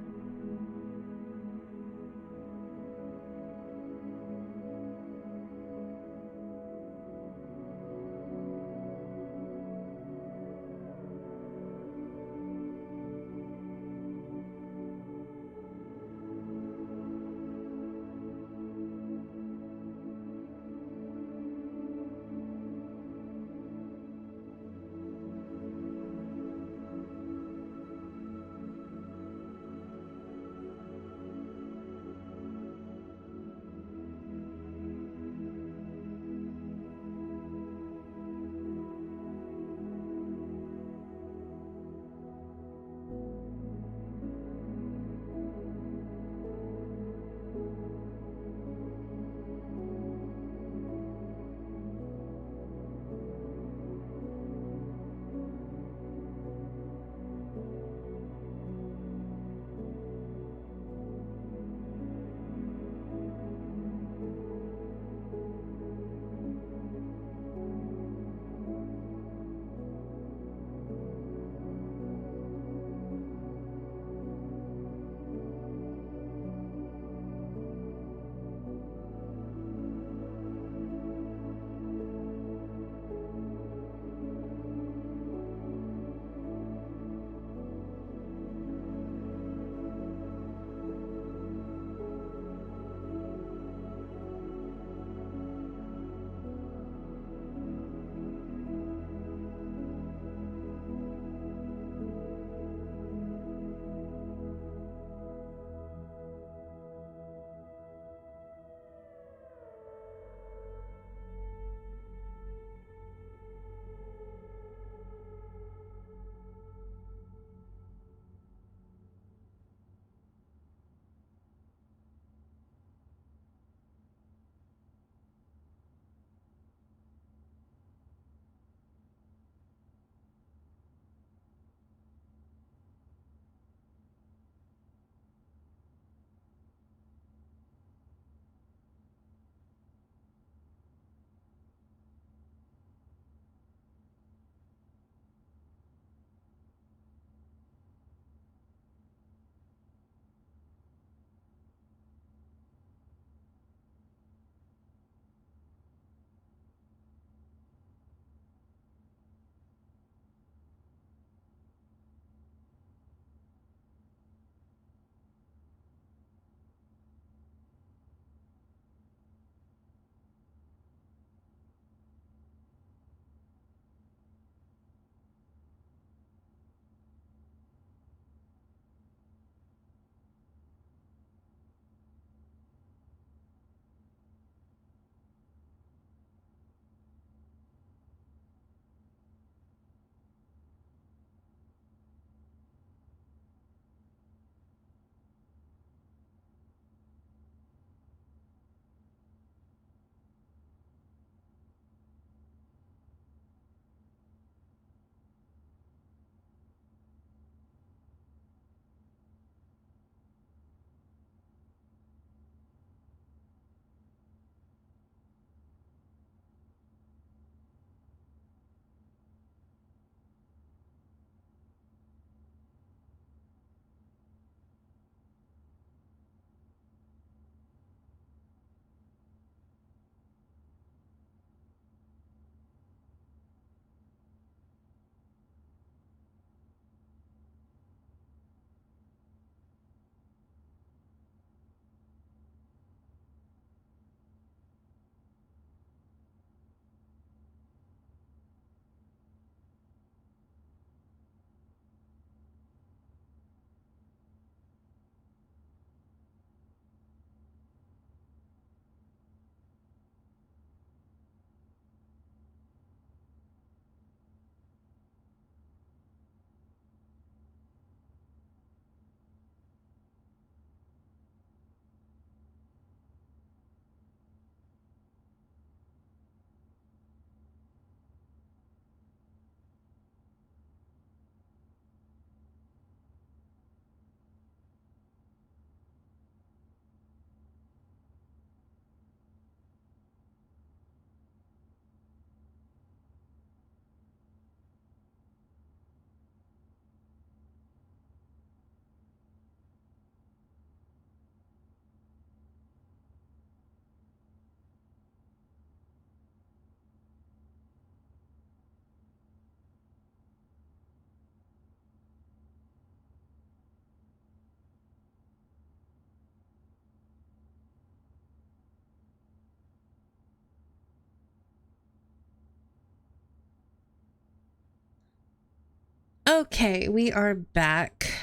Okay, we are back.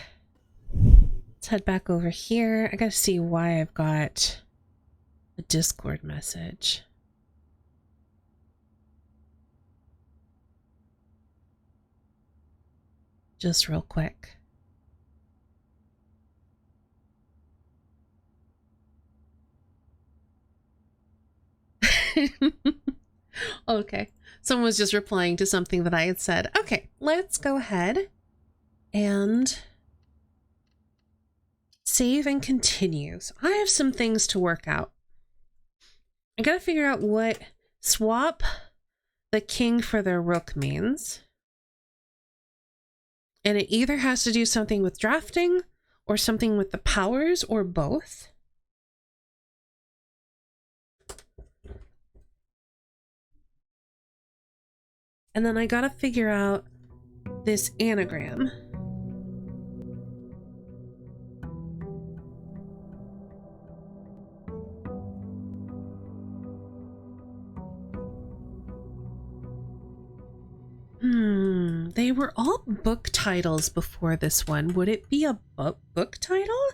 Let's head back over here. I gotta see why I've got a Discord message. Just real quick. Okay. Someone was just replying to something that I had said. Okay, let's go ahead and save and continue. So I have some things to work out. I gotta figure out what swap the king for the rook means. And it either has to do something with drafting or something with the powers or both. And then I gotta figure out this anagram. They were all book titles before this one. Would it be a book title?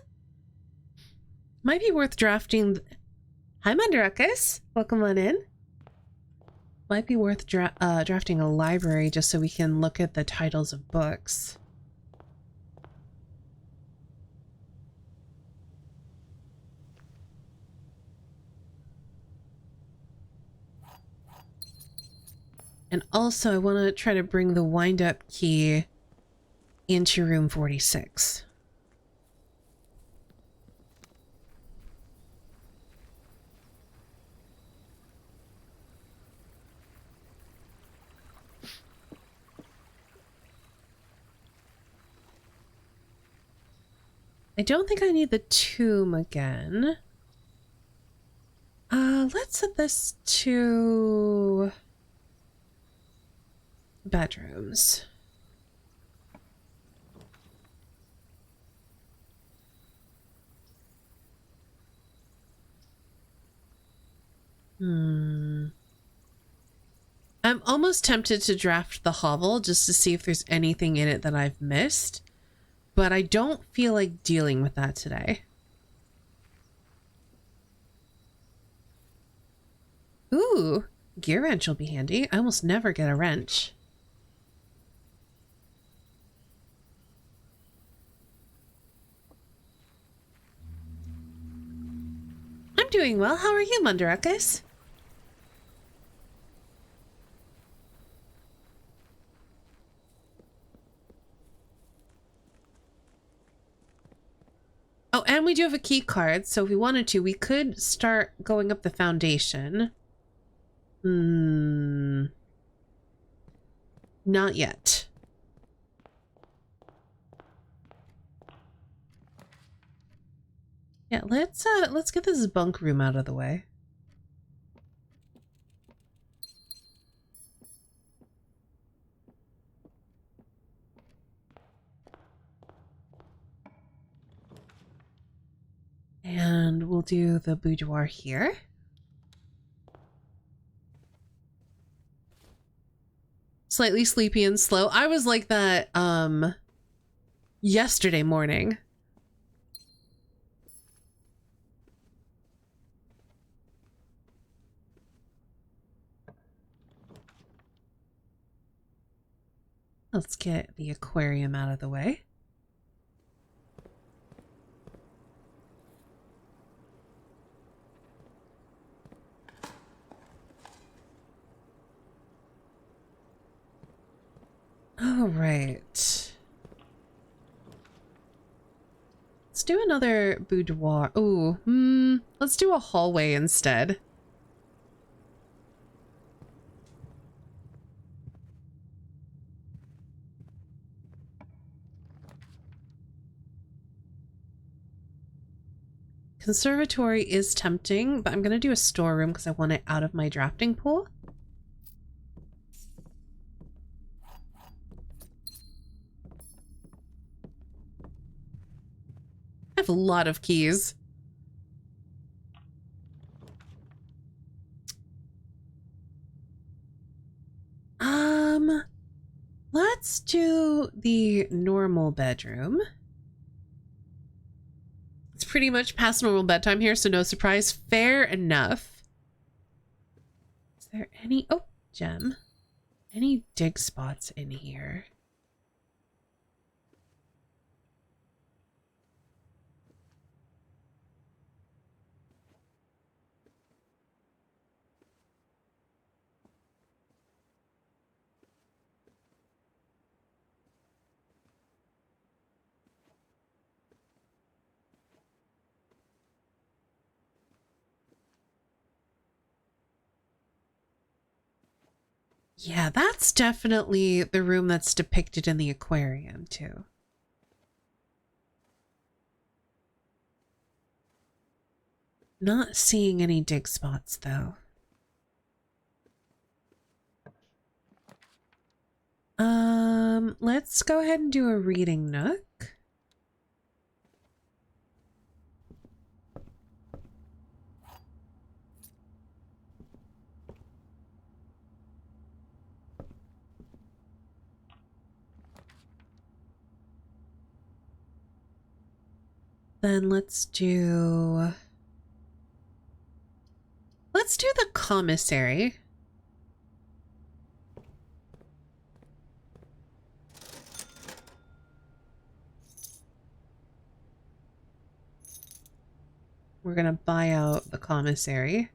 Might be worth drafting. Hi, Mandrakus. Welcome on in. Might be worth drafting a library just so we can look at the titles of books. And also, I want to try to bring the wind-up key into room 46. I don't think I need the tomb again. Let's set this to bedrooms. I'm almost tempted to draft the hovel just to see if there's anything in it that I've missed, but I don't feel like dealing with that today. Ooh, gear wrench will be handy. I almost never get a wrench. I'm doing well. How are you, Mundaruckus? Oh, and we do have a key card, so if we wanted to, we could start going up the foundation. Not yet. Yeah, let's get this bunk room out of the way. And we'll do the boudoir here. Slightly sleepy and slow. I was like that yesterday morning. Let's get the aquarium out of the way. All right. Let's do another boudoir. Ooh, let's do a hallway instead. Conservatory is tempting, but I'm going to do a storeroom because I want it out of my drafting pool. I have a lot of keys. Let's to the normal bedroom. It's pretty much past normal bedtime here, so no surprise. Fair enough. Is there any... Oh, gem. Any dig spots in here? Yeah, that's definitely the room that's depicted in the aquarium, too. Not seeing any dig spots, though. Let's go ahead and do a reading nook. Then let's do the commissary. We're gonna buy out the commissary.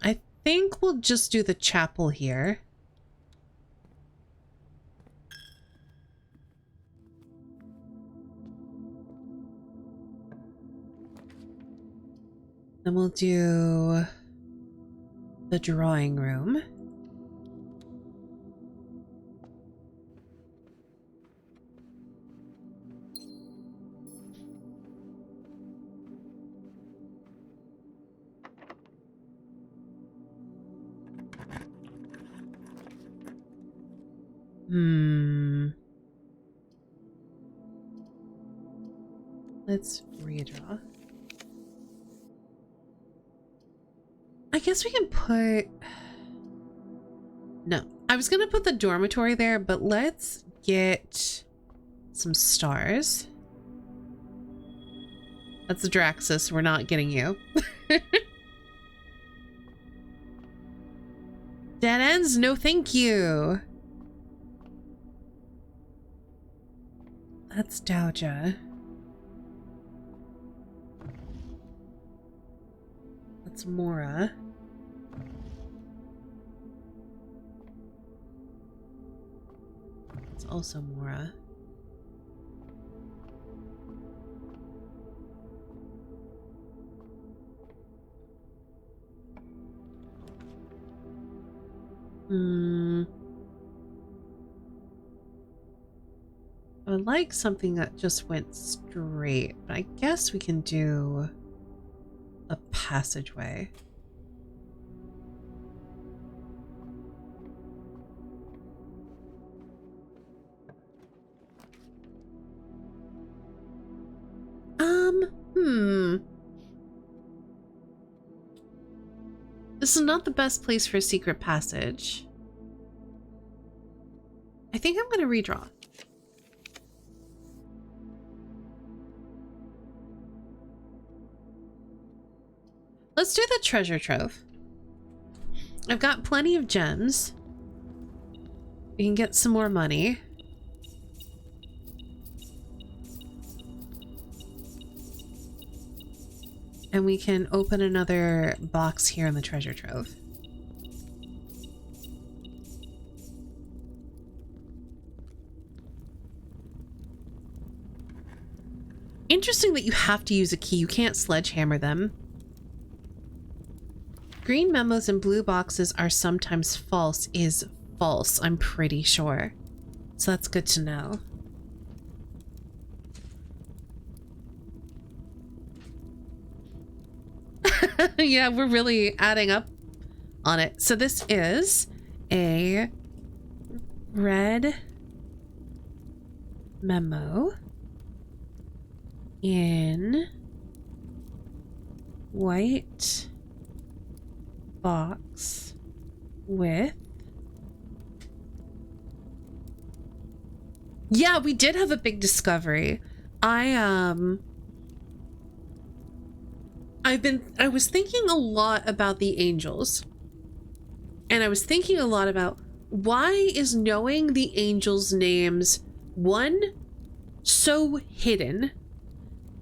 I think we'll just do the chapel here. Then we'll do the drawing room. Let's redraw. I guess we can put... No, I was gonna put the dormitory there, but let's get some stars. That's a Draxus. We're not getting you. Dead ends? No, thank you. That's Dowager. That's Mora. It's also Mora. I would like something that just went straight, but I guess we can do a passageway. This is not the best place for a secret passage. I think I'm going to redraw. Let's do the treasure trove. I've got plenty of gems. We can get some more money. And we can open another box here in the treasure trove. Interesting that you have to use a key. You can't sledgehammer them. Green memos and blue boxes are sometimes false is false, I'm pretty sure. So that's good to know. Yeah, we're really adding up on it. So this is a red memo in white box with... Yeah, we did have a big discovery. I was thinking a lot about the angels. And I was thinking a lot about, why is knowing the angels' names, one, so hidden,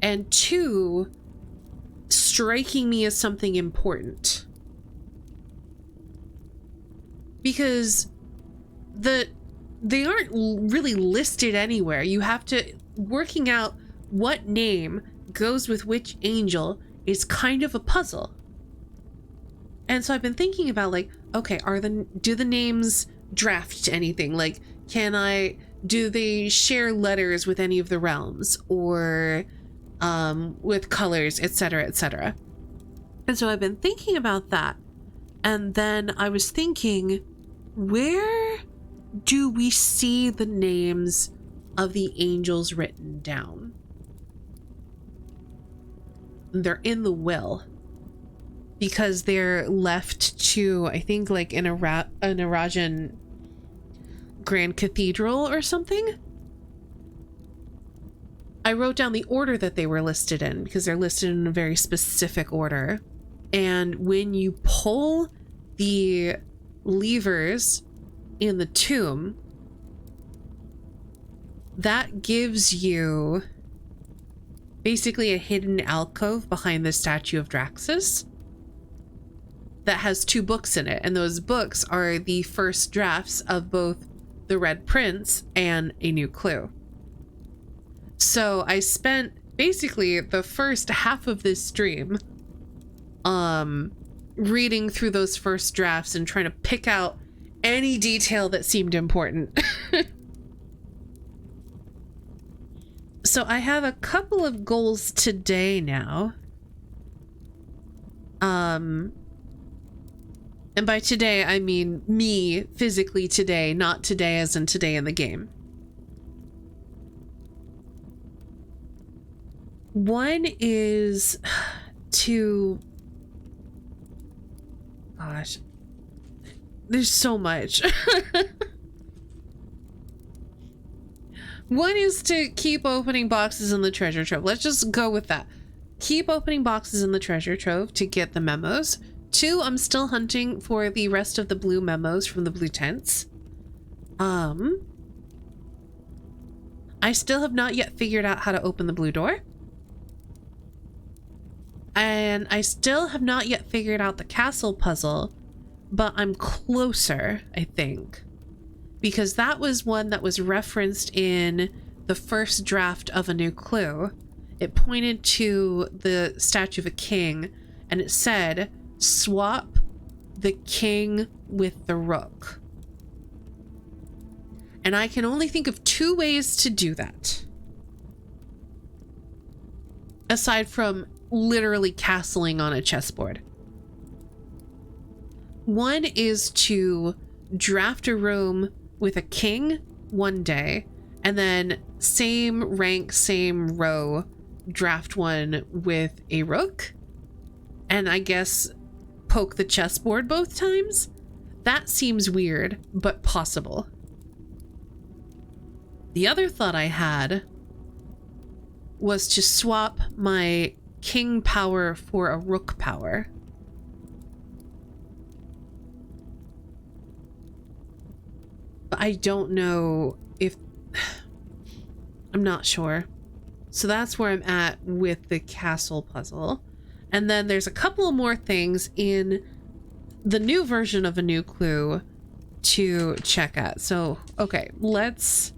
and two, striking me as something important? Because they aren't really listed anywhere. You have to, working out what name goes with which angel is kind of a puzzle. And so I've been thinking about, like, okay, do the names draft to anything? Like, do they share letters with any of the realms, or with colors, etc., etc.? And so I've been thinking about that. And then I was thinking, where do we see the names of the angels written down? They're in the will, because they're left to, I think, like an Arajan Grand Cathedral or something. I wrote down the order that they were listed in, because they're listed in a very specific order. And when you pull the levers in the tomb, that gives you basically a hidden alcove behind the statue of Draxus that has 2 books in it, and those books are the first drafts of both The Red Prince and A New Clue. So I spent basically the first half of this stream reading through those first drafts and trying to pick out any detail that seemed important. So I have a couple of goals today now. And by today, I mean me physically today, not today as in today in the game. One is to... Gosh. There's so much. One is to keep opening boxes in the treasure trove. Let's just go with that. Keep opening boxes in the treasure trove to get the memos. 2, I'm still hunting for the rest of the blue memos from the blue tents. I still have not yet figured out how to open the blue door. And I still have not yet figured out the castle puzzle, but I'm closer, I think. Because that was one that was referenced in the first draft of A New Clue. It pointed to the statue of a king, and it said, swap the king with the rook. And I can only think of 2 ways to do that. Aside from literally castling on a chessboard. One is to draft a room with a king one day, and then same rank, same row, draft one with a rook, and I guess poke the chessboard both times. That seems weird, but possible. The other thought I had was to swap my king power for a rook power. But I don't know if... I'm not sure. So that's where I'm at with the castle puzzle. And then there's a couple more things in the new version of A New Clue to check at. So, okay, let's...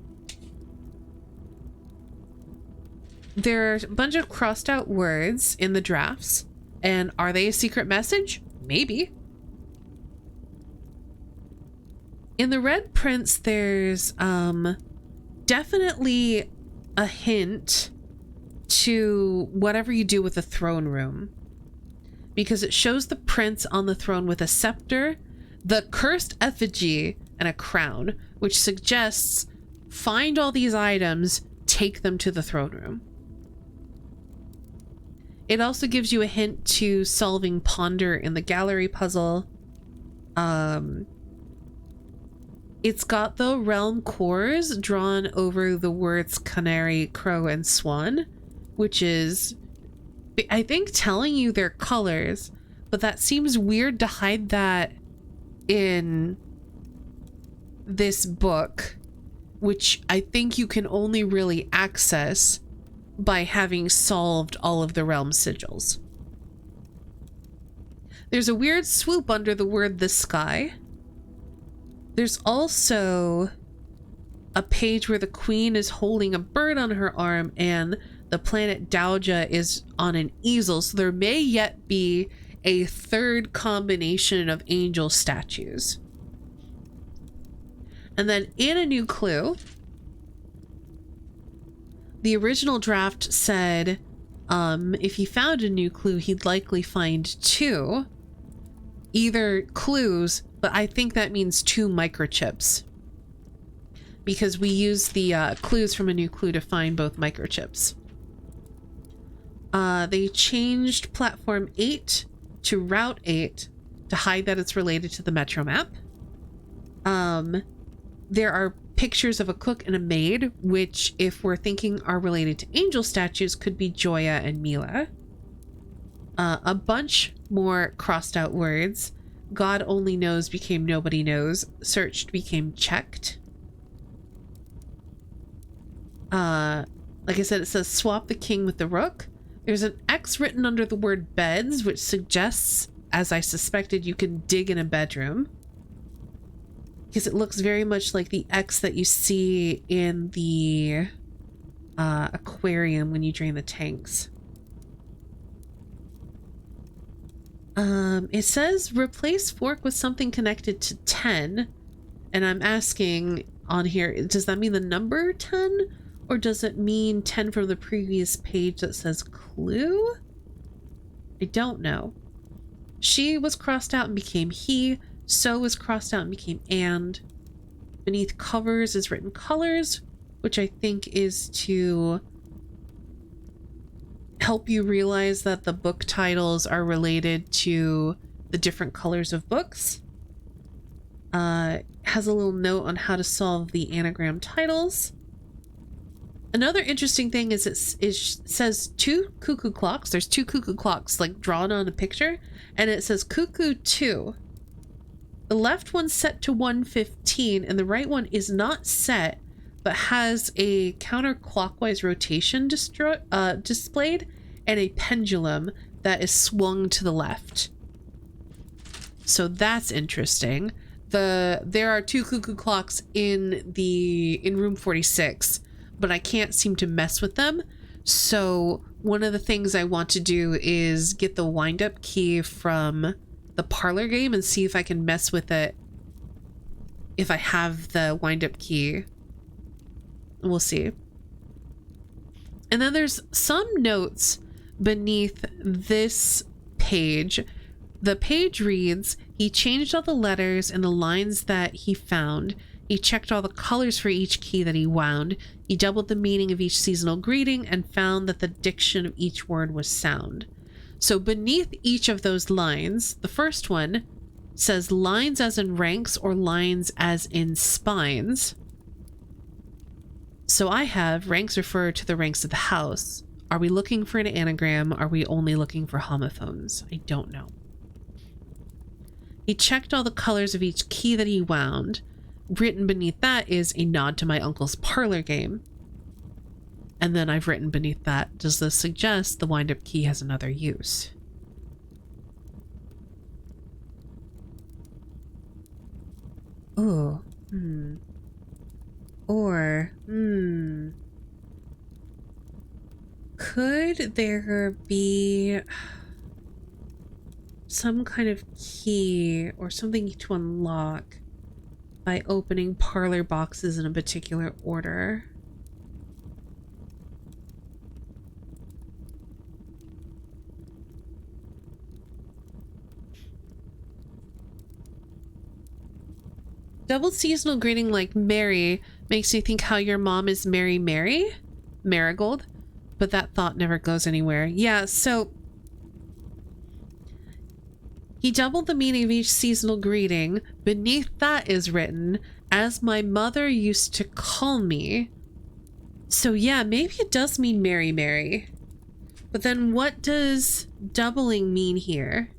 There are a bunch of crossed out words in the drafts. And are they a secret message? Maybe. In the Red Prince, there's definitely a hint to whatever you do with the throne room, because it shows the prince on the throne with a scepter, the cursed effigy, and a crown, which suggests find all these items, take them to the throne room. It also gives you a hint to solving Ponder in the gallery puzzle. It's got the realm cores drawn over the words canary, crow, and swan, which is, I think, telling you their colors, but that seems weird to hide that in this book, which I think you can only really access by having solved all of the realm sigils. There's a weird swoop under the word the sky. There's also a page where the queen is holding a bird on her arm and the planet Dauja is on an easel, so there may yet be a third combination of angel statues. And then in a new clue, the original draft said if he found a new clue, he'd likely find two, either clues, but I think that means two microchips, because we use the clues from a new clue to find both microchips. They changed platform 8 to route 8 to hide that it's related to the metro map. There are pictures of a cook and a maid, which, if we're thinking are related to angel statues, could be Joya and Mila. A bunch more crossed out words. God only knows became nobody knows. Searched became checked. Like I said, it says swap the king with the rook. There's an X written under the word beds, which suggests, as I suspected, you can dig in a bedroom, because it looks very much like the X that you see in the aquarium when you drain the tanks. It says replace fork with something connected to 10, and I'm asking on here, does that mean the number 10, or does it mean 10 from the previous page that says clue? I don't know. She was crossed out and became he. So was crossed out and became and. Beneath covers is written colors, which I think is to help you realize that the book titles are related to the different colors of books. Has a little note on how to solve the anagram titles. Another interesting thing is it says 2 cuckoo clocks. There's 2 cuckoo clocks like drawn on a picture, and it says cuckoo 2. The left one's set to 1:15 and the right one is not set, but has a counterclockwise rotation displayed and a pendulum that is swung to the left. So that's interesting. There are 2 cuckoo clocks in room 46, but I can't seem to mess with them. So one of the things I want to do is get the wind-up key from the parlor game and see if I can mess with it if I have the wind-up key. We'll see. And then there's some notes beneath this page. The page reads, he changed all the letters and the lines that he found. He checked all the colors for each key that he wound. He doubled the meaning of each seasonal greeting and found that the diction of each word was sound. So beneath each of those lines, the first one says lines as in ranks or lines as in spines. So I have ranks refer to the ranks of the house. Are we looking for an anagram? Are we only looking for homophones? I don't know. He checked all the colors of each key that he wound. Written beneath that is a nod to my uncle's parlor game. And then I've written beneath that, does this suggest the wind-up key has another use? Oh, Or, could there be some kind of key or something to unlock by opening parlor boxes in a particular order? Double seasonal greeting like Mary makes me think how your mom is Mary Mary. marigold, but that thought never goes anywhere. Yeah, so he doubled the meaning of each seasonal greeting. Beneath that is written, as my mother used to call me. So yeah, maybe it does mean Mary Mary. But then what does doubling mean here?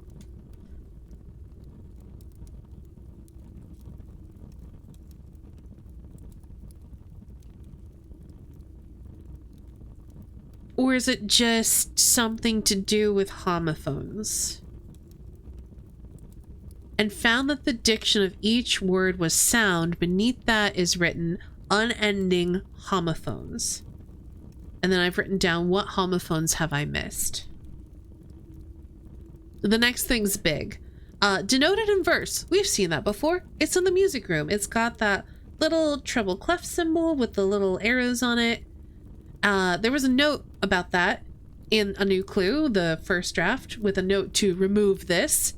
Or is it just something to do with homophones? And found that the diction of each word was sound. Beneath that is written unending homophones. And then I've written down, what homophones have I missed? The next thing's big. Denoted in verse. We've seen that before. It's in the music room. It's got that little treble clef symbol with the little arrows on it. There was a note about that in A New Clue, the first draft, with a note to remove this.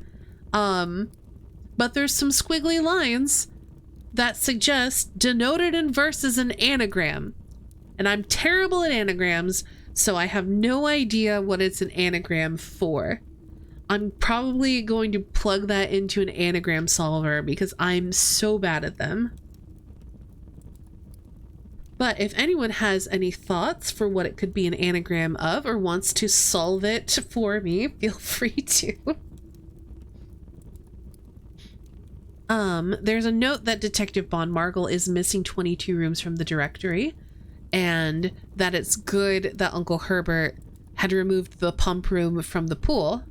But there's some squiggly lines that suggest denoted in verse is an anagram. And I'm terrible at anagrams, so I have no idea what it's an anagram for. I'm probably going to plug that into an anagram solver because I'm so bad at them. But if anyone has any thoughts for what it could be an anagram of or wants to solve it for me, feel free to. There's a note that Detective Von Margle is missing 22 rooms from the directory, and that it's good that Uncle Herbert had removed the pump room from the pool,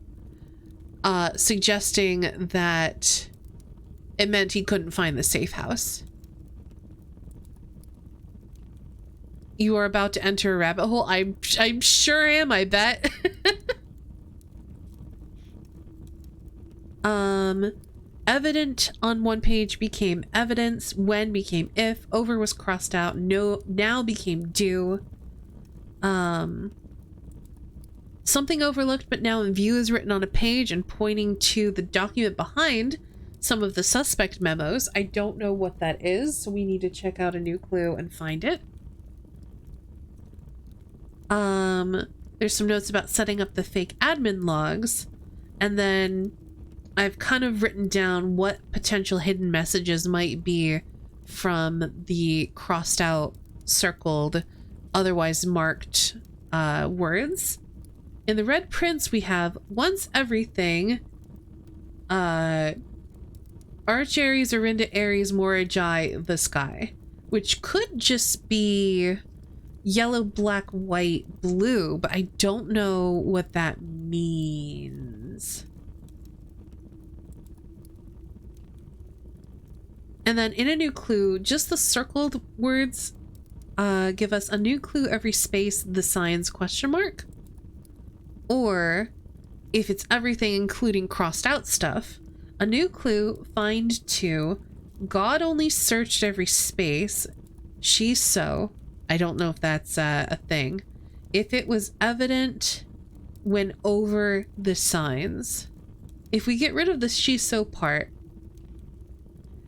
suggesting that it meant he couldn't find the safe house. You are about to enter a rabbit hole? I'm sure am, I bet. Evident on one page became evidence, when became if, over was crossed out, no now became due. Something overlooked but now in view is written on a page and pointing to the document behind some of the suspect memos. I don't know what that is, so we need to check out A New Clue and find it. There's some notes about setting up the fake admin logs, and then I've kind of written down what potential hidden messages might be from the crossed out, circled, otherwise marked words. In the red prints we have once everything, Arch Aries, Orinda Aries, Morajai, the sky, which could just be yellow, black, white, blue, but I don't know what that means. And then in A New Clue, just the circled words give us a new clue every space, the signs question mark. Or if it's everything including crossed out stuff, a new clue, find two, God only searched every space, she's so. I don't know if that's a thing. If it was evident when over the signs. If we get rid of the she's so part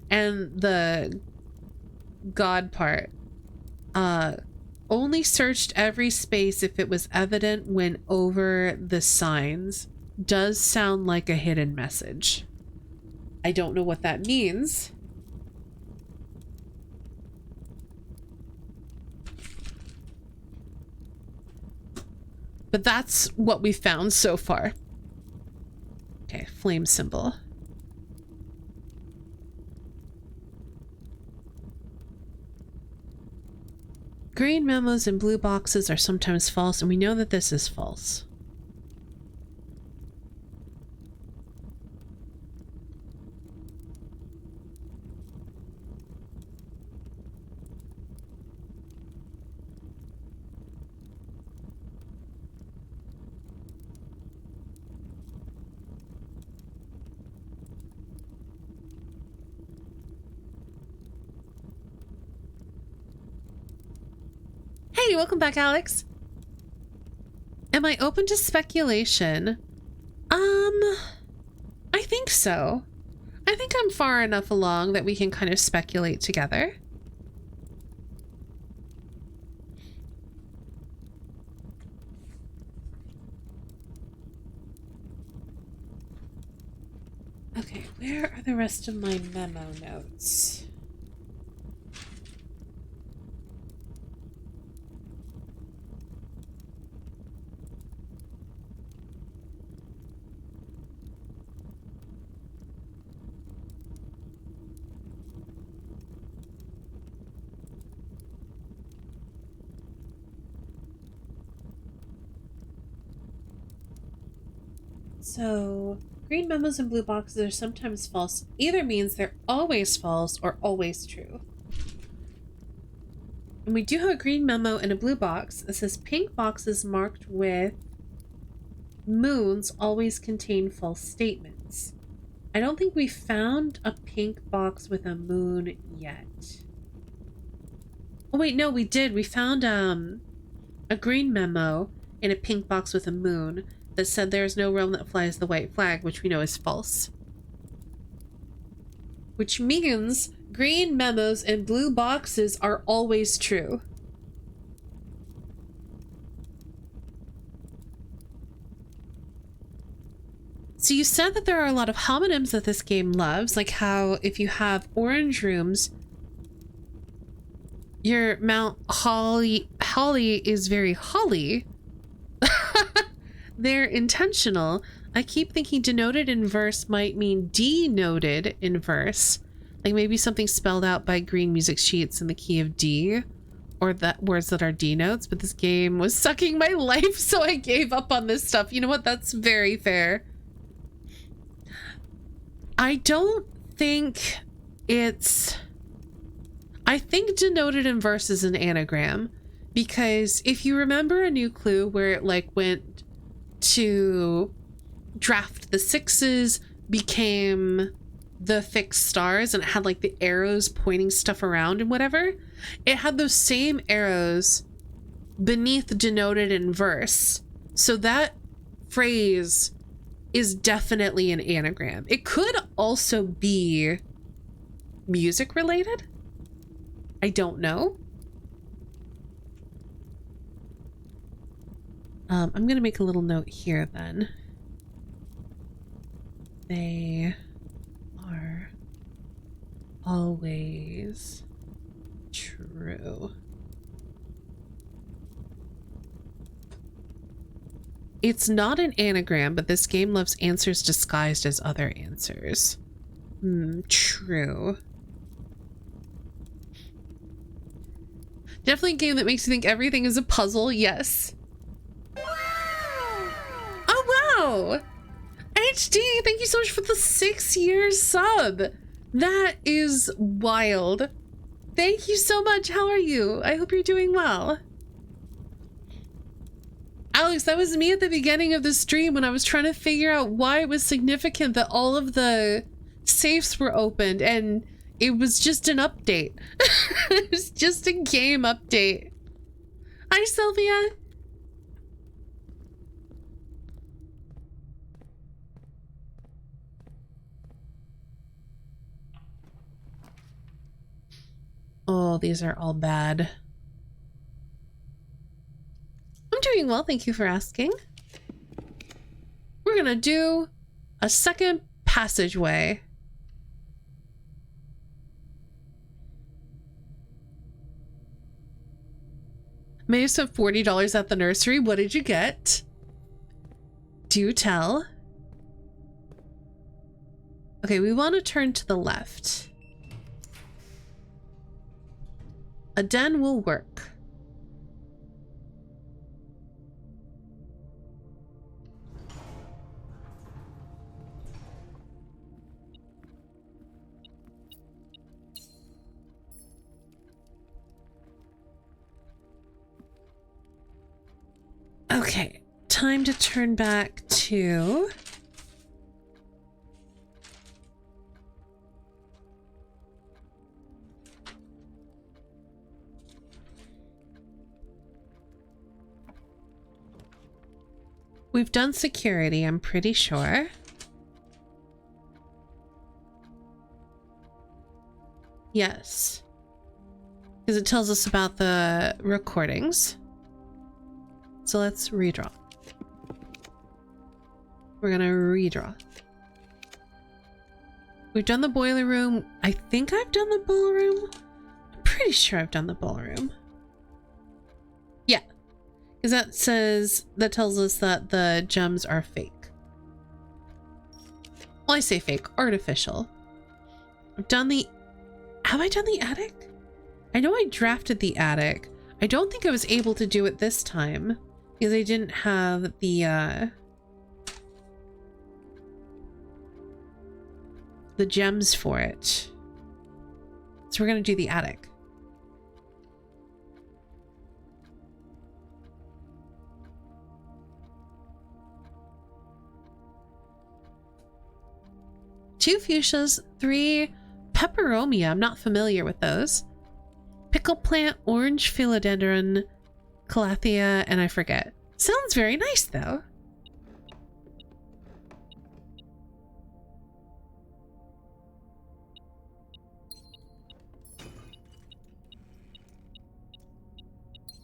and the God part, only searched every space if it was evident when over the signs, does sound like a hidden message. I don't know what that means. But that's what we found so far. Okay, flame symbol. Green memos and blue boxes are sometimes false, and we know that this is false. Hey, welcome back, Alex. Am I open to speculation? I think so. I think I'm far enough along that we can kind of speculate together. Okay, where are the rest of my memo notes? So, green memos and blue boxes are sometimes false. Either means they're always false or always true. And we do have a green memo and a blue box. It says pink boxes marked with moons always contain false statements. I don't think we found a pink box with a moon yet. Oh wait, no, we did. We found a green memo in a pink box with a moon that said there is no realm that flies the white flag, which we know is false. Which means green memos and blue boxes are always true. So you said that there are a lot of homonyms that this game loves, like how if you have orange rooms, your Mount Holly is very holly. They're intentional. I keep thinking denoted in verse might mean denoted in verse. Like maybe something spelled out by green music sheets in the key of D, or that words that are D notes, but this game was sucking my life, so I gave up on this stuff. You know what? That's very fair. I don't think it's... I think denoted in verse is an anagram, because if you remember a new clue where it like went to draft the sixes became the fixed stars and it had like the arrows pointing stuff around and whatever, it had those same arrows beneath denoted in verse. So that phrase is definitely an anagram. It could also be music related. I don't know. I'm gonna make a little note here then. They are always true. It's not an anagram, but this game loves answers disguised as other answers. True. Definitely a game that makes you think everything is a puzzle, yes. Oh, wow! HD, thank you so much for the 6-year sub. That is wild. Thank you so much. How are you? I hope you're doing well. Alex, that was me at the beginning of the stream when I was trying to figure out why it was significant that all of the safes were opened, and it was just an update. It was just a game update. Hi, Sylvia. Oh, these are all bad. I'm doing well, thank you for asking. We're gonna do a second passageway. May have spent $40 at the nursery. What did you get? Do tell. Okay, we want to turn to the left. A den will work. Okay, time to turn back to... We've done security, I'm pretty sure. Yes. Because it tells us about the recordings. So let's redraw. We're gonna redraw. We've done the boiler room. I think I've done the ballroom. I'm pretty sure I've done the ballroom. Yeah, because that tells us that the gems are fake. Well, I say fake, artificial. I've done the... Have I done the attic? I know I drafted the attic. I don't think I was able to do it this time because I didn't have the gems for it. So we're gonna do the attic. Two fuchsias, 3 peperomia. I'm not familiar with those. Pickle plant, orange philodendron, calathea, and I forget. Sounds very nice though.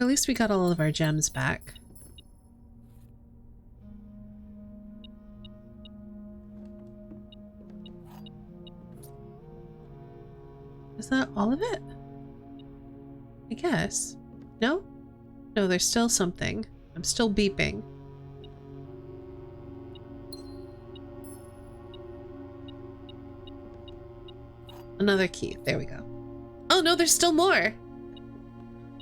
At least we got all of our gems back. Is that all of it? I guess. No? No, there's still something. I'm still beeping. Another key. There we go. Oh no, there's still more!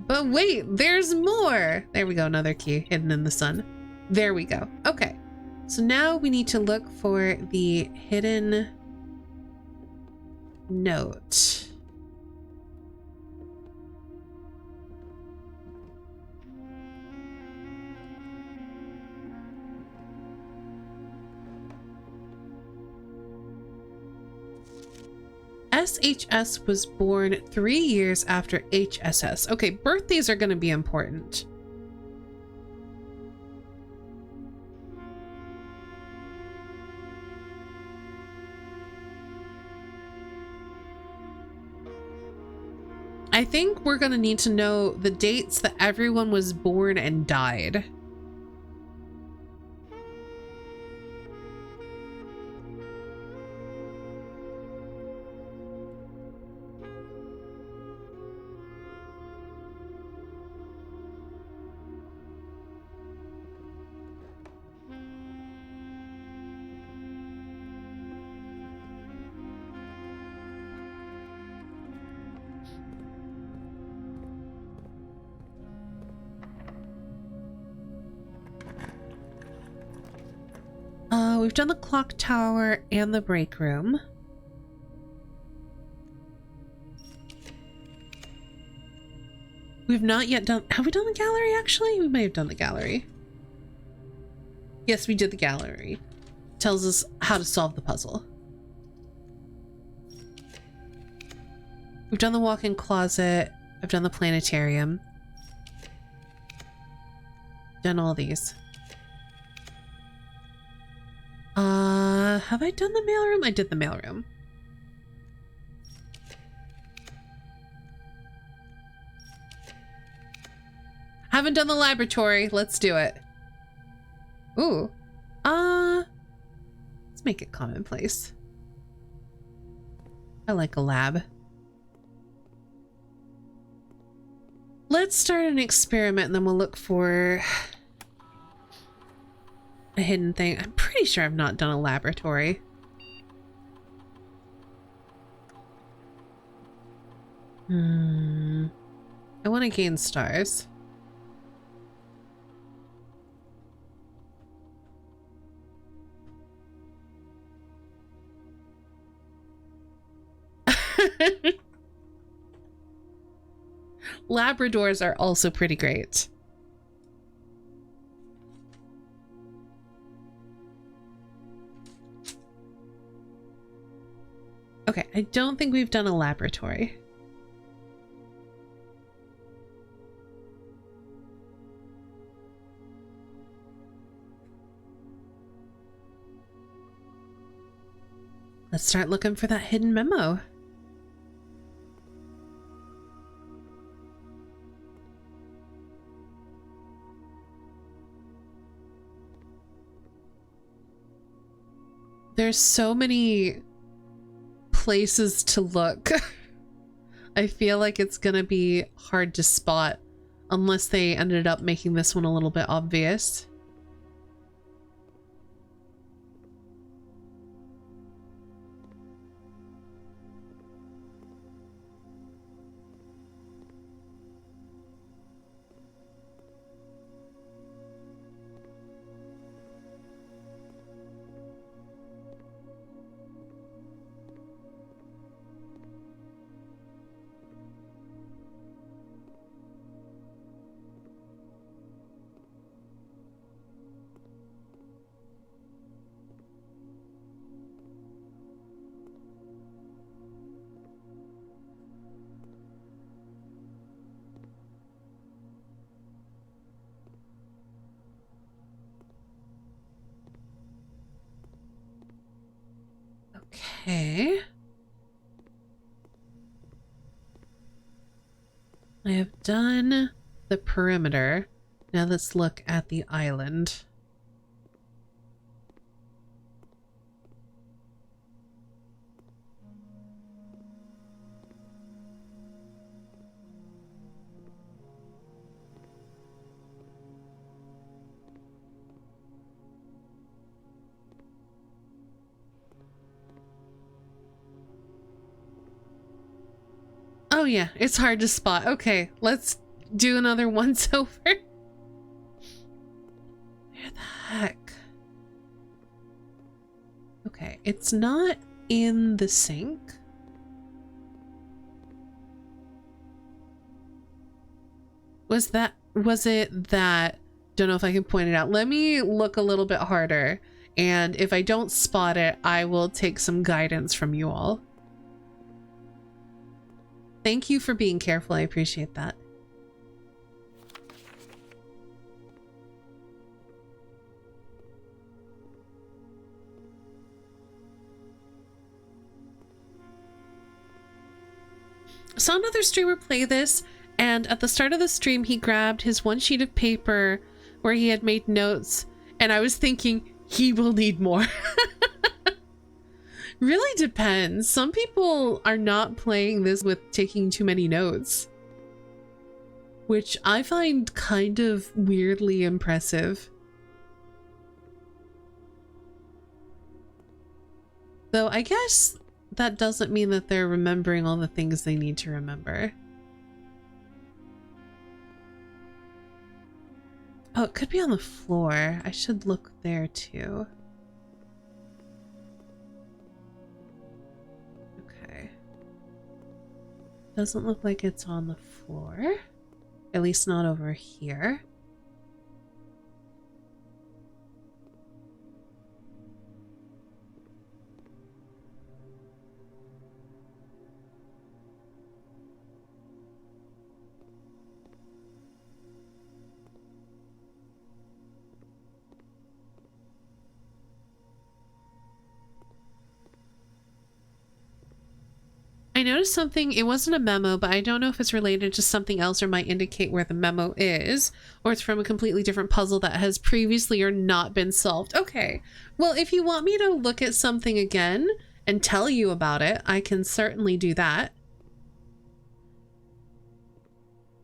But wait, there's more! There we go, another key hidden in the sun. There we go. Okay. So now we need to look for the hidden note. SHS was born 3 years after HSS. Okay, birthdays are going to be important. I think we're going to need to know the dates that everyone was born and died. We've done the clock tower and the break room. We've not yet done... Have we done the gallery, actually? We may have done the gallery. Yes, we did the gallery. Tells us how to solve the puzzle. We've done the walk-in closet. I've done the planetarium. Done all these. Have I done the mailroom? I did the mailroom. Haven't done the laboratory. Let's do it. Ooh. Let's make it commonplace. I like a lab. Let's start an experiment and then we'll look for a hidden thing. I'm pretty sure I've not done a laboratory. I want to gain stars. Labradors are also pretty great. Okay, I don't think we've done a laboratory. Let's start looking for that hidden memo. There's so many places to look. I feel like it's gonna be hard to spot unless they ended up making this one a little bit obvious. Okay. I have done the perimeter. Now let's look at the island. Oh yeah, it's hard to spot. Okay, let's do another once over. Where the heck? Okay, it's not in the sink. Was it that? Don't know if I can point it out. Let me look a little bit harder, and if I don't spot it, I will take some guidance from you all. Thank you for being careful. I appreciate that. Saw another streamer play this, and at the start of the stream, he grabbed his one sheet of paper where he had made notes, and I was thinking he will need more. Really depends. Some people are not playing this with taking too many notes, which I find kind of weirdly impressive. Though I guess that doesn't mean that they're remembering all the things they need to remember. Oh, it could be on the floor. I should look there too. Okay. Doesn't look like it's on the floor. At least not over here. I noticed something. It wasn't a memo, but I don't know if it's related to something else or might indicate where the memo is, or it's from a completely different puzzle that has previously or not been solved. Okay, well, if you want me to look at something again and tell you about it, I can certainly do that.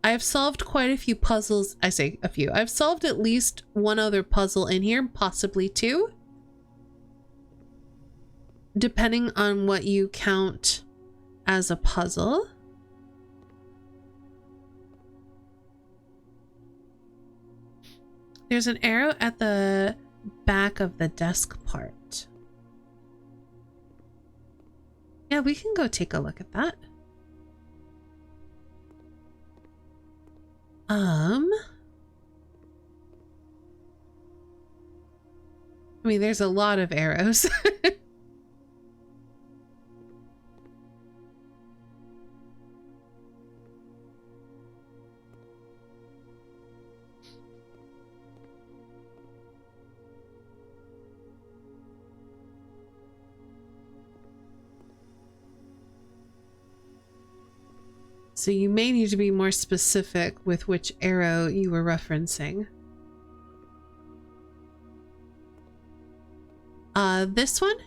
I have solved quite a few puzzles. I say a few. I've solved at least one other puzzle in here, possibly two, depending on what you count as a puzzle. There's an arrow at the back of the desk part. Yeah, we can go take a look at that. I mean, there's a lot of arrows. So you may need to be more specific with which arrow you were referencing. This one?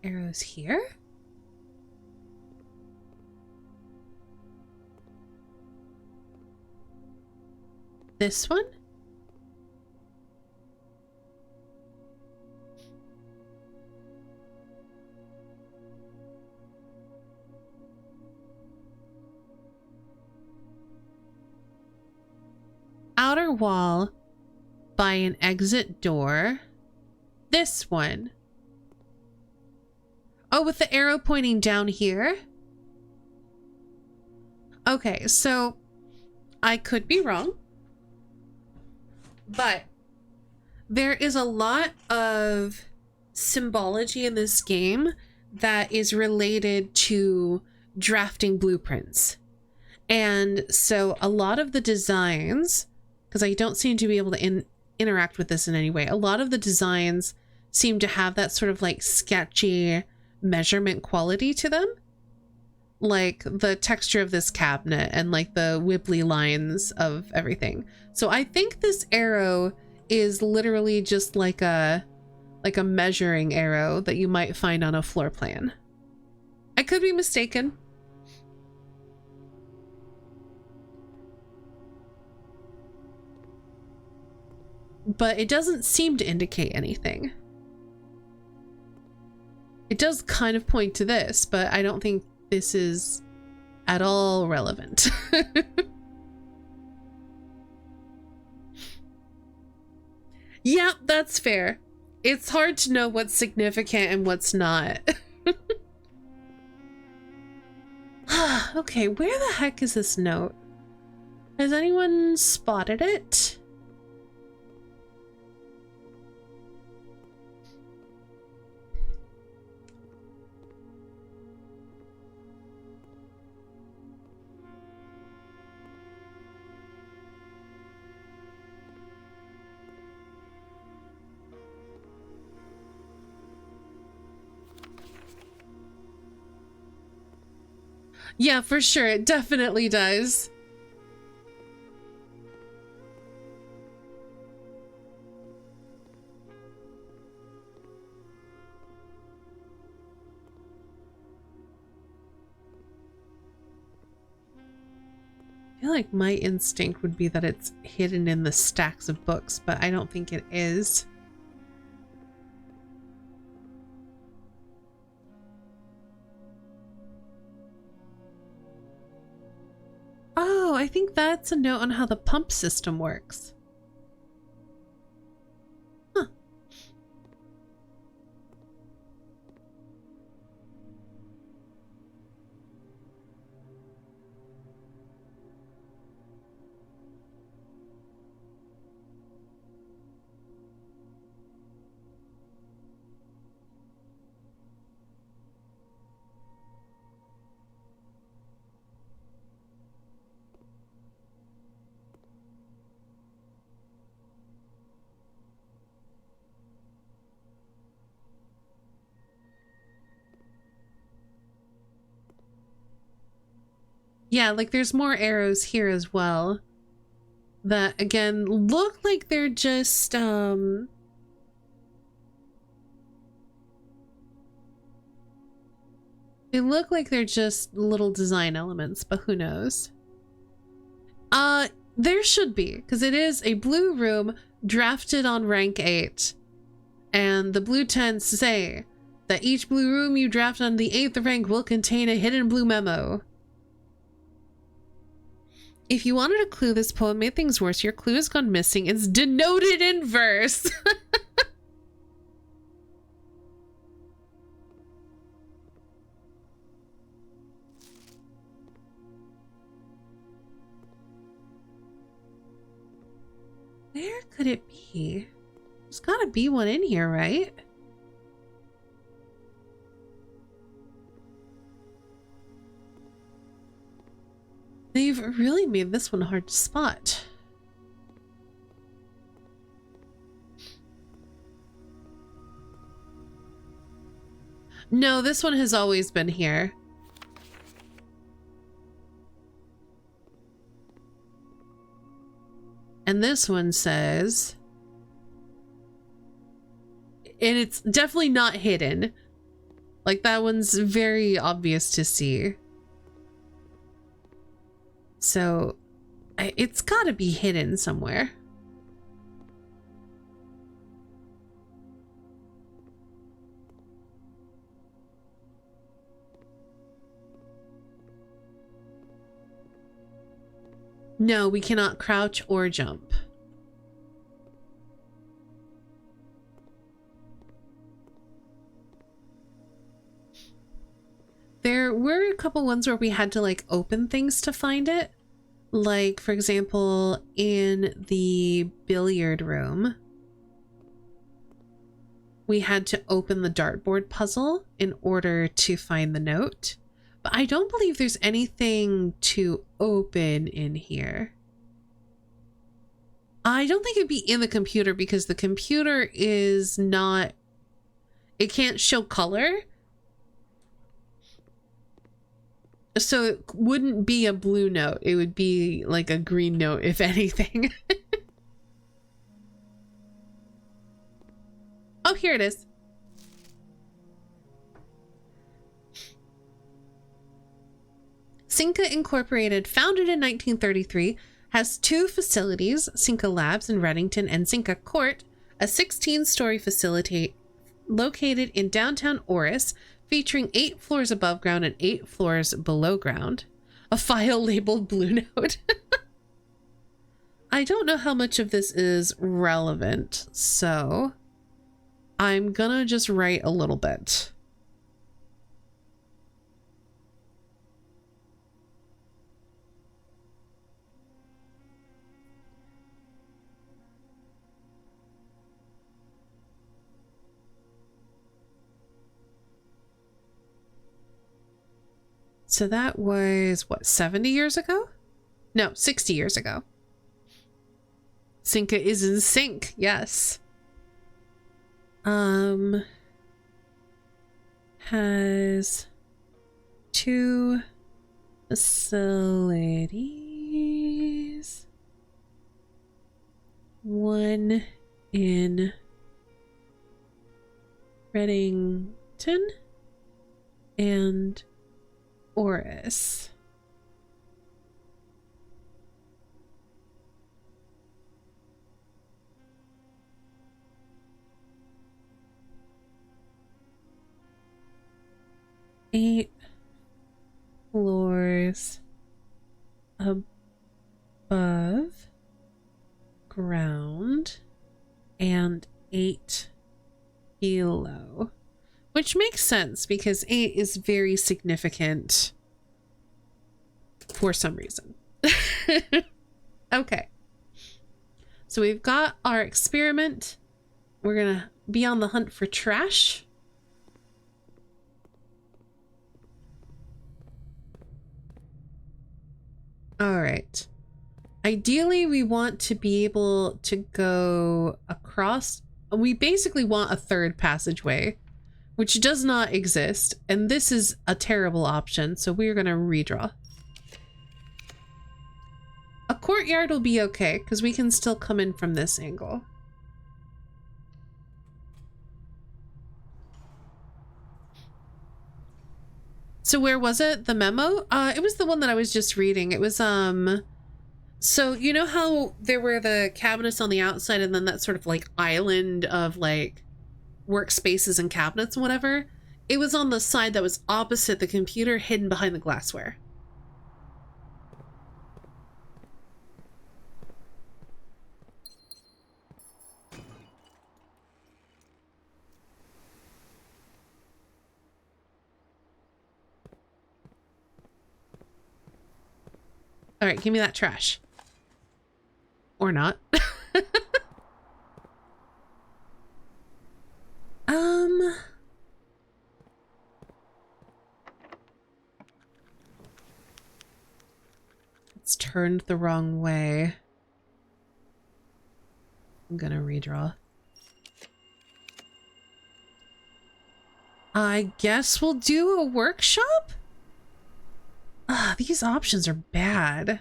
Arrows here? This one? Outer wall by an exit door. This one. Oh, with the arrow pointing down here? Okay, so I could be wrong, but there is a lot of symbology in this game that is related to drafting blueprints. And so a lot of the designs, because I don't seem to be able to interact with this in any way, a lot of the designs seem to have that sort of like sketchy measurement quality to them. Like the texture of this cabinet and like the wibbly lines of everything. So I think this arrow is literally just like a measuring arrow that you might find on a floor plan. I could be mistaken. But it doesn't seem to indicate anything. It does kind of point to this, but I don't think this is at all relevant. Yeah, that's fair. It's hard to know what's significant and what's not. Okay, where the heck is this note? Has anyone spotted it? Yeah, for sure. It definitely does. I feel like my instinct would be that it's hidden in the stacks of books, but I don't think it is. Oh, I think that's a note on how the pump system works. Huh. Yeah, like there's more arrows here as well that again look like they're just they look like they're just little design elements, but who knows? There should be, because it is a blue room drafted on rank 8, and the blue tents say that each blue room you draft on the 8th rank will contain a hidden blue memo. If you wanted a clue, this poem made things worse. Your clue has gone missing. It's denoted in verse. Where could it be? There's gotta be one in here, right? They've really made this one hard to spot. No, this one has always been here. And this one says, and it's definitely not hidden. Like, that one's very obvious to see. So, it's gotta be hidden somewhere. No, we cannot crouch or jump. There were a couple ones where we had to like open things to find it. Like, for example, in the billiard room, we had to open the dartboard puzzle in order to find the note. But I don't believe there's anything to open in here. I don't think it'd be in the computer because the computer is not... It can't show color. So it wouldn't be a blue note. It would be like a green note, if anything. Oh, here it is. Cinca Incorporated, founded in 1933, has two facilities, Cinca Labs in Reddington and Cinca Court, a 16-story facility located in downtown Oris, featuring 8 floors above ground and 8 floors below ground. A file labeled Blue Note. I don't know how much of this is relevant, so I'm gonna just write a little bit. So that was, what, 70 years ago? No, 60 years ago. Cinca is in sync, yes. Has 2 facilities. 1 in Reddington and Oris. Eight floors above ground and 8 below. Which makes sense because 8 is very significant for some reason. Okay. So we've got our experiment. We're gonna be on the hunt for trash. All right. Ideally, we want to be able to go across. We basically want a third passageway, which does not exist. And this is a terrible option. So we're going to redraw. A courtyard will be okay because we can still come in from this angle. So where was it? The memo? It was the one that I was just reading. It was, so you know how there were the cabinets on the outside and then that sort of like island of like workspaces and cabinets and whatever? It was on the side that was opposite the computer, hidden behind the glassware. All right, give me that trash. Or not. It's turned the wrong way. I'm gonna redraw. I guess we'll do a workshop? Ah, these options are bad.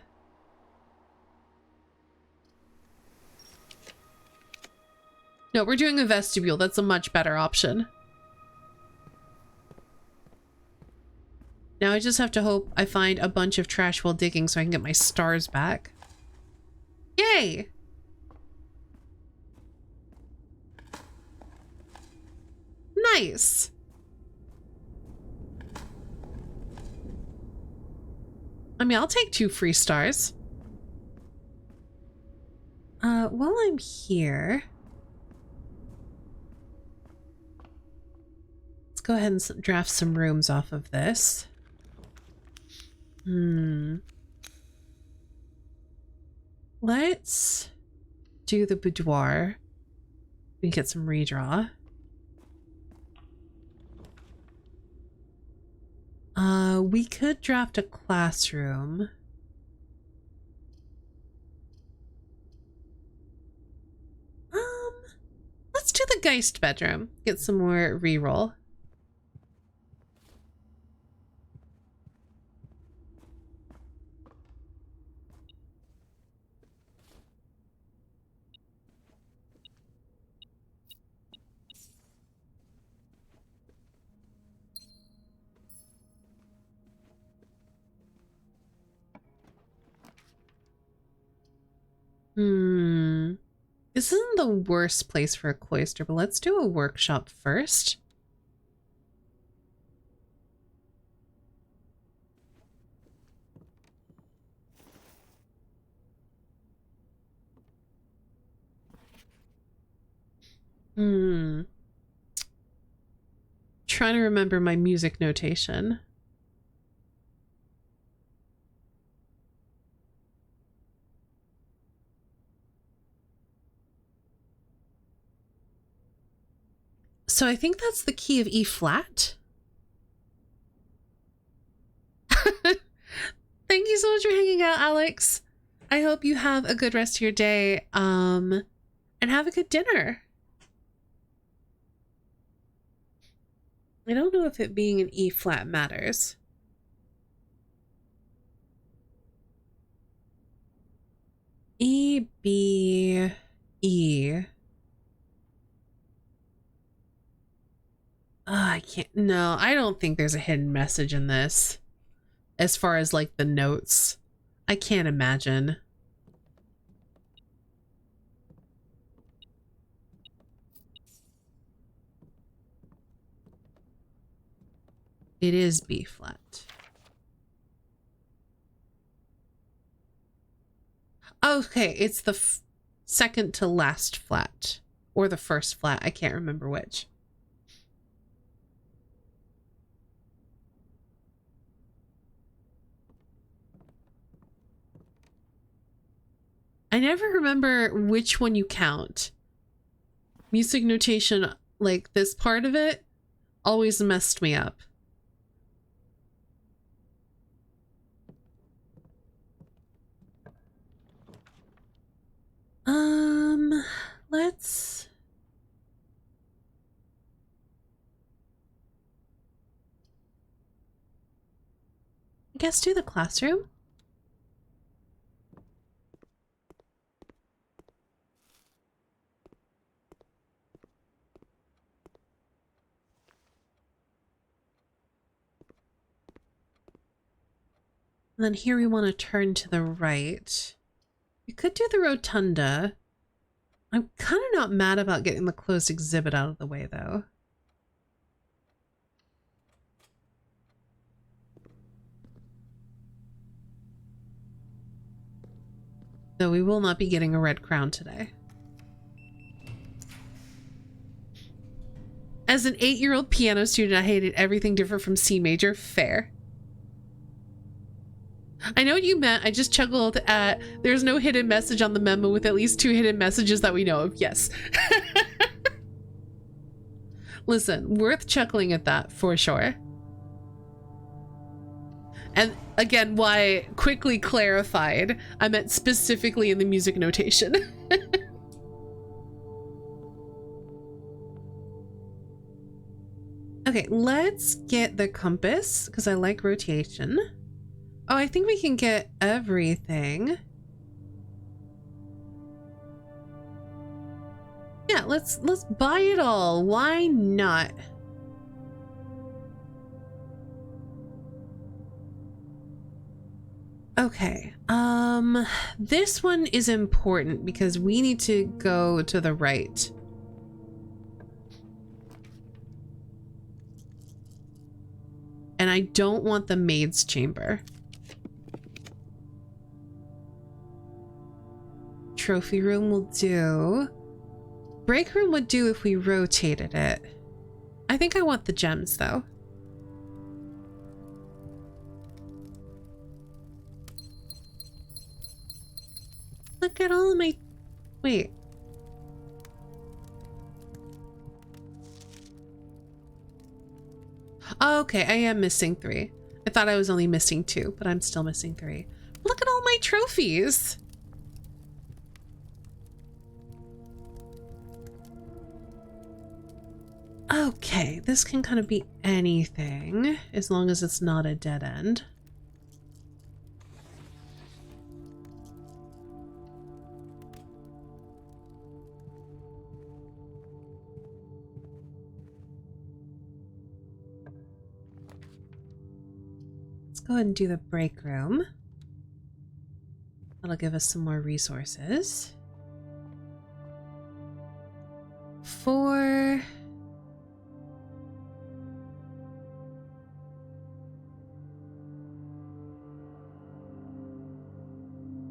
No, we're doing a vestibule. That's a much better option. Now I just have to hope I find a bunch of trash while digging so I can get my stars back. Yay! Nice! I mean, I'll take 2 free stars. While I'm here... let's go ahead and draft some rooms off of this. Let's do the boudoir. We can get some redraw. We could draft a classroom. Let's do the Geist bedroom. Get some more reroll. This isn't the worst place for a cloister, but let's do a workshop first. Trying to remember my music notation. So I think that's the key of E flat. Thank you so much for hanging out, Alex. I hope you have a good rest of your day, and have a good dinner. I don't know if it being an E flat matters. E, B, E. I can't, no, I don't think there's a hidden message in this. As far as like the notes, I can't imagine. It is B flat. Okay, it's the second to last flat. Or the first flat, I can't remember which. I never remember which one you count. Music notation, like this part of it, always messed me up. Let's... I guess do the classroom. And then here we want to turn to the right. We could do the rotunda. I'm kind of not mad about getting the closed exhibit out of the way, though. Though we will not be getting a red crown today. As an 8-year-old piano student, I hated everything different from C major. Fair. I know what you meant. I just chuckled at there's no hidden message on the memo with at least 2 hidden messages that we know of. Yes. Listen, worth chuckling at that for sure. And again, why quickly clarified, I meant specifically in the music notation. Okay, let's get the compass because I like rotation. Oh, I think we can get everything. Yeah, let's buy it all. Why not? Okay, this one is important because we need to go to the right. And I don't want the maid's chamber. Trophy room will do. Break room would do if we rotated it. I think I want the gems though. Look at all of my... Wait. Oh, okay, I am missing 3. I thought I was only missing 2, but I'm still missing 3. Look at all my trophies. Okay, this can kind of be anything as long as it's not a dead end. Go ahead and do the break room. That'll give us some more resources. 4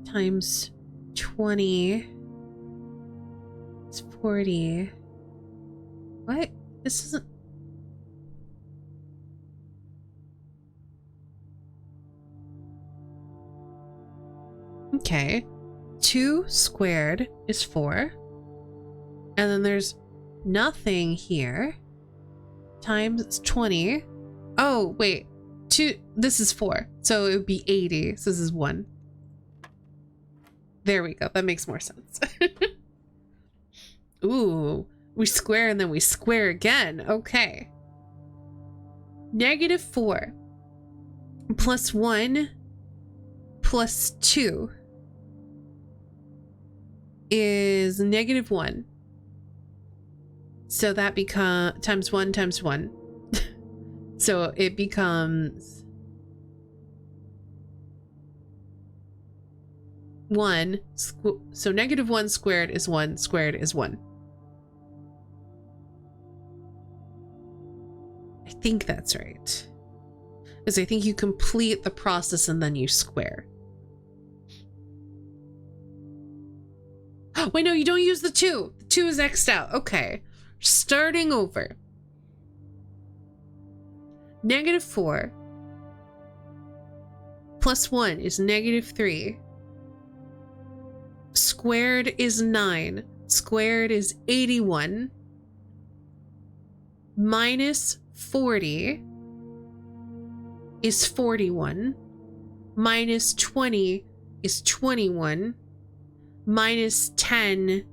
times 20 is 40. What? This isn't... Okay, 2 squared is 4, and then there's nothing here, times 20. Oh, wait, 2, this is 4, so it would be 80, so this is 1. There we go, that makes more sense. Ooh, we square and then we square again, okay. -4 plus 1 plus 2 is -1. So that becomes times 1 times 1. So it becomes 1. So -1 squared is 1 squared is 1. I think that's right. Because I think you complete the process and then you square. Wait, no, you don't use the 2. The 2 is X'd out. Okay. Starting over. -4 plus 1 is -3. Squared is 9. Squared is 81. Minus 40 is 41. Minus 20 is 21. Minus 10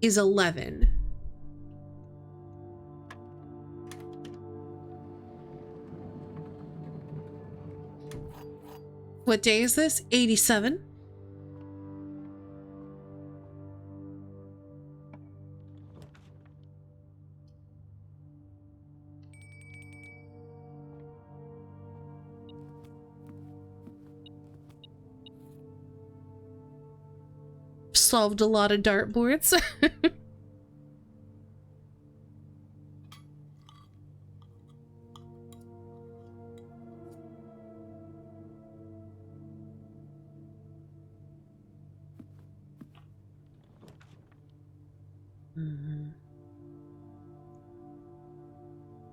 is 11. What day is this? 87. Solved a lot of dartboards.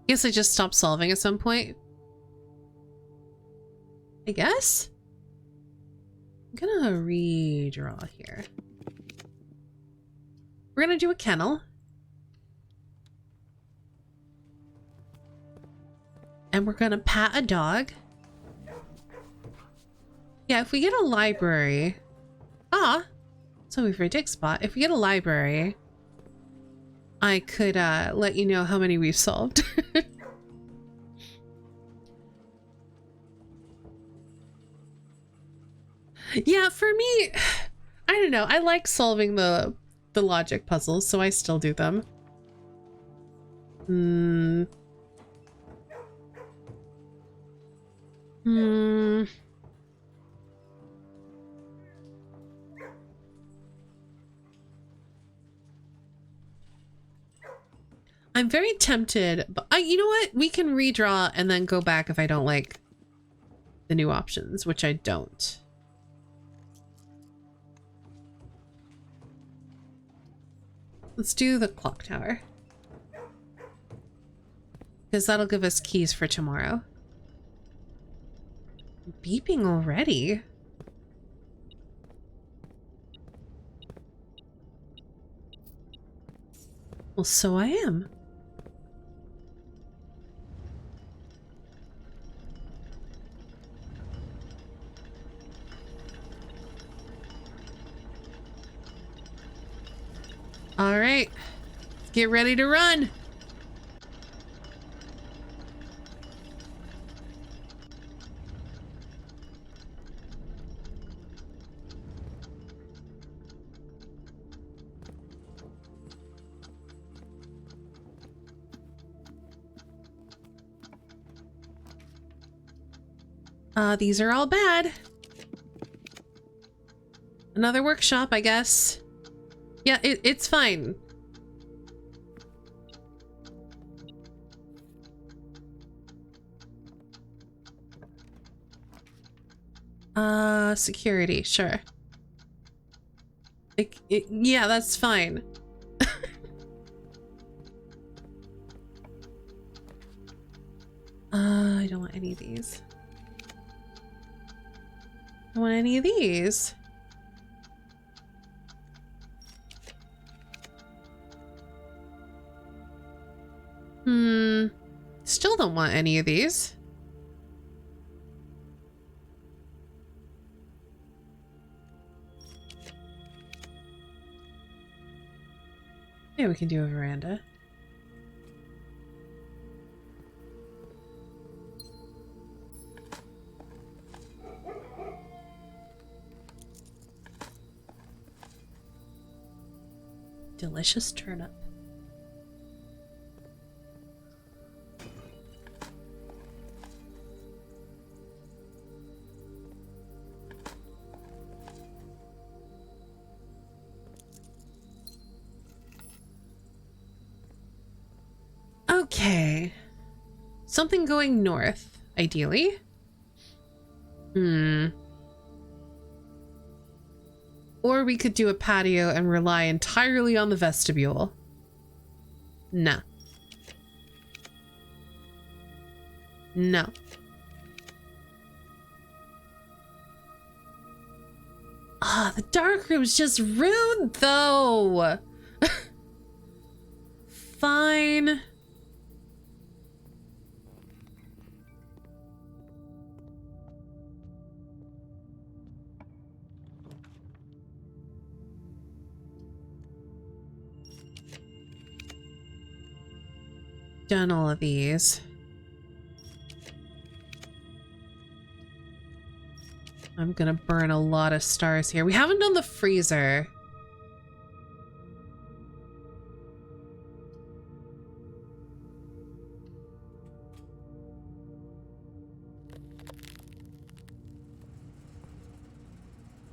Guess I just stopped solving at some point. I guess? I'm gonna redraw here. We're gonna do a kennel. And we're gonna pat a dog. Yeah, if we get a library... Ah! So we've a dig spot. If we get a library, I could let you know how many we've solved. Yeah, for me, I don't know. I like solving the logic puzzles, so I still do them. I'm very tempted, but you know what? We can redraw and then go back if I don't like the new options, which I don't. Let's do the clock tower. Because that'll give us keys for tomorrow. Beeping already? Well, so I am. All right, let's get ready to run. These are all bad. Another workshop, I guess. Yeah, it's fine. Security, sure. Yeah, that's fine. I don't want any of these. I don't want any of these. Still don't want any of these. Yeah, we can do a veranda. Delicious turnip. Okay. Something going north, ideally. Or we could do a patio and rely entirely on the vestibule. No. No. Ah, the dark room's just rude, though. Fine. Done all of these. I'm gonna burn a lot of stars here. We haven't done the freezer.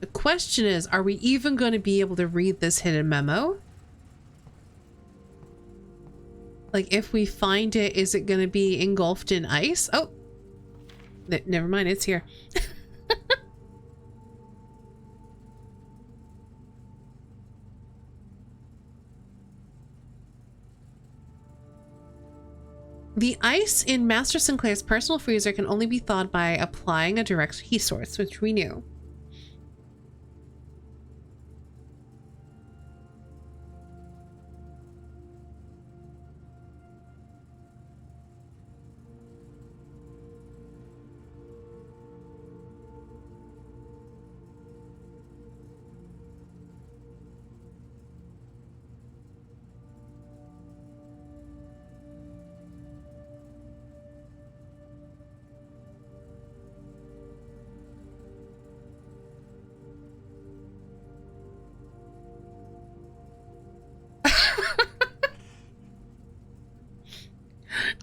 The question is, are we even going to be able to read this hidden memo? Like, if we find it, is it going to be engulfed in ice? Oh, never mind, it's here. The ice in Master Sinclair's personal freezer can only be thawed by applying a direct heat source, which we knew.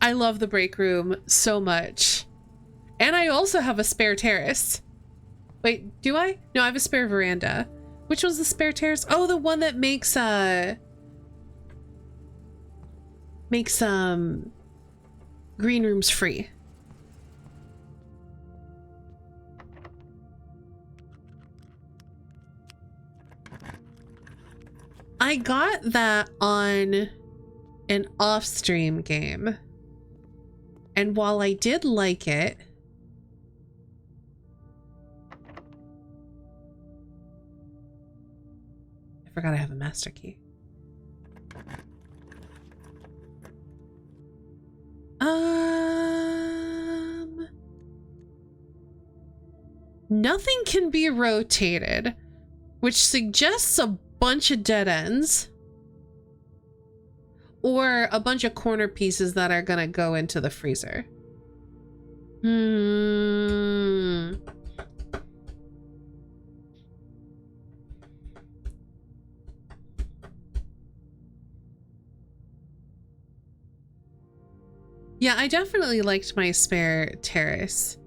I love the break room so much. And I also have a spare terrace. Wait, do I? No, I have a spare veranda. Which one's the spare terrace? Oh, the one that makes make some green rooms free. I got that on an off-stream game, and while I did like it, I forgot I have a master key. Nothing can be rotated, which suggests a bunch of dead ends or a bunch of corner pieces that are gonna go into the freezer. Yeah, I definitely liked my spare terrace.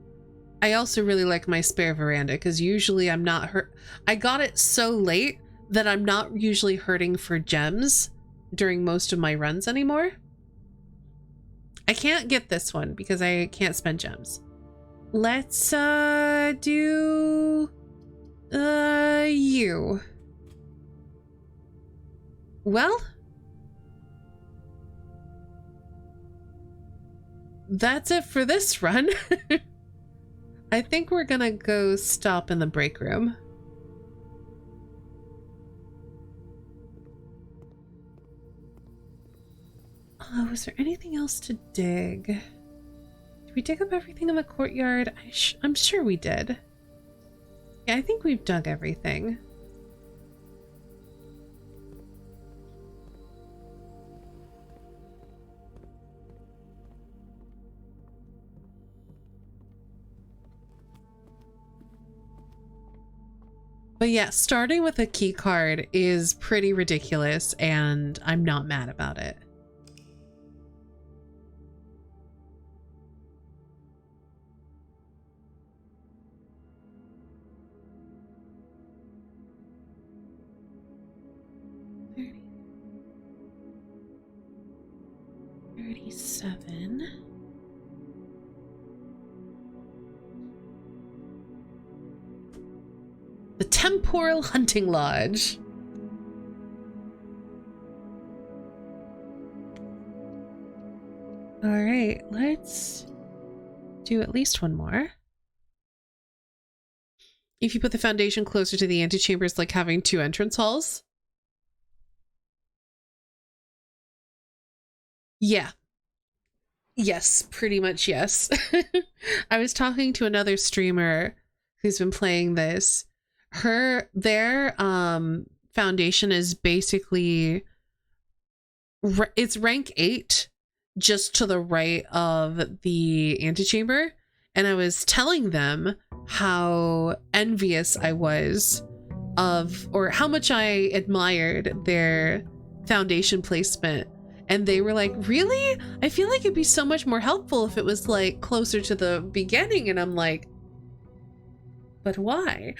I also really like my spare veranda because usually I'm not hurt. I got it so late that I'm not usually hurting for gems during most of my runs anymore. I can't get this one because I can't spend gems. Let's do you. Well, that's it for this run. I think we're gonna go stop in the break room. Oh, was there anything else to dig? Did we dig up everything in the courtyard? I'm sure we did. Yeah, I think we've dug everything. But yeah, starting with a key card is pretty ridiculous, and I'm not mad about it. $37. The Temporal Hunting Lodge. All right, let's do at least one more. If you put the foundation closer to the antechamber, it's like having two entrance halls. Yeah. Yes, pretty much yes. I was talking to another streamer who's been playing this. Their foundation is basically it's rank 8 just to the right of the antechamber, and I was telling them how envious I was of, or how much I admired their foundation placement, and they were like, really? I feel like it'd be so much more helpful if it was like closer to the beginning. And I'm like, but why?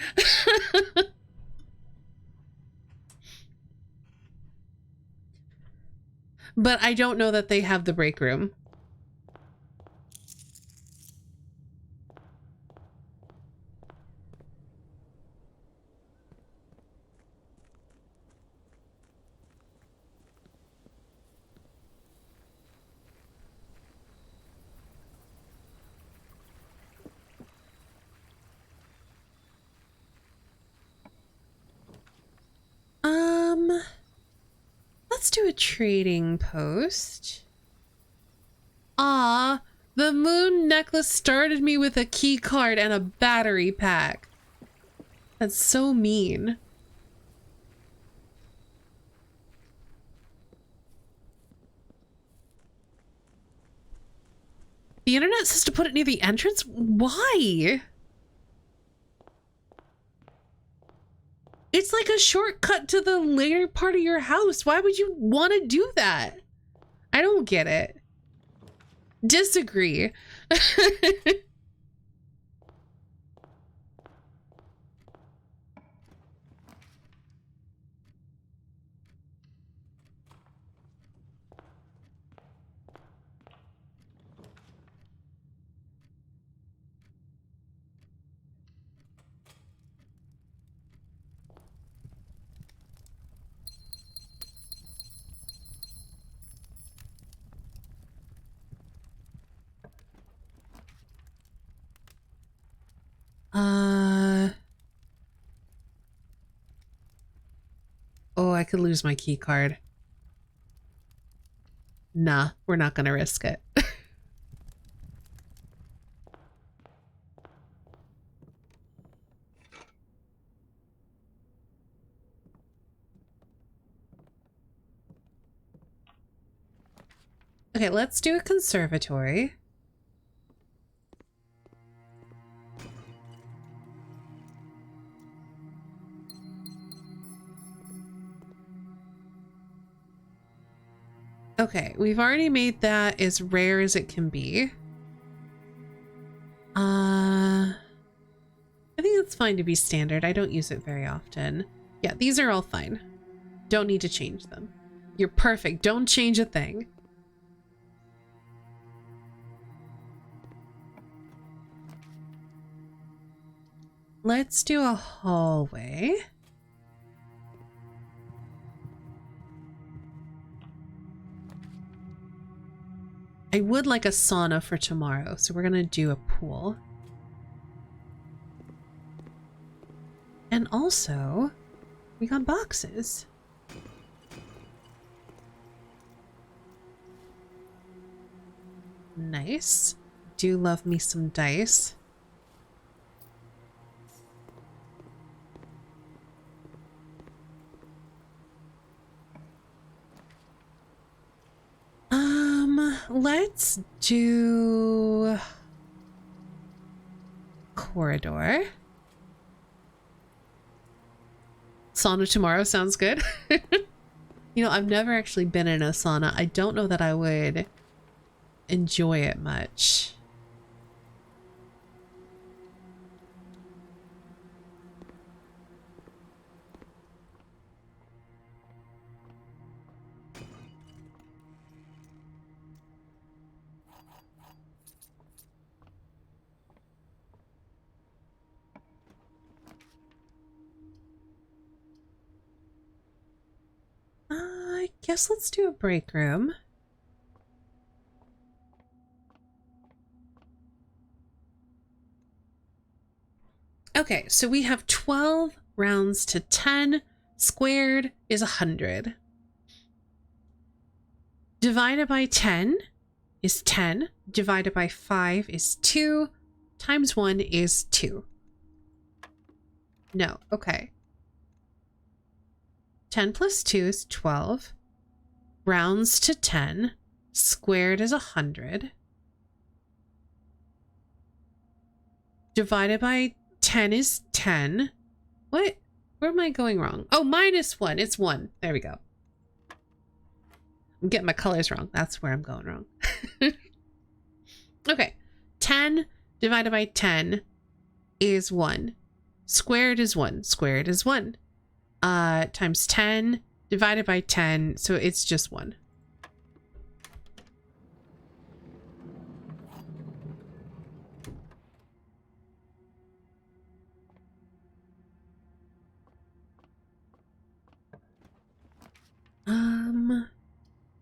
But I don't know that they have the break room. Let's do a trading post. Ah, the moon necklace started me with a key card and a battery pack. That's so mean. The internet says to put it near the entrance? Why? It's like a shortcut to the later part of your house. Why would you want to do that? I don't get it. Disagree. I could lose my key card. Nah, we're not gonna risk it. Okay, let's do a conservatory. Okay, we've already made that as rare as it can be. I think it's fine to be standard. I don't use it very often. Yeah, these are all fine. Don't need to change them. You're perfect. Don't change a thing. Let's do a hallway. I would like a sauna for tomorrow, so we're gonna do a pool. And also, we got boxes. Nice. Do love me some dice. Let's do corridor. Sauna tomorrow sounds good. You know, I've never actually been in a sauna. I don't know that I would enjoy it much. I guess let's do a break room. Okay, so we have 12 rounds to 10. Squared is 100. Divided by 10 is 10. Divided by 5 is 2. Times 1 is 2. No, okay. 10 plus 2 is 12. Rounds to 10. Squared is 100. Divided by 10 is 10. What? Where am I going wrong? Oh, minus 1. It's 1. There we go. I'm getting my colors wrong. That's where I'm going wrong. Okay. 10 divided by 10 is 1. Squared is 1. Squared is 1. Times 10 divided by 10. So it's just 1.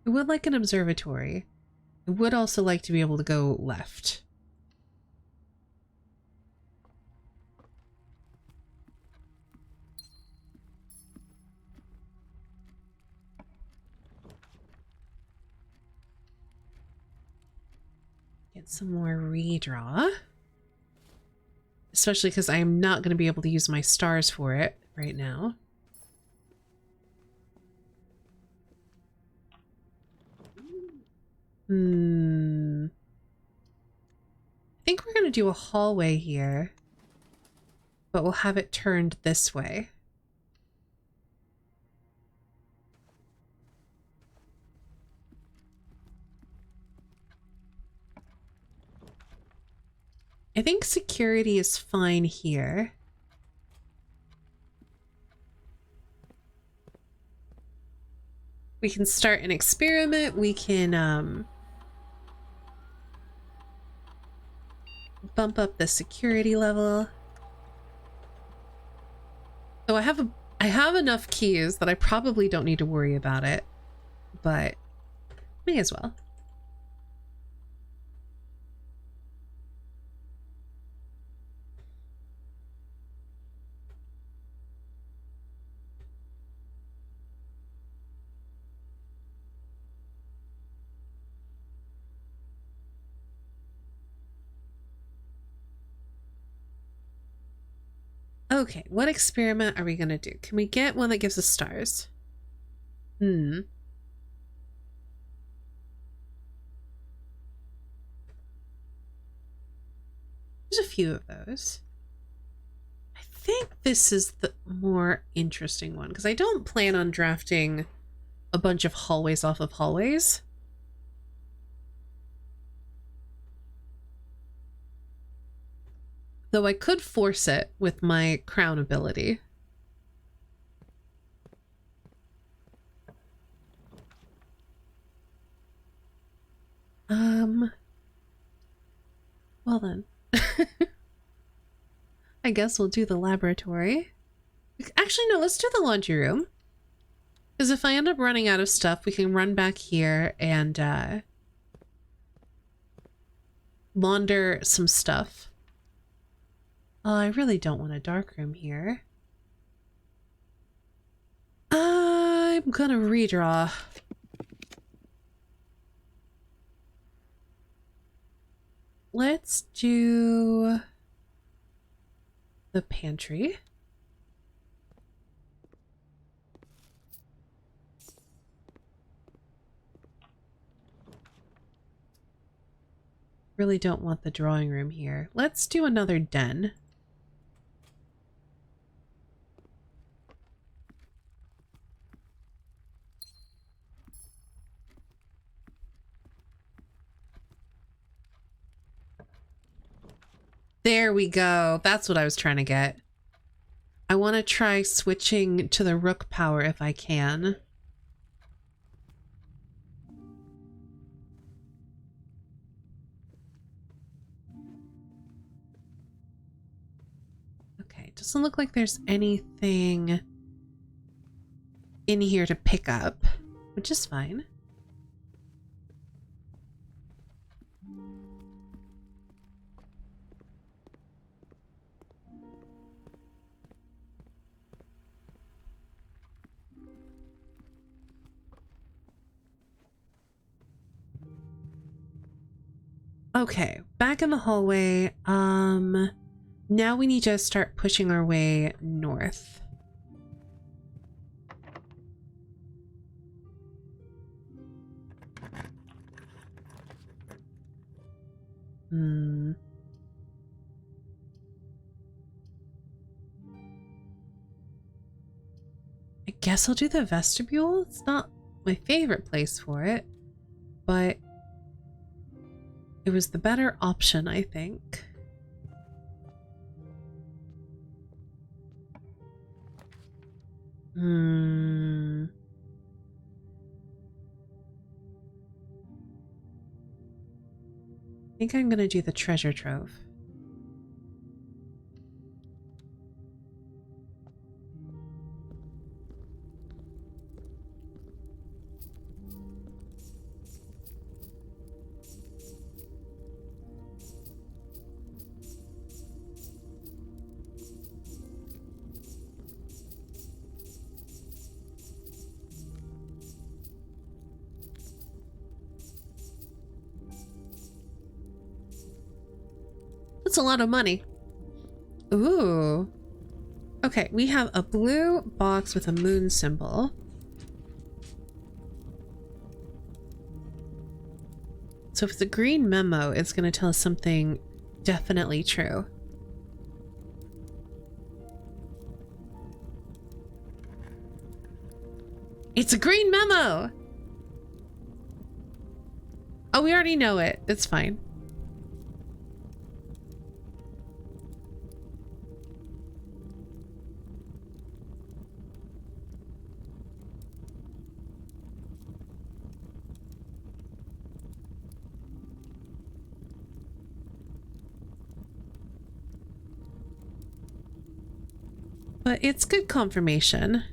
I would like an observatory. I would also like to be able to go left. Get some more redraw. Especially because I am not going to be able to use my stars for it right now. I think we're going to do a hallway here, but we'll have it turned this way. I think security is fine here. We can start an experiment. We can bump up the security level. So I have enough keys that I probably don't need to worry about it, but may as well. Okay, what experiment are we gonna do? Can we get one that gives us stars? There's a few of those. I think this is the more interesting one because I don't plan on drafting a bunch of hallways off of hallways. Though I could force it with my crown ability. Well then. I guess we'll do the laboratory. Actually, no, let's do the laundry room. Because if I end up running out of stuff, we can run back here and launder some stuff. Oh, I really don't want a dark room here. I'm gonna redraw. Let's do the pantry. Really don't want the drawing room here. Let's do another den. There we go. That's what I was trying to get. I want to try switching to the rook power if I can. Okay, doesn't look like there's anything in here to pick up, which is fine. Okay, back in the hallway. Now we need to start pushing our way north. I guess I'll do the vestibule. It's not my favorite place for it, but it was the better option, I think. I think I'm gonna do the treasure trove. That's a lot of money. Ooh. Okay, we have a blue box with a moon symbol. So if it's a green memo, it's going to tell us something definitely true. It's a green memo! Oh, we already know it. It's fine. But it's good confirmation.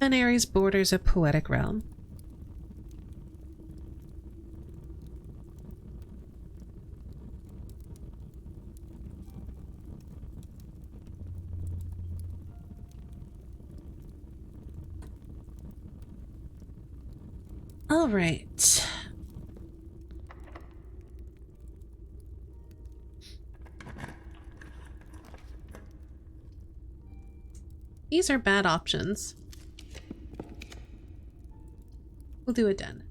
And Aries borders a poetic realm. All right. These are bad options. We'll do a den.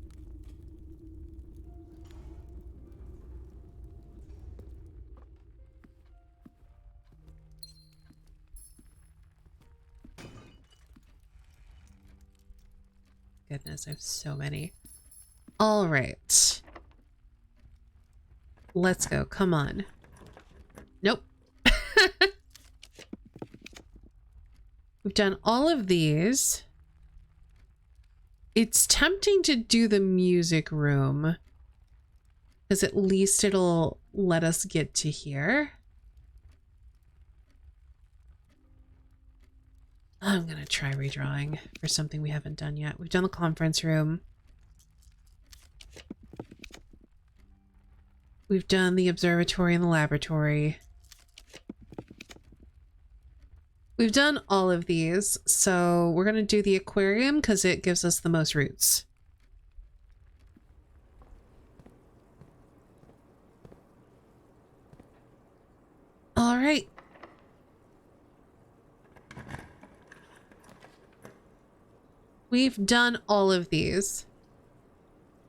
Goodness, I have so many. All right. Let's go. Come on. Nope. We've done all of these. It's tempting to do the music room, because at least it'll let us get to here. I'm gonna try redrawing for something we haven't done yet. We've done the conference room. We've done the observatory and the laboratory. We've done all of these, so we're gonna do the aquarium because it gives us the most roots. All right. We've done all of these.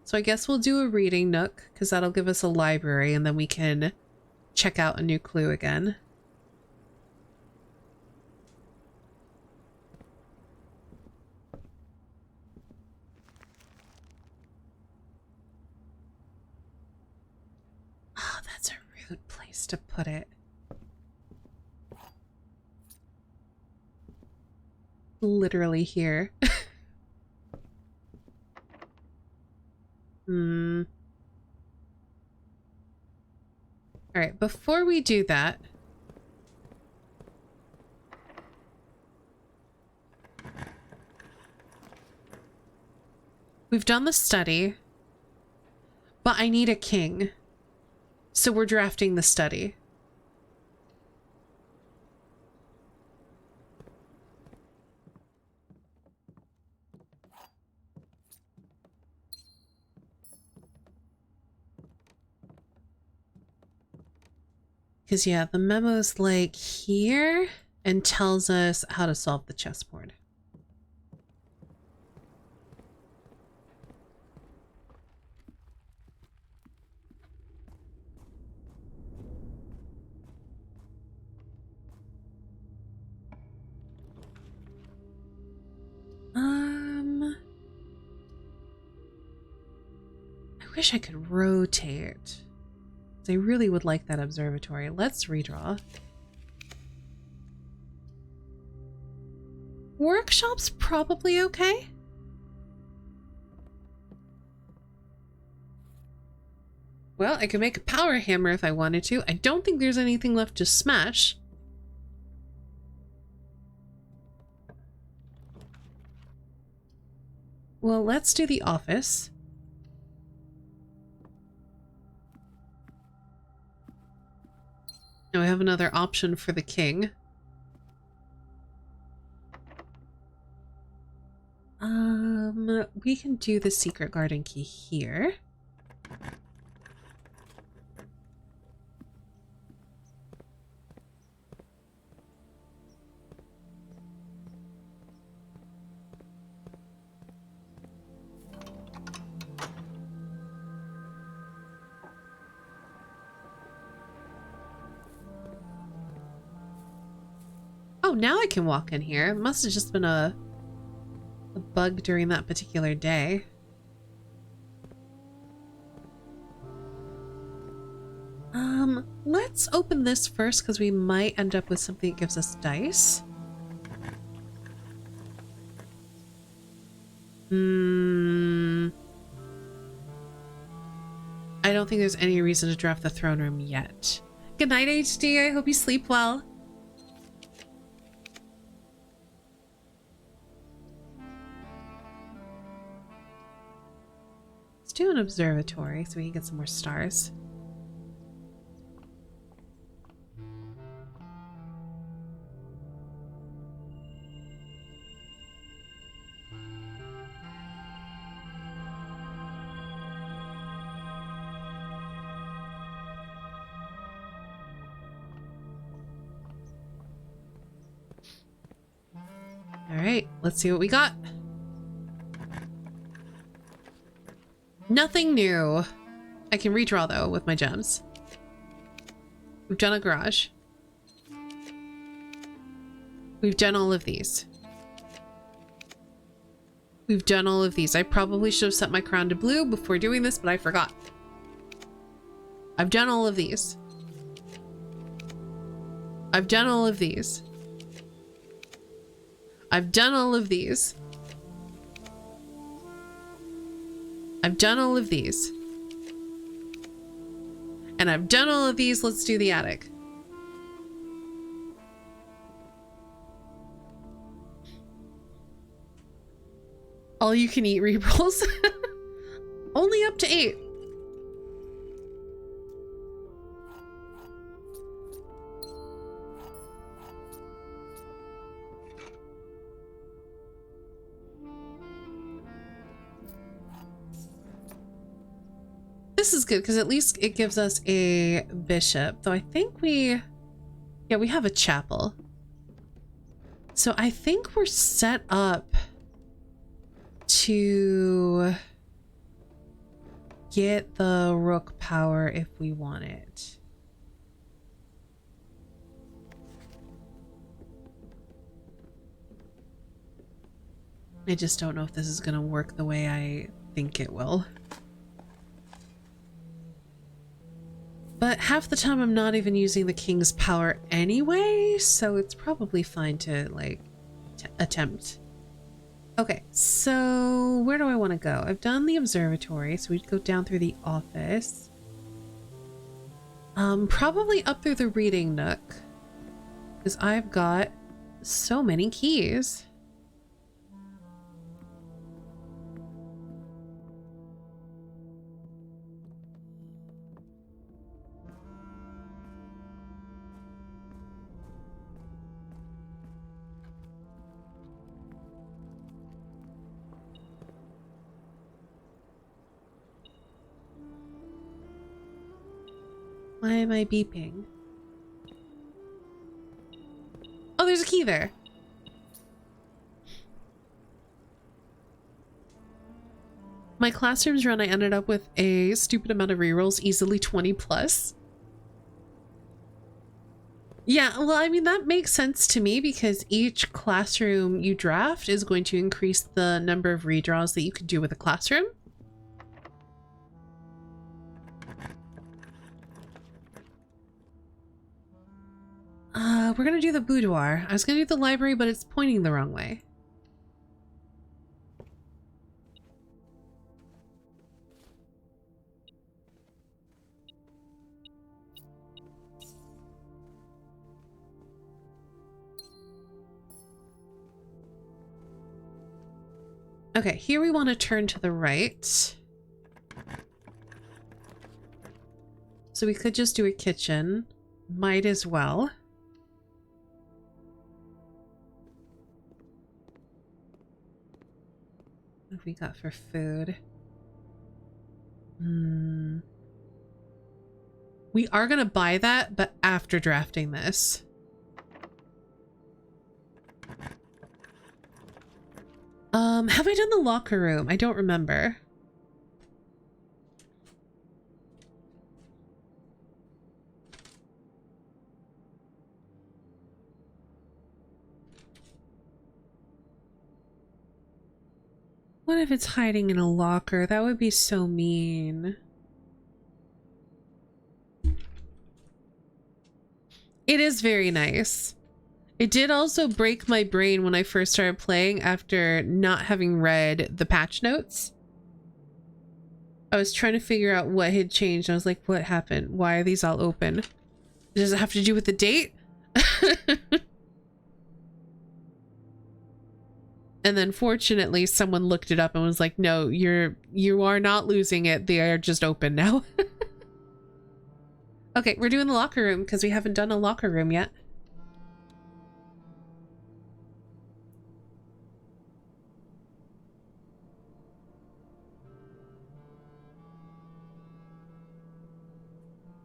So I guess we'll do a reading nook because that'll give us a library and then we can check out a new clue again. Oh, that's a rude place to put it. Literally here. All right, before we do that, we've done the study, but I need a king. So we're drafting the study. Because, yeah, the memo's like here and tells us how to solve the chessboard. I wish I could rotate. I really would like that observatory. Let's redraw. Workshop's probably okay. Well, I could make a power hammer if I wanted to. I don't think there's anything left to smash. Well, let's do the office. Now we have another option for the king. We can do the secret garden key here. Oh, now I can walk in here. It must have just been a bug during that particular day. Let's open this first because we might end up with something that gives us dice. I don't think there's any reason to draft the throne room yet. Good night, HD. I hope you sleep well. Let's do an observatory so we can get some more stars. right, let's see what we got. Nothing new. I can redraw though with my gems. We've done a garage. We've done all of these. We've done all of these. I probably should have set my crown to blue before doing this, but I forgot. I've done all of these. I've done all of these. I've done all of these. I've done all of these. And I've done all of these. Let's do the attic. All you can eat re-rolls. Only up to 8. This is good because at least it gives us a bishop. Though I think we have a chapel. So I think we're set up to get the rook power if we want it. I just don't know if this is going to work the way I think it will. But half the time I'm not even using the king's power anyway, so it's probably fine to like attempt. Okay, so where do I want to go? I've done the observatory, so we'd go down through the office. Probably up through the reading nook, because I've got so many keys. Why am I beeping? Oh, there's a key there. My classrooms run, I ended up with a stupid amount of rerolls, easily 20 plus. Yeah, well, I mean, that makes sense to me because each classroom you draft is going to increase the number of redraws that you can do with a classroom. We're gonna do the boudoir. I was gonna do the library, but it's pointing the wrong way. Okay, here we want to turn to the right. So we could just do a kitchen. Might as well. What have we got for food? We are going to buy that, but after drafting this. Have I done the locker room? I don't remember. What if it's hiding in a locker? That would be so mean. It is very nice. It did also break my brain when I first started playing after not having read the patch notes. I was trying to figure out what had changed. I was like, what happened? Why are these all open? Does it have to do with the date? And then fortunately someone looked it up and was like, no, you are not losing it. They are just open now. Okay, we're doing the locker room because we haven't done a locker room yet.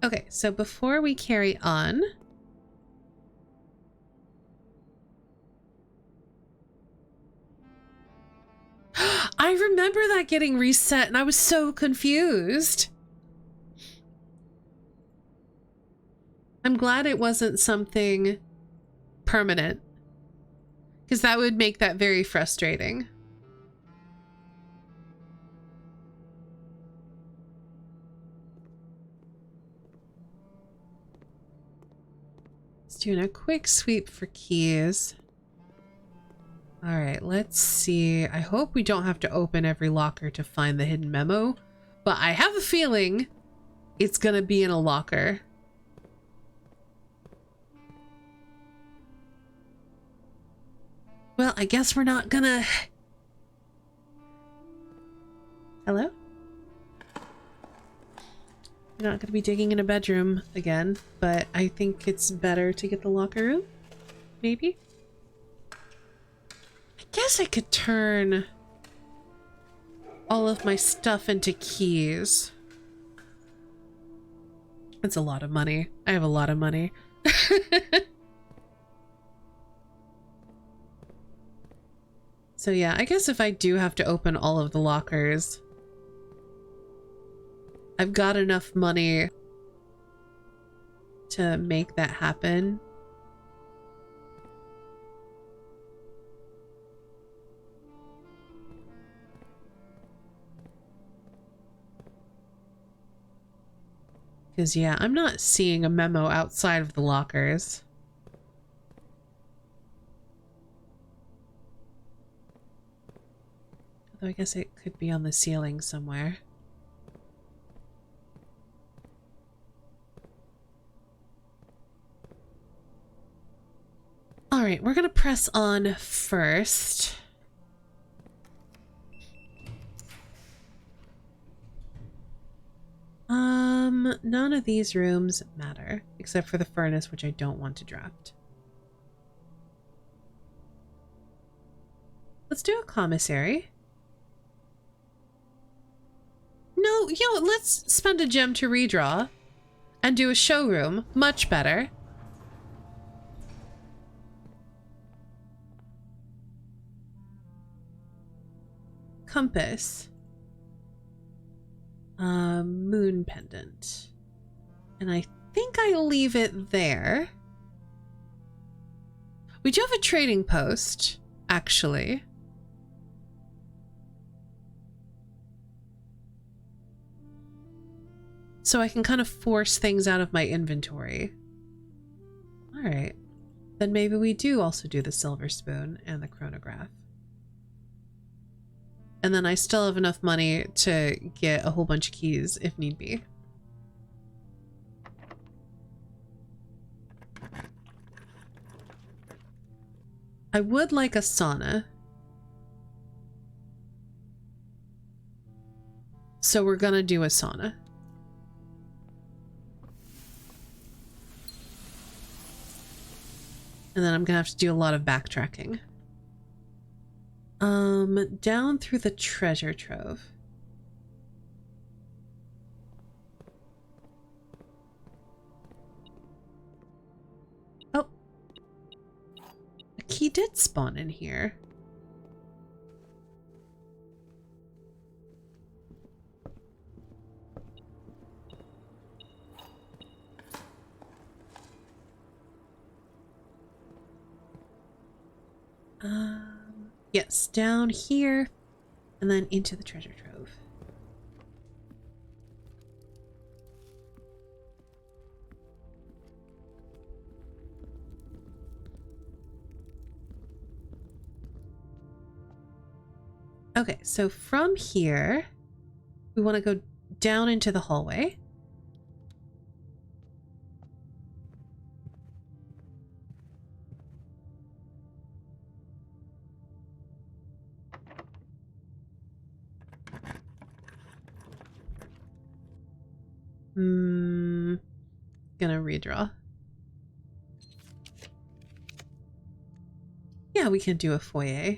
Okay, so before we carry on, I remember that getting reset and I was so confused. I'm glad it wasn't something permanent, because that would make that very frustrating. Just doing a quick sweep for keys. All right, let's see. I hope we don't have to open every locker to find the hidden memo, but I have a feeling it's gonna be in a locker. Well, I guess we're not gonna... Hello? We're not gonna be digging in a bedroom again, but I think it's better to get the locker room. Maybe? I guess I could turn all of my stuff into keys. That's a lot of money. I have a lot of money. So yeah, I guess if I do have to open all of the lockers, I've got enough money to make that happen. Because yeah, I'm not seeing a memo outside of the lockers. Although I guess it could be on the ceiling somewhere. Alright, we're gonna press on first. None of these rooms matter, except for the furnace, which I don't want to draft. Let's do a commissary. No, you know, let's spend a gem to redraw and do a showroom. Much better. Compass. Moon pendant. And I think I leave it there. We do have a trading post, actually. So I can kind of force things out of my inventory. All right. Then maybe we do also do the silver spoon and the chronograph. And then I still have enough money to get a whole bunch of keys if need be. I would like a sauna. So we're gonna do a sauna. And then I'm gonna have to do a lot of backtracking. Down through the treasure trove. Oh. A key did spawn in here. Yes, down here, and then into the treasure trove. Okay, so from here, we want to go down into the hallway. Gonna redraw. Yeah, we can do a foyer.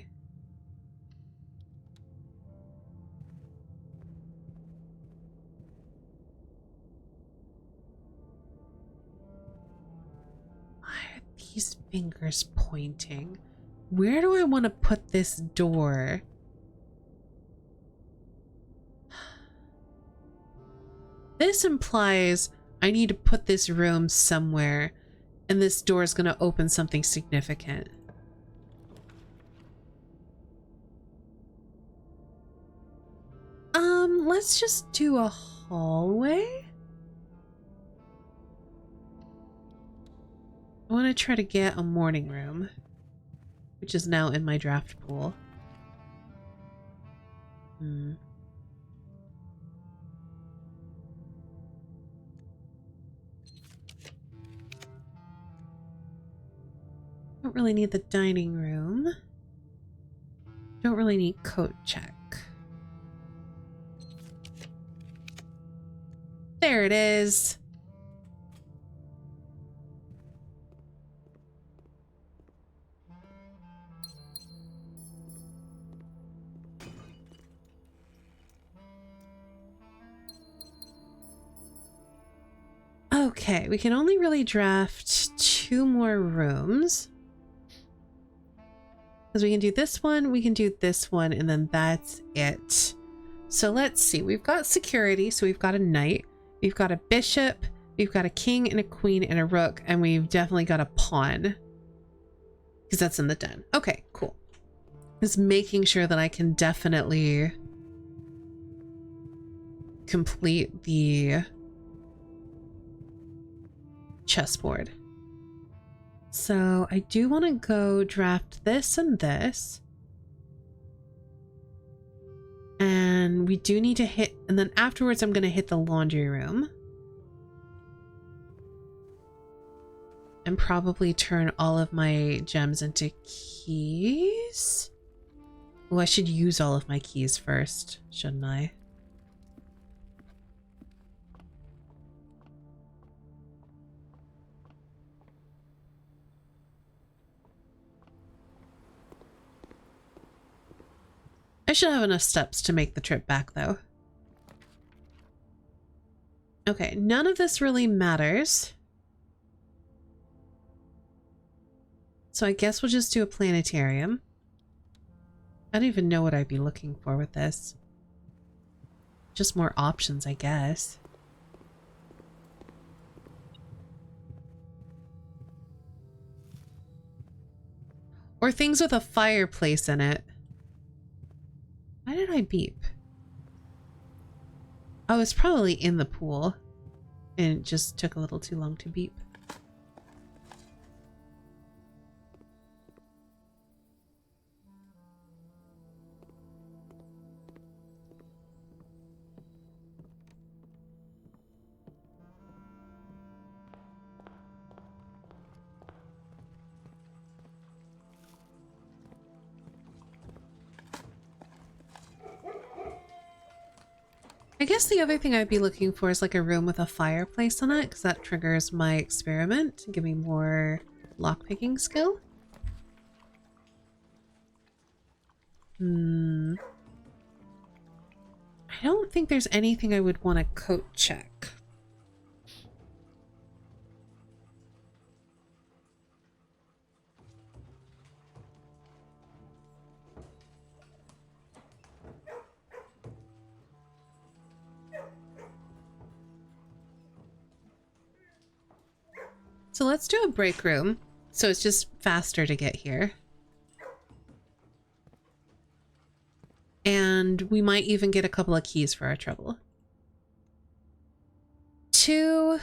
Why are these fingers pointing? Where do I want to put this door? This implies I need to put this room somewhere, and this door is going to open something significant. Let's just do a hallway. I want to try to get a morning room, which is now in my draft pool. Don't really need the dining room. Don't really need coat check. There it is. Okay, we can only really draft 2 more rooms. Because we can do this one, we can do this one, and then that's it. So let's see. We've got security, so we've got a knight. We've got a bishop. We've got a king and a queen and a rook. And we've definitely got a pawn. Because that's in the den. Okay, cool. Just making sure that I can definitely complete the chessboard. So I do want to go draft this and this. And we do need to hit, and then afterwards I'm going to hit the laundry room. And probably turn all of my gems into keys. Oh, I should use all of my keys first, shouldn't I? I should have enough steps to make the trip back, though. Okay, none of this really matters. So I guess we'll just do a planetarium. I don't even know what I'd be looking for with this. Just more options, I guess. Or things with a fireplace in it. Why did I beep? I was probably in the pool and it just took a little too long to beep. I guess the other thing I'd be looking for is like a room with a fireplace in it, because that triggers my experiment and give me more lockpicking skill. I don't think there's anything I would want to coat check. So let's do a break room, so it's just faster to get here. And we might even get a couple of keys for our trouble. 2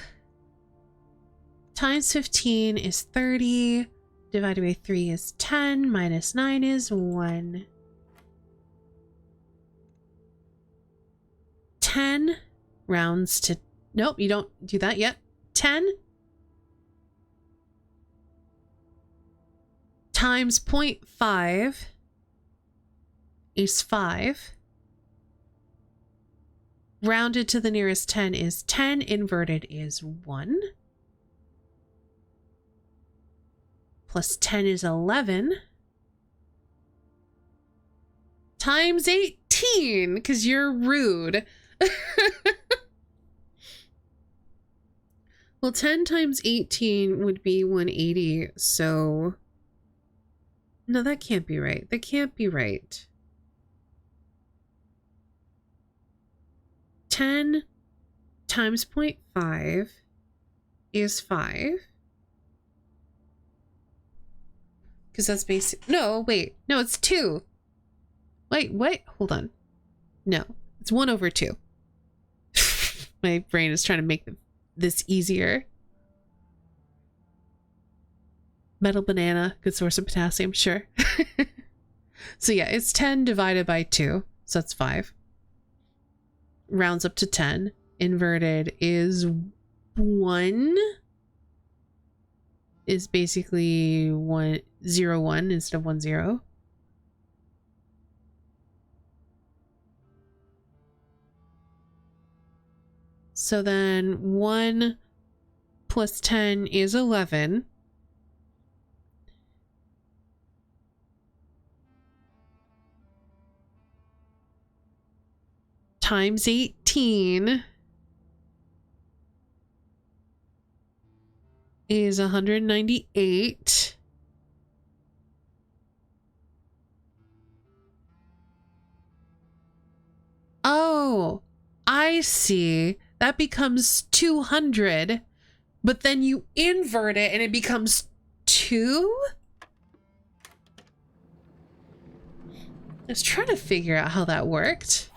times 15 is 30, divided by 3 is 10, minus 9 is 1. 10 rounds to... Nope, you don't do that yet. 10 times 0.5 is 5. Rounded to the nearest 10 is 10. Inverted is 1. Plus 10 is 11. Times 18, because you're rude. Well, 10 times 18 would be 180, so... No, that can't be right. That can't be right. 10 times 0.5 is 5. Because that's basic. No, wait. No, it's 2. Wait, what? Hold on. No, it's 1 over 2. My brain is trying to make this easier. Metal banana, good source of potassium, sure. So yeah, it's 10 divided by 2, so that's 5. Rounds up to 10. Inverted is 1. Is basically 1, 0, 1 instead of 1, 0. So then 1 plus 10 is 11. Times 18 is 198. Oh, I see. That becomes 200, but then you invert it and it becomes 2? I was trying to figure out how that worked.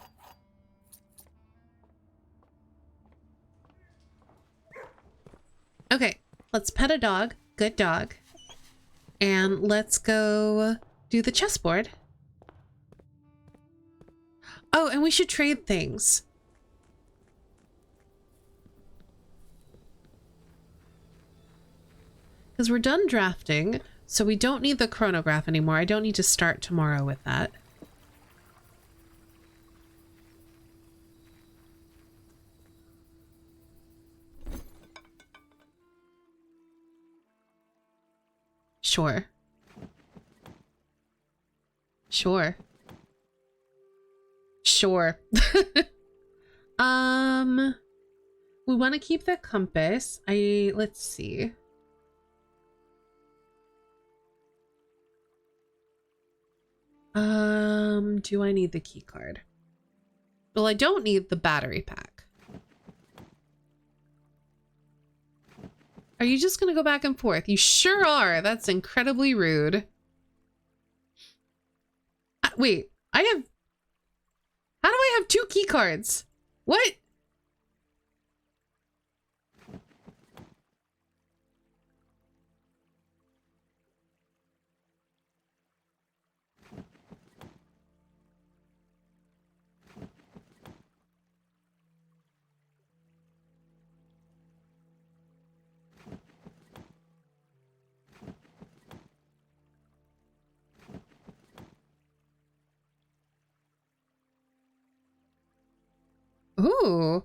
Okay, let's pet a dog. Good dog. And let's go do the chessboard. Oh, and we should trade things. Because we're done drafting, so we don't need the chronograph anymore. I don't need to start tomorrow with that. Sure. Sure. Sure. We want to keep the compass. Let's see. Do I need the key card? Well, I don't need the battery pack. Are you just gonna go back and forth? You sure are. That's incredibly rude. Wait, how do I have 2 key cards? What? Ooh.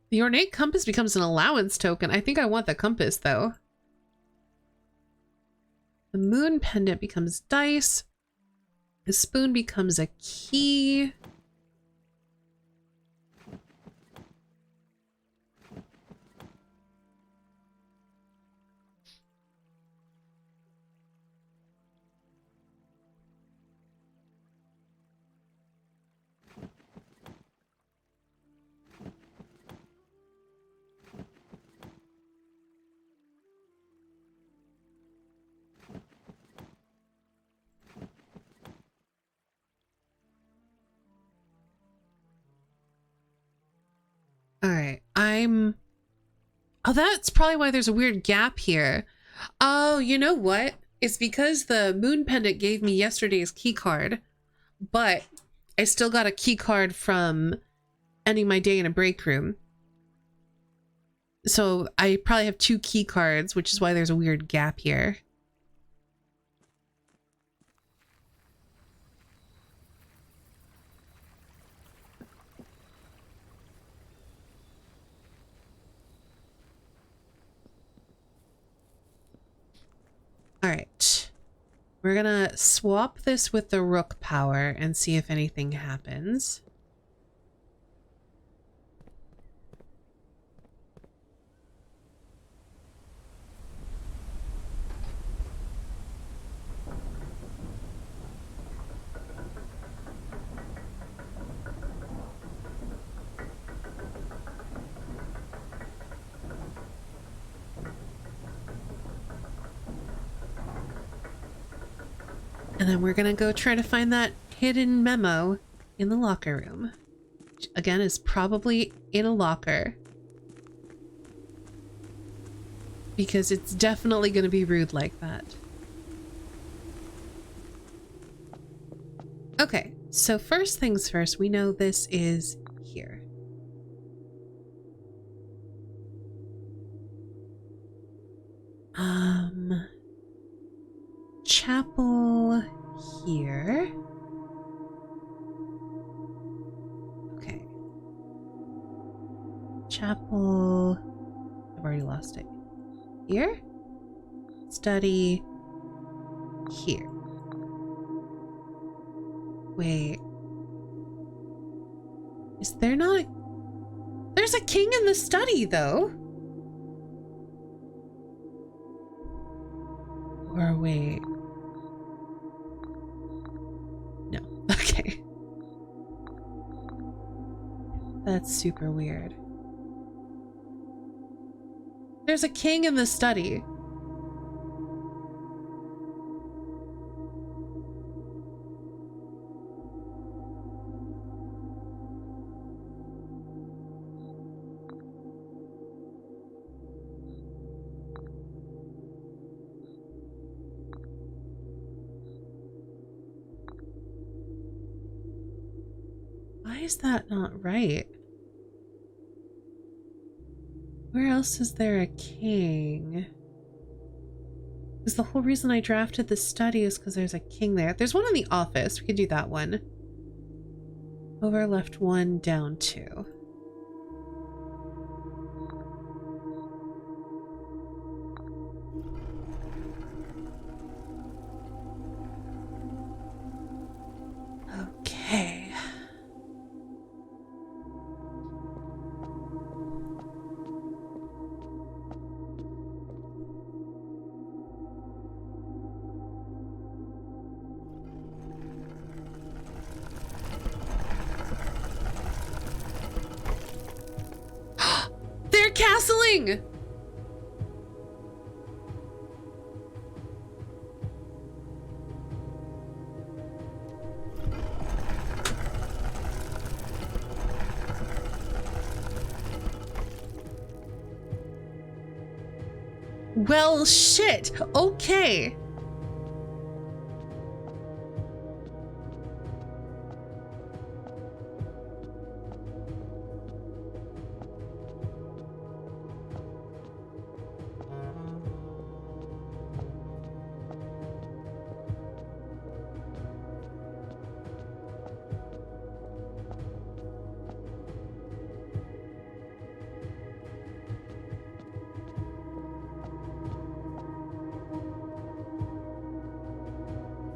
The ornate compass becomes an allowance token. I think I want the compass, though. The moon pendant becomes dice. The spoon becomes a key. All right, oh, that's probably why there's a weird gap here. Oh, you know what? It's because the moon pendant gave me yesterday's key card, but I still got a key card from ending my day in a break room. So I probably have 2 key cards, which is why there's a weird gap here. All right, we're gonna swap this with the rook power and see if anything happens. And then we're gonna go try to find that hidden memo in the locker room. Which, again, is probably in a locker. Because it's definitely gonna be rude like that. Okay, so first things first, we know this is here. Chapel here. Okay. Chapel, I've already lost it. Here? Study here. Wait. Is there not a... There's a king in the study, though. Or wait. No. Okay. That's super weird. There's a king in the study. Why is that not right? Where else is there a king? Because the whole reason I drafted the study is because there's a king there. There's one in the office. We could do that one. Over left 1, down 2. Okay. They're castling! Well, shit. Okay.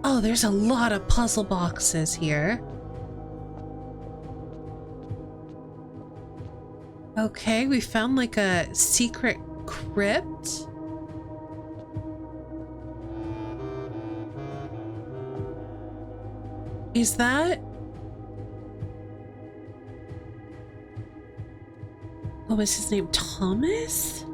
Oh, there's a lot of puzzle boxes here. Okay, we found like a secret crypt. Is that... What was his name? Thomas?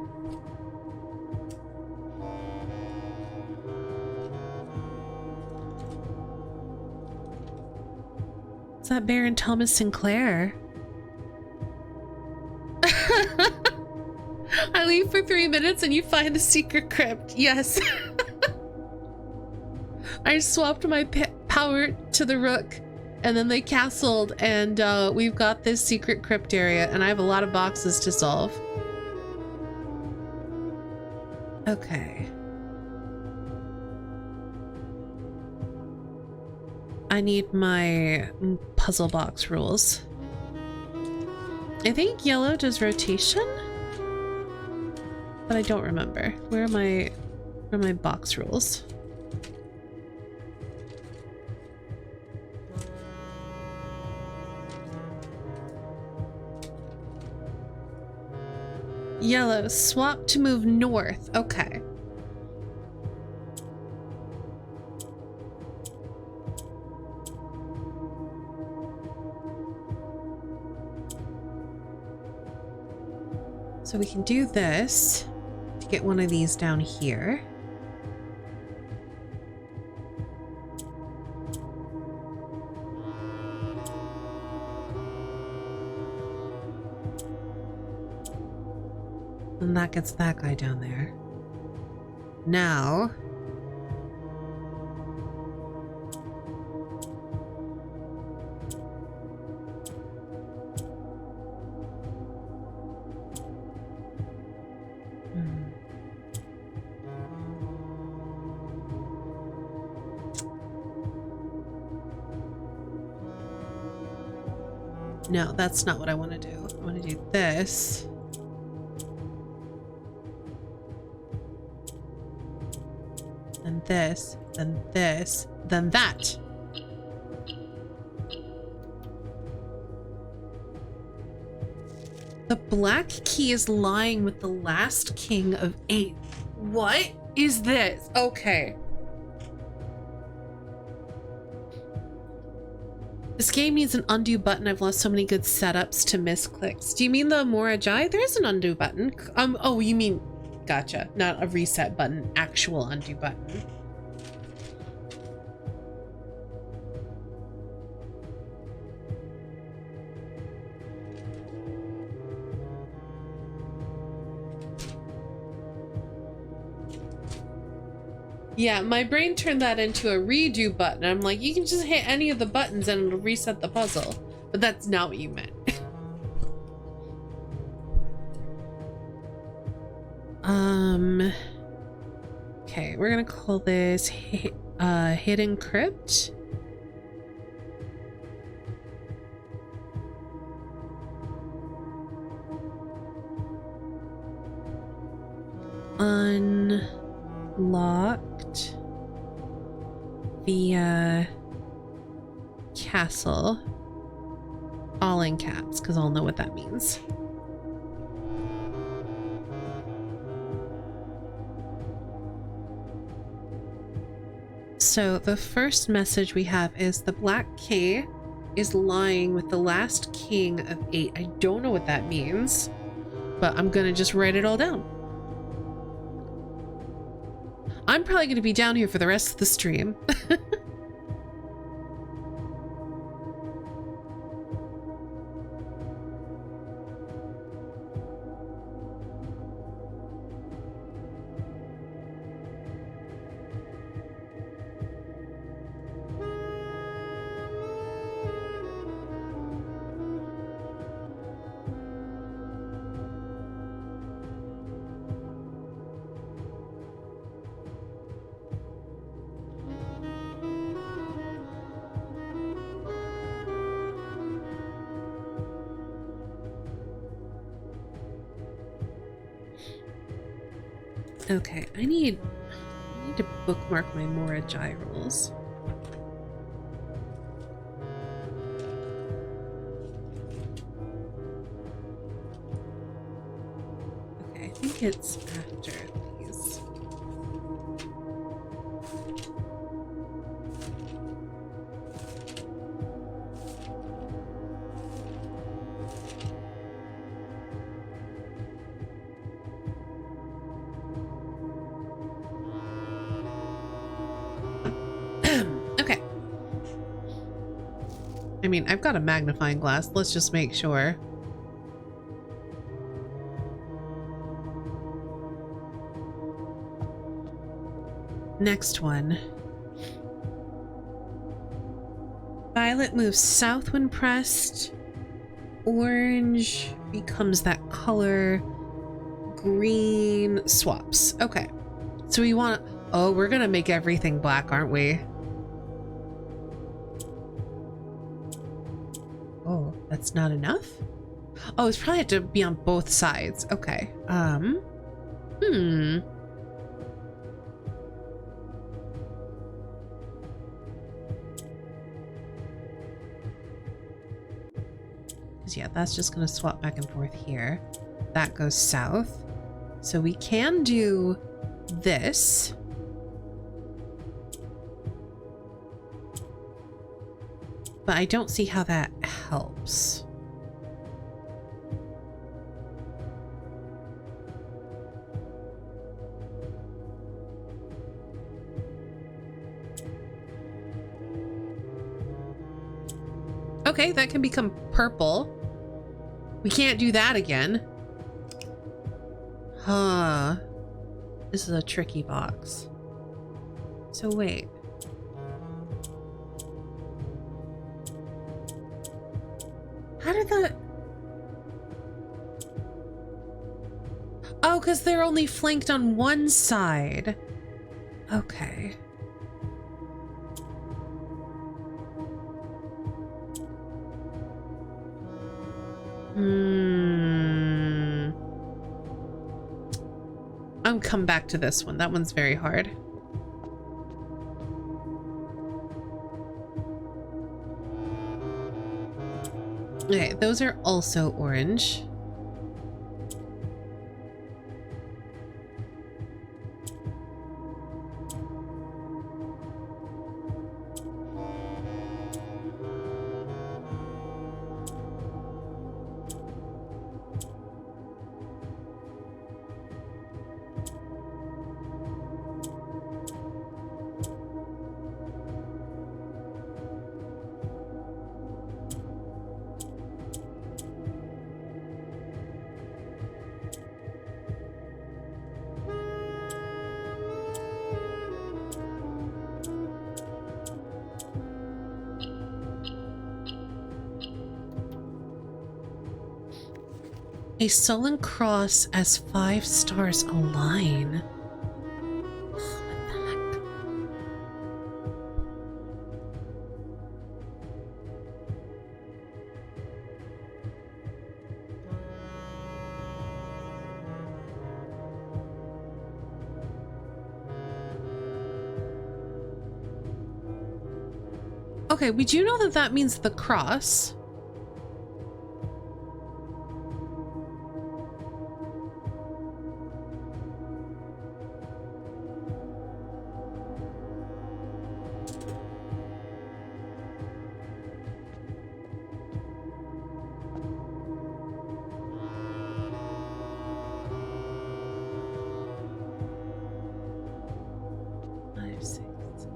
Is that Baron Thomas Sinclair? I leave for 3 minutes and you find the secret crypt. Yes. I swapped my power to the rook and then they castled and we've got this secret crypt area and I have a lot of boxes to solve. Okay. I need my puzzle box rules. I think yellow does rotation, but I don't remember. Where are my box rules? Yellow, swap to move north. Okay. So we can do this to get one of these down here. And that gets that guy down there. Now... No, that's not what I want to do. I want to do this. Then this, then that. The black key is lying with the last king of 8. What is this? Okay. This game needs an undo button. I've lost so many good setups to misclicks. Do you mean the Morajai? There is an undo button. Oh, you mean, gotcha. Not a reset button, actual undo button. Yeah, my brain turned that into a redo button. I'm like, you can just hit any of the buttons and it'll reset the puzzle. But that's not what you meant. Okay, we're gonna call this Hidden Crypt. Unlocked via castle. All in caps, because I'll know what that means. So the first message we have is the black key is lying with the last king of 8. I don't know what that means, but I'm gonna just write it all down. I'm probably gonna be down here for the rest of the stream. Okay, I need to bookmark my Morajai rules. Okay, I think it's after these. Okay. I mean, I've got a magnifying glass. Let's just make sure. Next one. Violet moves south when pressed. Orange becomes that color. Green swaps. Okay. So we want to... Oh, we're gonna make everything black, aren't we? Oh, that's not enough? Oh, it's probably have to be on both sides. Okay. Yeah, that's just gonna swap back and forth here. That goes south. So we can do this. But I don't see how that helps. Okay, that can become purple. We can't do that again. Huh. This is a tricky box. So wait. How did that... Oh, because they're only flanked on one side. Okay. I'll come back to this one. That one's very hard. Okay, those are also orange. A sullen cross as 5 stars align. What the heck? Okay, we do know that that means the cross.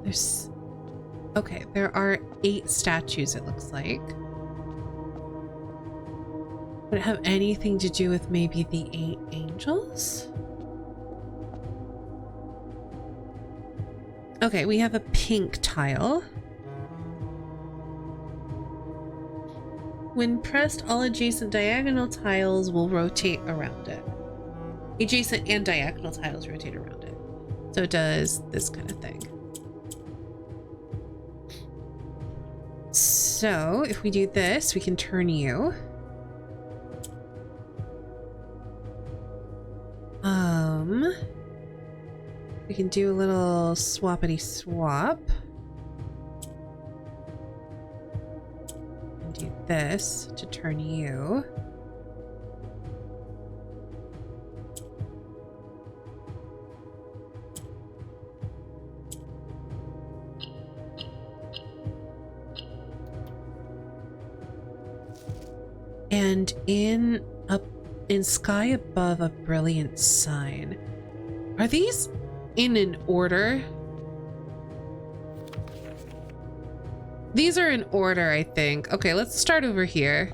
There's... Okay, there are 8 statues, it looks like. Would it have anything to do with maybe the 8 angels? Okay, we have a pink tile. When pressed, all adjacent diagonal tiles will rotate around it. Adjacent and diagonal tiles rotate around it. So it does this kind of thing. So if we do this, we can turn you. We can do a little swappity swap. And do this to turn you. And in sky above a brilliant sign. Are these in an order? These are in order, I think. Okay, let's start over here.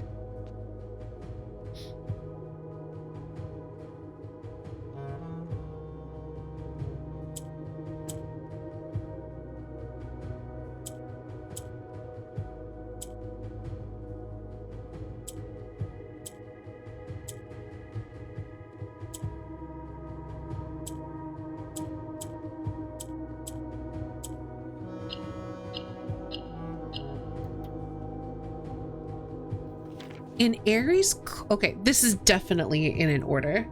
In Aries, okay, this is definitely in an order.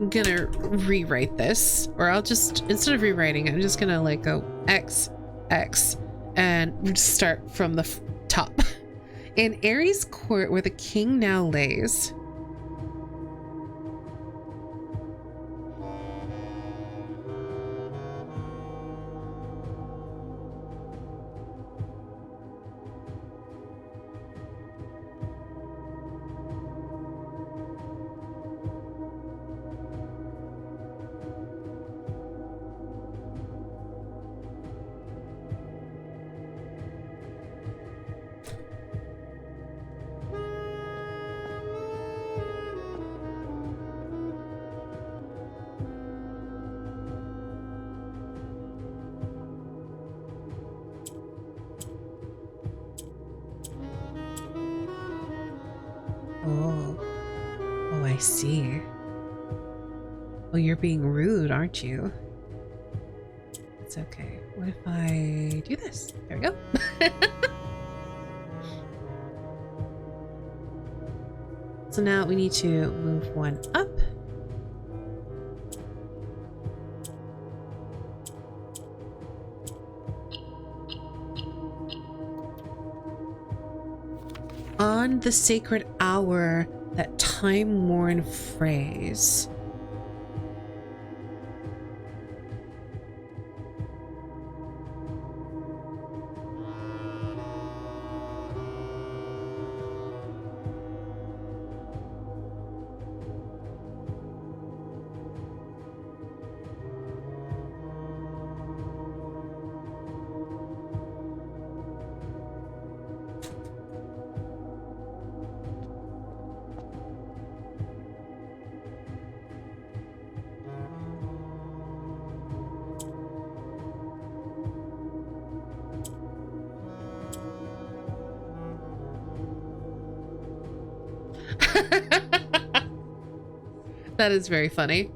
I'm gonna rewrite this, or I'll just, instead of rewriting it, I'm just gonna like go X, X, and start from the top. In Aries court, where the king now lays. see. Oh, you're being rude, aren't you? It's okay. What if I do this? There we go. So now we need to move one up. On the sacred hour, that time-worn phrase. That is very funny.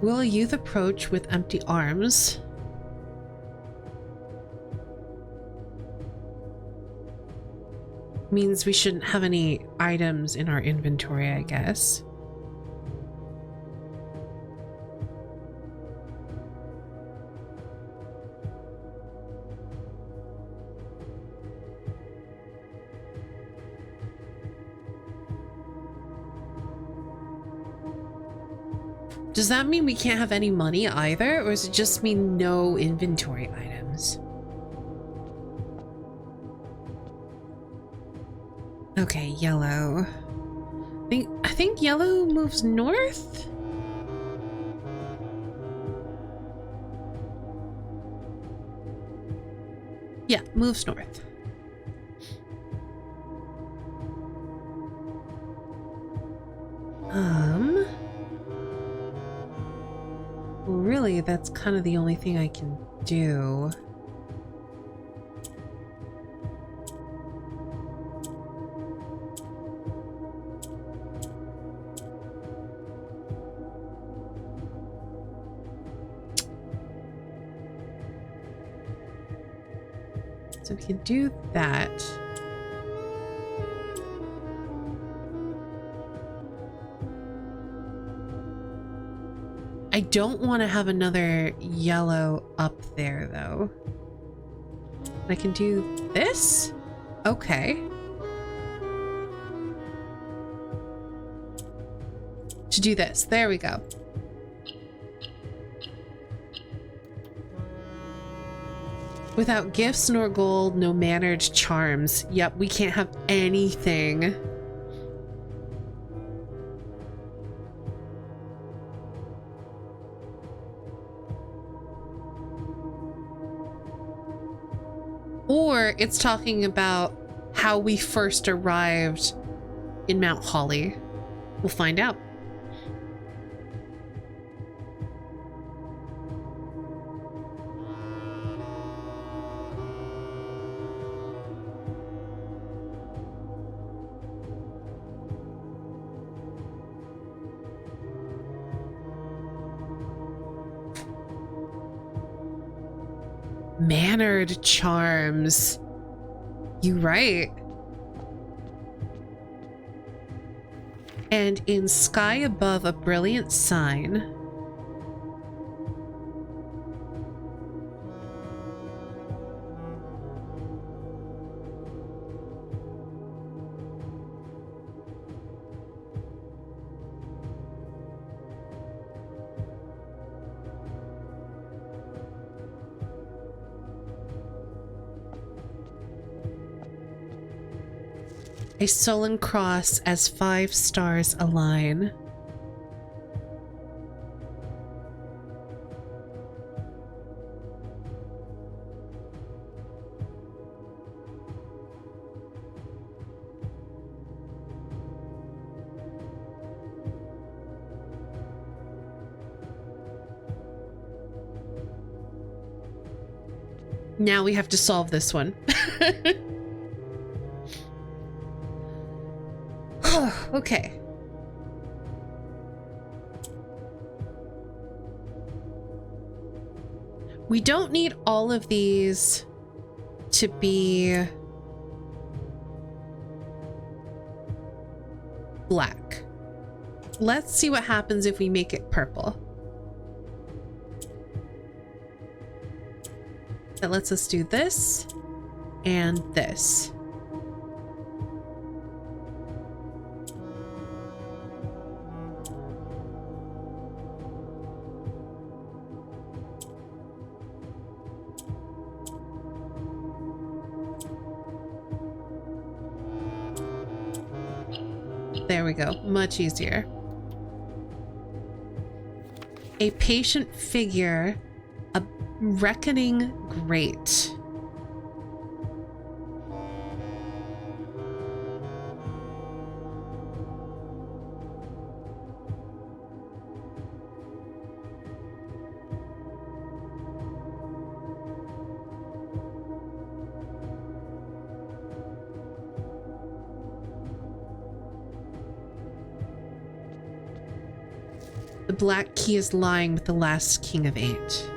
Will a youth approach with empty arms? Means we shouldn't have any items in our inventory, I guess. Does that mean we can't have any money either, or does it just mean no inventory items? Okay, yellow. I think yellow moves north? Yeah, moves north. Well, really, that's kind of the only thing I can do. So we can do that. I don't want to have another yellow up there, though. I can do this? Okay. To do this. There we go. Without gifts nor gold, no mannered charms. Yep, we can't have anything. Or it's talking about how we first arrived in Mount Holly. We'll find out. Mannered charms. You right. And in sky above a brilliant sign. A sullen cross as 5 stars align. Now we have to solve this one. Okay. We don't need all of these to be black. Let's see what happens if we make it purple. That lets us do this and this. There we go. Much easier. A patient figure, a reckoning great. The black key is lying with the last king of 8.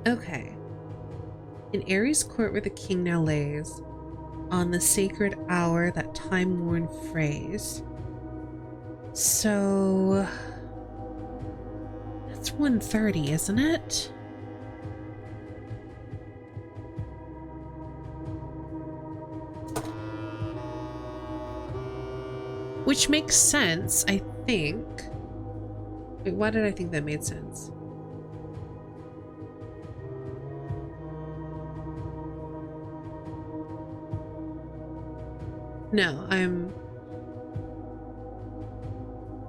Okay. In Ares' court where the king now lays, on the sacred hour, that time-worn phrase. So that's 1:30, isn't it? Which makes sense, I think. Wait, why did I think that made sense? No,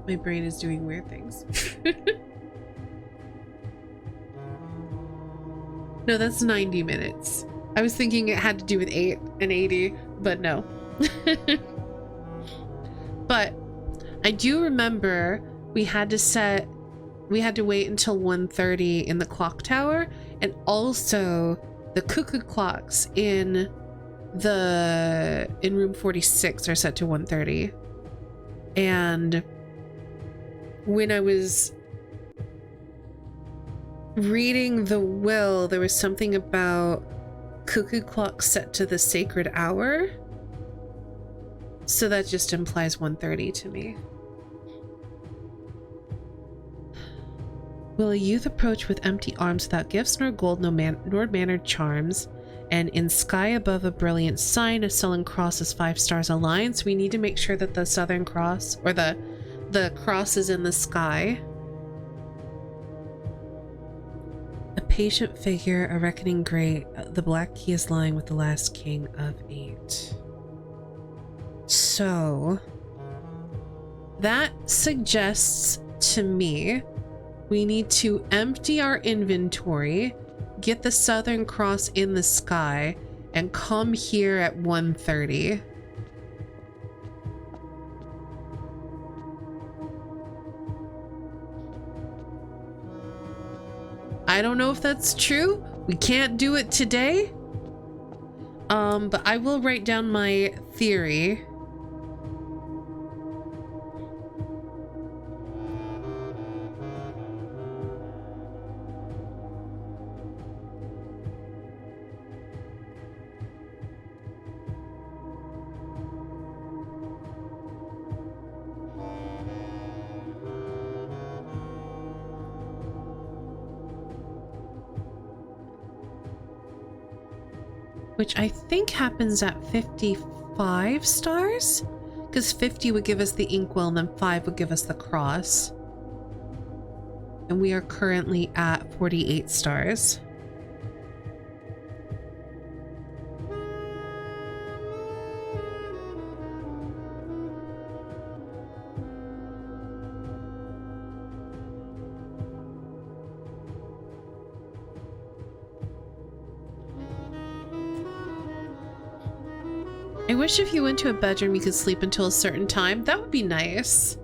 my brain is doing weird things. No, that's 90 minutes. I was thinking it had to do with 8 and 80, but no. But I do remember we had to wait until 1:30 in the clock tower, and also the cuckoo clocks in room 46 are set to 1:30. And when I was reading the will, there was something about cuckoo clocks set to the sacred hour. So that just implies 1:30 to me. Will a youth approach with empty arms without gifts nor gold nor mannered charms? And in sky above a brilliant sign, a sullen cross as 5 stars align. So we need to make sure that the Southern Cross, or the cross, is in the sky. A patient figure, a reckoning great. The black key is lying with the last king of 8. So that suggests to me we need to empty our inventory, get the Southern Cross in the sky, and come here at 1:30. I don't know if that's true. We can't do it today. But I will write down my theory. which I think happens at 55 stars, because 50 would give us the inkwell and then 5 would give us the cross. And we are currently at 48 stars. I wish if you went to a bedroom you could sleep until a certain time. That would be nice.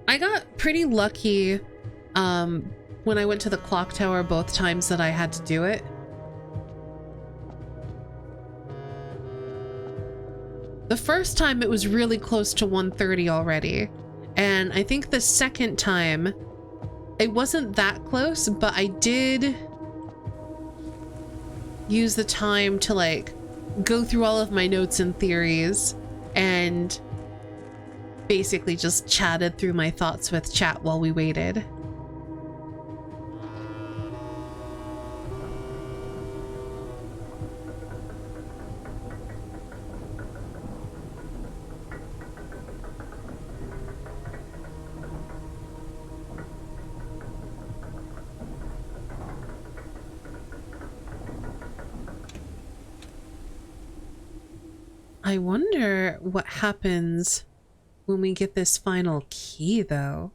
I got pretty lucky when I went to the clock tower both times that I had to do it. The first time it was really close to 1:30 already. And I think the second time it wasn't that close, but I did use the time to like go through all of my notes and theories and basically just chatted through my thoughts with chat while we waited. I wonder what happens when we get this final key, though.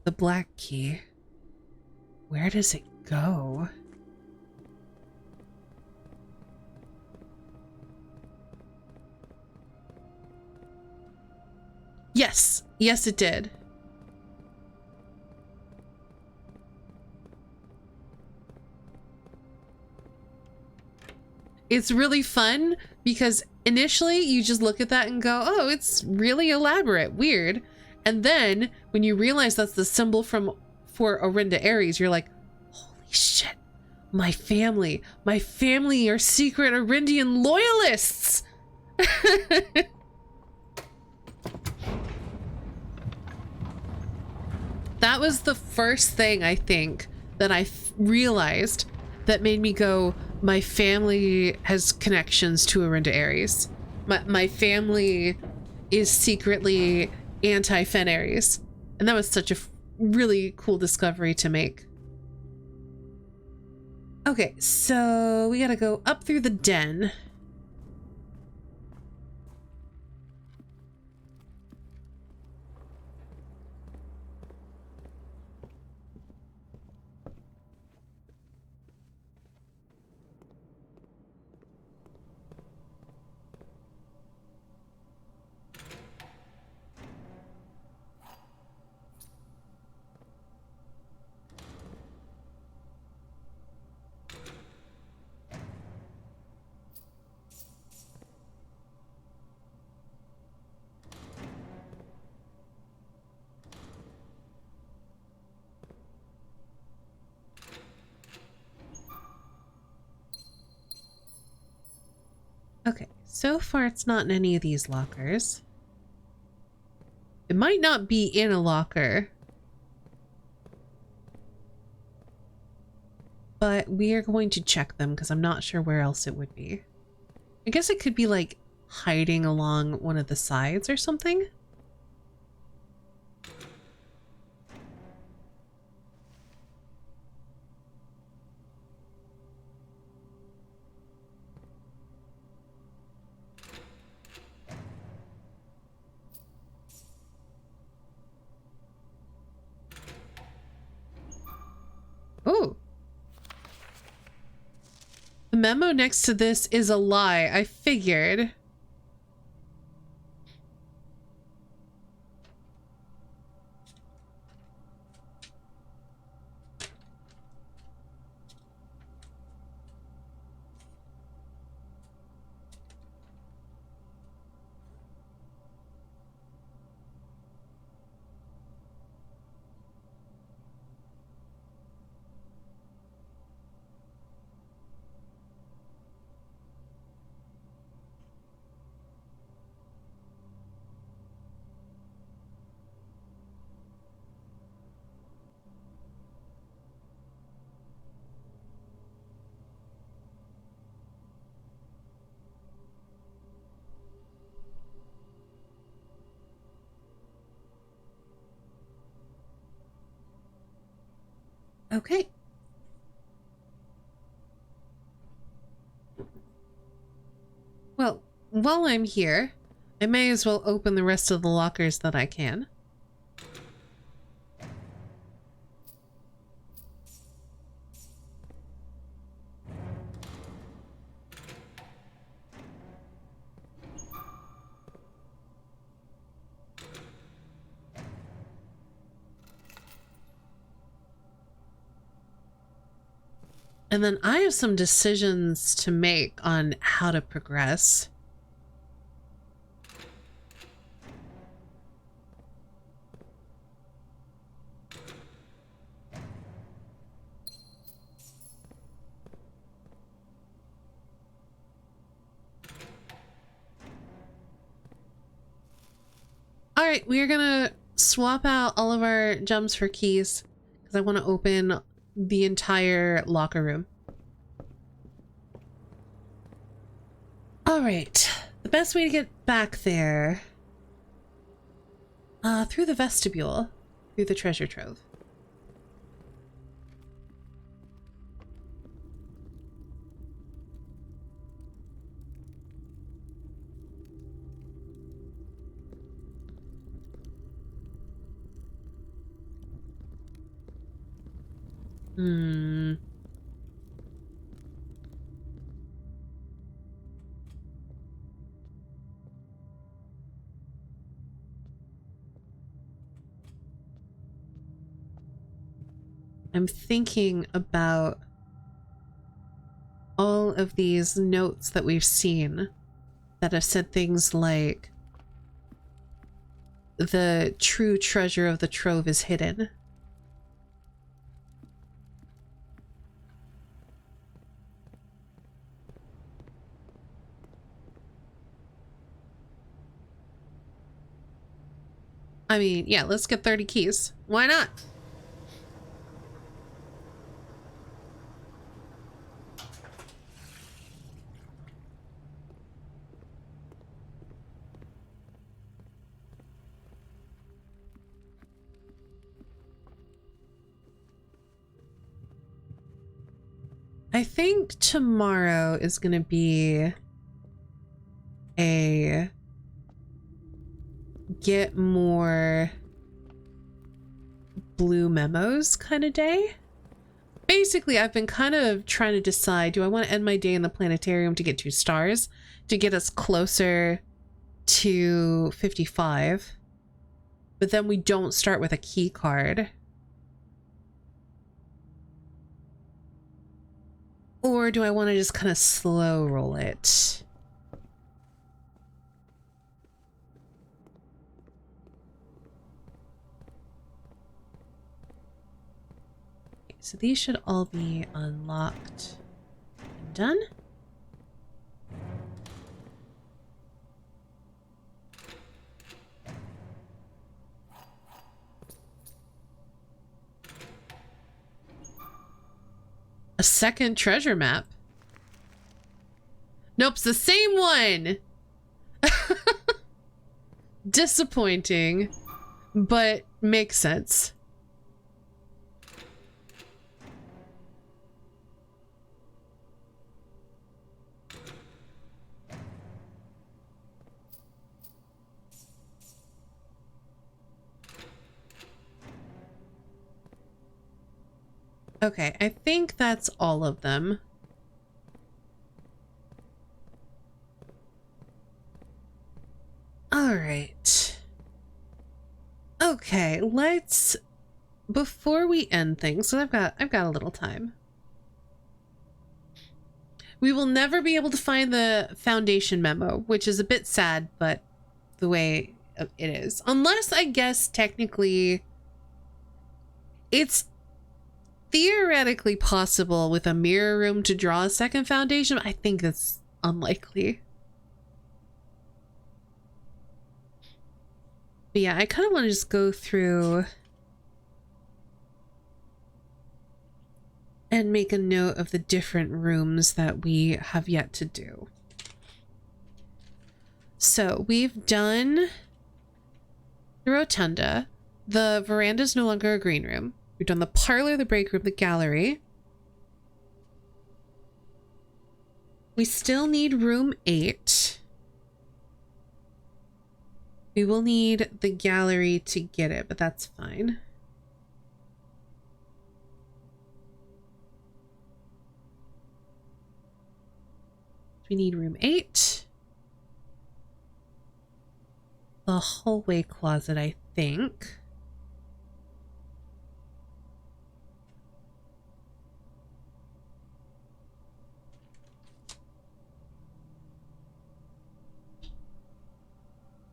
The black key. Where does it go? Yes. Yes, it did. It's really fun because initially you just look at that and go, oh, it's really elaborate, weird. And then when you realize that's the symbol for Orinda Aries, you're like, holy shit, my family are secret Orindian loyalists. That was the first thing I think that I realized that made me go, my family has connections to Orinda Aries. My family is secretly anti-Fen Aries. And that was such a really cool discovery to make. Okay, so we gotta go up through the den. Okay, so far it's not in any of these lockers. It might not be in a locker. But we are going to check them because I'm not sure where else it would be. I guess it could be like hiding along one of the sides or something. Oh. The memo next to this is a lie. I figured. Okay. Well, while I'm here, I may as well open the rest of the lockers that I can. And then I have some decisions to make on how to progress. All right, we are gonna swap out all of our gems for keys because I want to open the entire locker room. All right, the best way to get back there, through the vestibule, through the treasure trove. I'm thinking about all of these notes that we've seen that have said things like, the true treasure of the trove is hidden. I mean, yeah, let's get 30 keys. Why not? I think tomorrow is going to be a get more blue memos kind of day. Basically, I've been kind of trying to decide, do I want to end my day in the planetarium to get 2 stars to get us closer to 55, but then we don't start with a key card? Or do I want to just kind of slow roll it? Okay, so these should all be unlocked and done. A second treasure map? Nope, it's the same one! Disappointing, but makes sense. Okay, I think that's all of them. All right. Okay, let's, before we end things, so I've got a little time. We will never be able to find the foundation memo, which is a bit sad, but the way it is. Unless, I guess, technically, it's theoretically possible with a mirror room to draw a second foundation. I think that's unlikely. But yeah, I kind of want to just go through and make a note of the different rooms that we have yet to do. So we've done the rotunda. The veranda is no longer a green room. We've done the parlor, the break room, the gallery. We still need room 8. We will need the gallery to get it, but that's fine. We need room 8. The hallway closet, I think.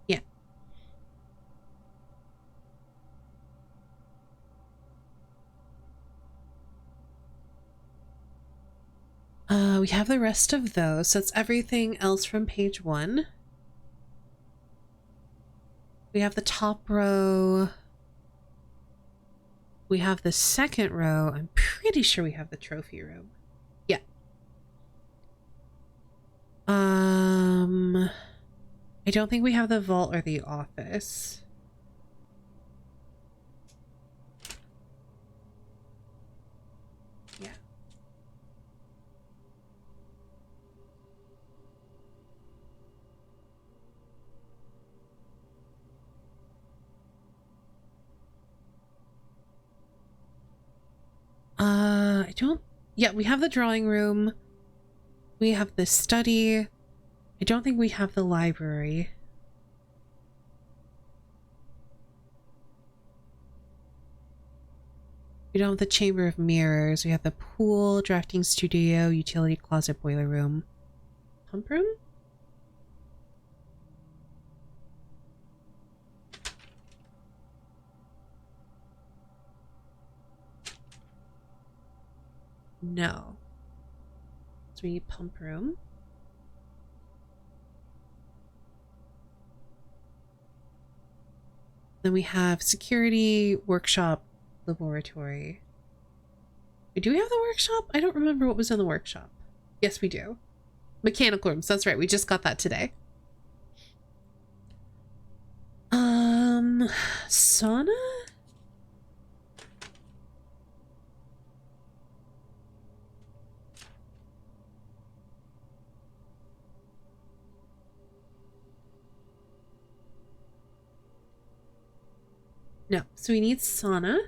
Yeah. We have the rest of those. So it's everything else from page 1. We have the top row. We have the second row. I'm pretty sure we have the trophy room. Yeah. I don't think we have the vault or the office. Yeah. I don't... Yeah, we have the drawing room. We have the study. I don't think we have the library. We don't have the chamber of mirrors. We have the pool, drafting studio, utility closet, boiler room. Pump room? No. So we need pump room. Then we have security, workshop, laboratory. Do we have the workshop? I don't remember what was in the workshop. Yes, we do. Mechanical rooms. That's right. We just got that today. Sauna? No. So we need sauna.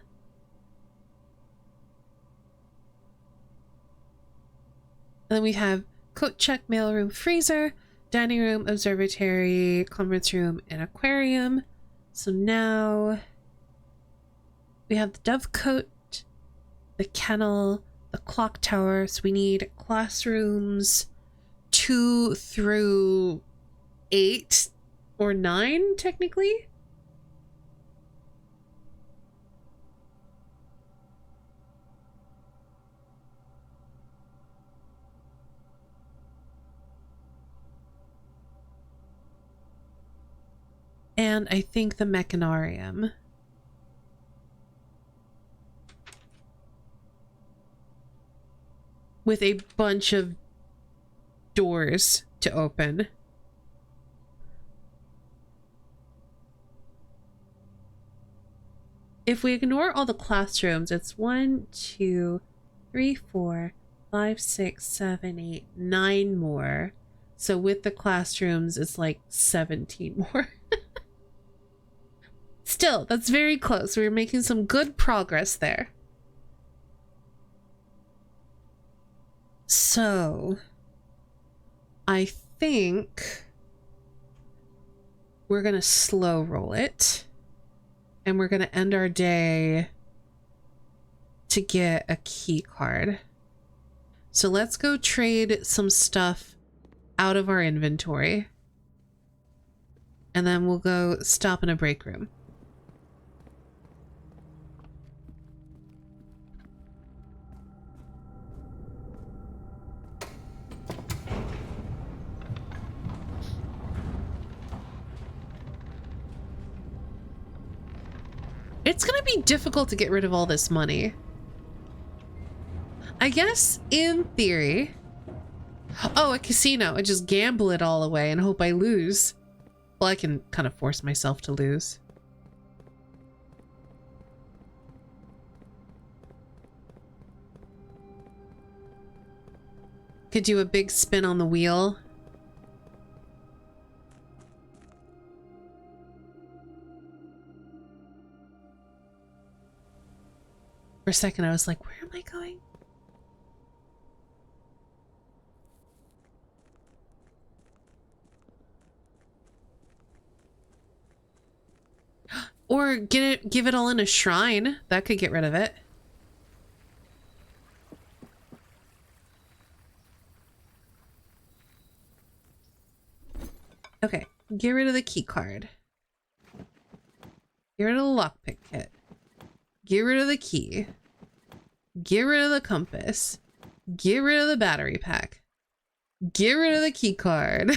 And then we have coat check, mailroom, freezer, dining room, observatory, conference room, and aquarium. So now we have the dovecote, the kennel, the clock tower. So we need classrooms 2 through 8 or 9, technically. And I think the mechanarium. With a bunch of doors to open. If we ignore all the classrooms, it's 1, 2, 3, 4, 5, 6, 7, 8, 9 more. So with the classrooms, it's like 17 more. Still, that's very close. We're making some good progress there. So, I think we're going to slow roll it. And we're going to end our day to get a key card. So let's go trade some stuff out of our inventory. And then we'll go stop in a break room. It's gonna be difficult to get rid of all this money. I guess, in theory... Oh, a casino. I just gamble it all away and hope I lose. Well, I can kind of force myself to lose. Could do a big spin on the wheel. For a second, I was like, where am I going? Or give it all in a shrine. That could get rid of it. Okay, get rid of the key card. Get rid of the lockpick kit. Get rid of the key. Get rid of the compass. Get rid of the battery pack. Get rid of the key card.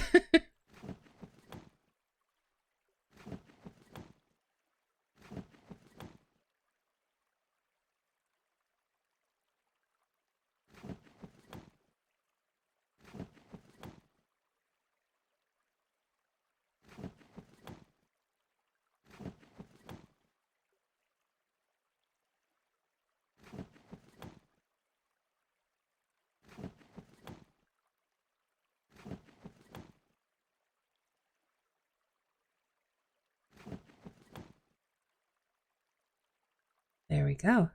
There we go.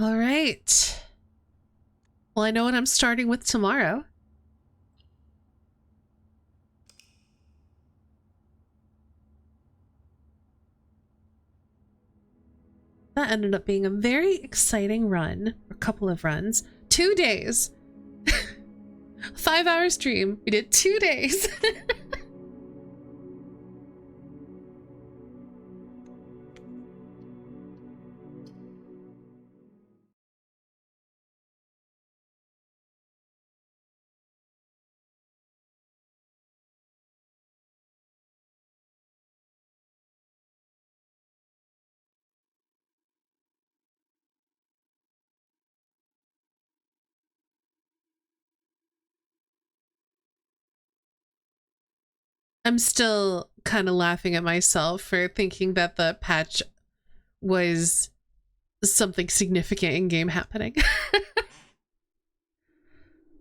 All right. Well, I know what I'm starting with tomorrow. That ended up being a very exciting run, a couple of runs. 2 days. 5-hour stream. We did 2 days. I'm still kind of laughing at myself for thinking that the patch was something significant in game happening.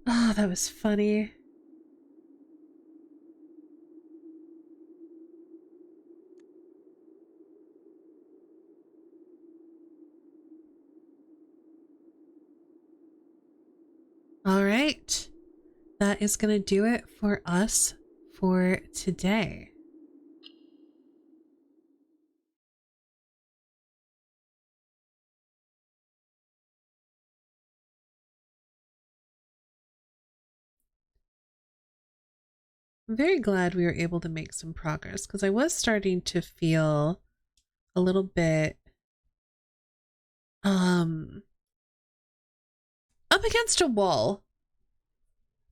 Oh, that was funny. All right. That is going to do it for us for today. I'm very glad we were able to make some progress because I was starting to feel a little bit up against a wall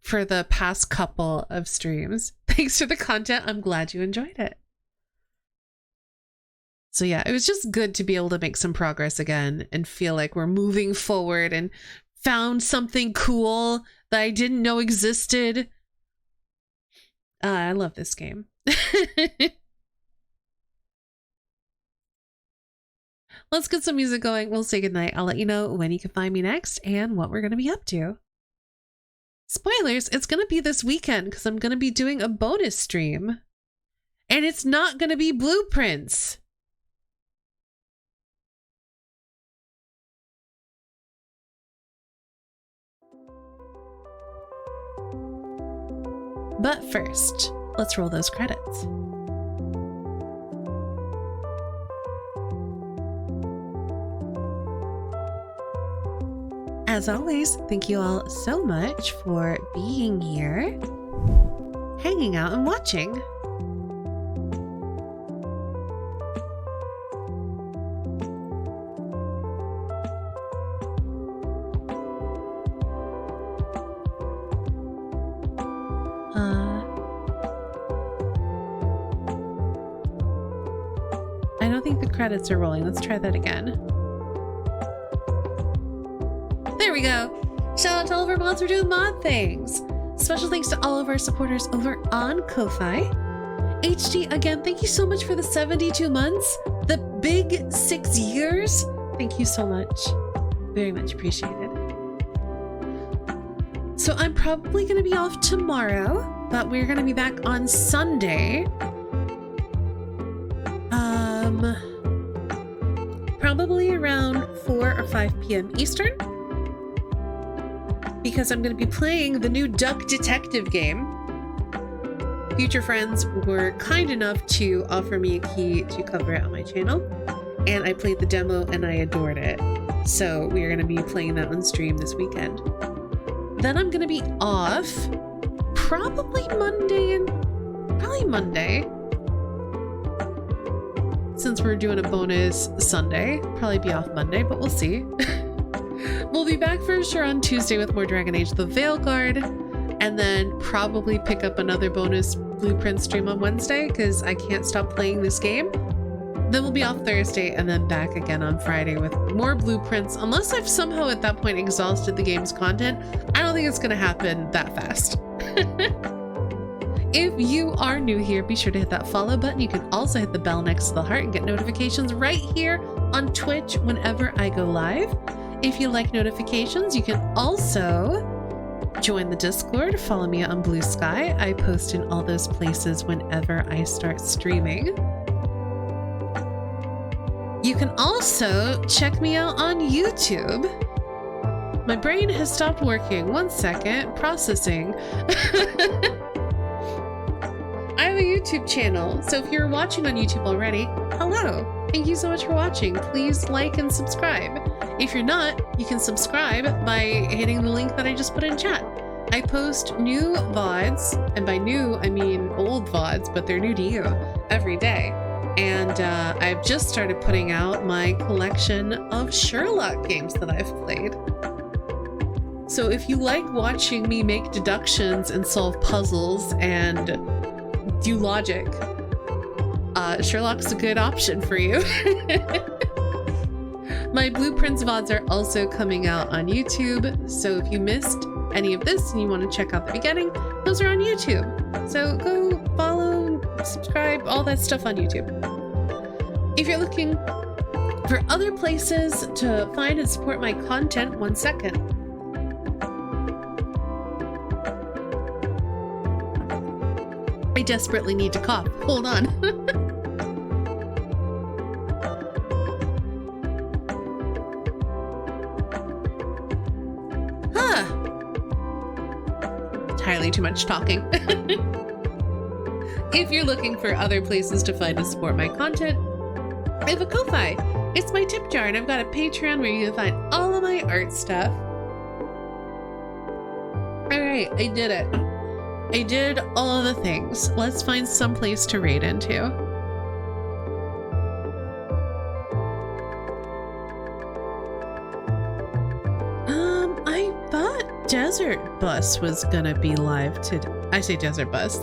for the past couple of streams. Thanks for the content. I'm glad you enjoyed it. So yeah, it was just good to be able to make some progress again and feel like we're moving forward and found something cool that I didn't know existed. I love this game. Let's get some music going. We'll say goodnight. I'll let you know when you can find me next and what we're going to be up to. Spoilers, it's going to be this weekend because I'm going to be doing a bonus stream. And it's not going to be blueprints. But first, let's roll those credits. As always, thank you all so much for being here, hanging out and watching. think the credits are rolling. Let's try that again. There we go. Shout out to all of our mods for doing mod things. Special thanks to all of our supporters over on Ko-Fi. HD, again, thank you so much for the 72 months. The big 6 years. Thank you so much. Very much appreciated. So I'm probably going to be off tomorrow, but we're going to be back on Sunday. Probably around 4 or 5 p.m. Eastern, because I'm going to be playing the new Duck Detective game. Future friends were kind enough to offer me a key to cover it on my channel, and I played the demo and I adored it. So we are going to be playing that on stream this weekend. Then I'm going to be off probably Monday. Since we're doing a bonus Sunday, probably be off Monday, but we'll see. We'll be back for sure on Tuesday with more Dragon Age the Veilguard, and then probably pick up another bonus Blueprint stream on Wednesday because I can't stop playing this game. Then we'll be off Thursday and then back again on Friday with more Blueprints, unless I've somehow at that point exhausted the game's content. I don't think it's going to happen that fast. If you are new here, be sure to hit that follow button. You can also hit the bell next to the heart and get notifications right here on Twitch whenever I go live. If you like notifications, you can also join the Discord, follow me on Blue Sky. I post in all those places whenever I start streaming. You can also check me out on YouTube. My brain has stopped working. 1 second, processing. I have a YouTube channel, so if you're watching on YouTube already, hello. Thank you so much for watching. Please like and subscribe. If you're not, you can subscribe by hitting the link that I just put in chat. I post new VODs, and by new, I mean old VODs, but they're new to you, every day. And I've just started putting out my collection of Sherlock games that I've played. So if you like watching me make deductions and solve puzzles and do logic, Sherlock's a good option for you. My Blueprints VODs are also coming out on YouTube, so if you missed any of this and you want to check out the beginning, those are on YouTube. So go follow, subscribe, all that stuff on YouTube. If you're looking for other places to find and support my content, 1 second. I desperately need to cough. Hold on. Entirely too much talking. If you're looking for other places to find and support my content, I have a Ko-Fi. It's my tip jar, and I've got a Patreon where you can find all of my art stuff. Alright, I did it. I did all of the things. Let's find some place to raid into. I thought Desert Bus was gonna be live today. I say Desert Bus.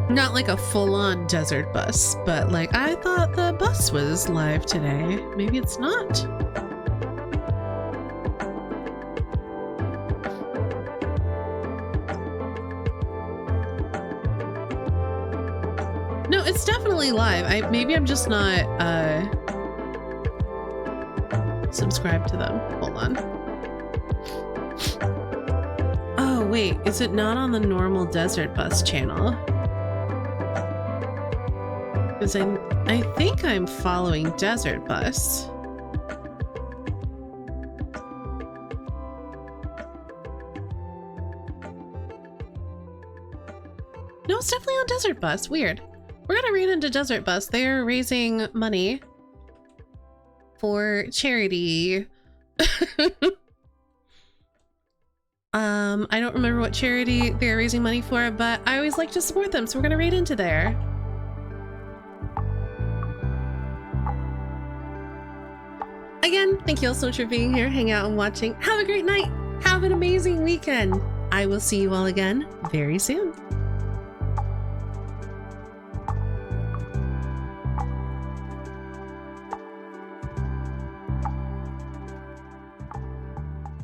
Not like a full-on Desert Bus, but like I thought the bus was live today. Maybe it's not. No, it's definitely live. Maybe I'm just not subscribed to them. Hold on. Oh wait, is it not on the normal Desert Bus channel? Because I think I'm following Desert Bus. No, it's definitely on Desert Bus. Weird. We're gonna read into Desert Bus. They're raising money for charity. I don't remember what charity they're raising money for, but I always like to support them, so we're gonna read into there. Again, thank you all so much for being here, hanging out and watching. Have a great night. Have an amazing weekend. I will see you all again very soon.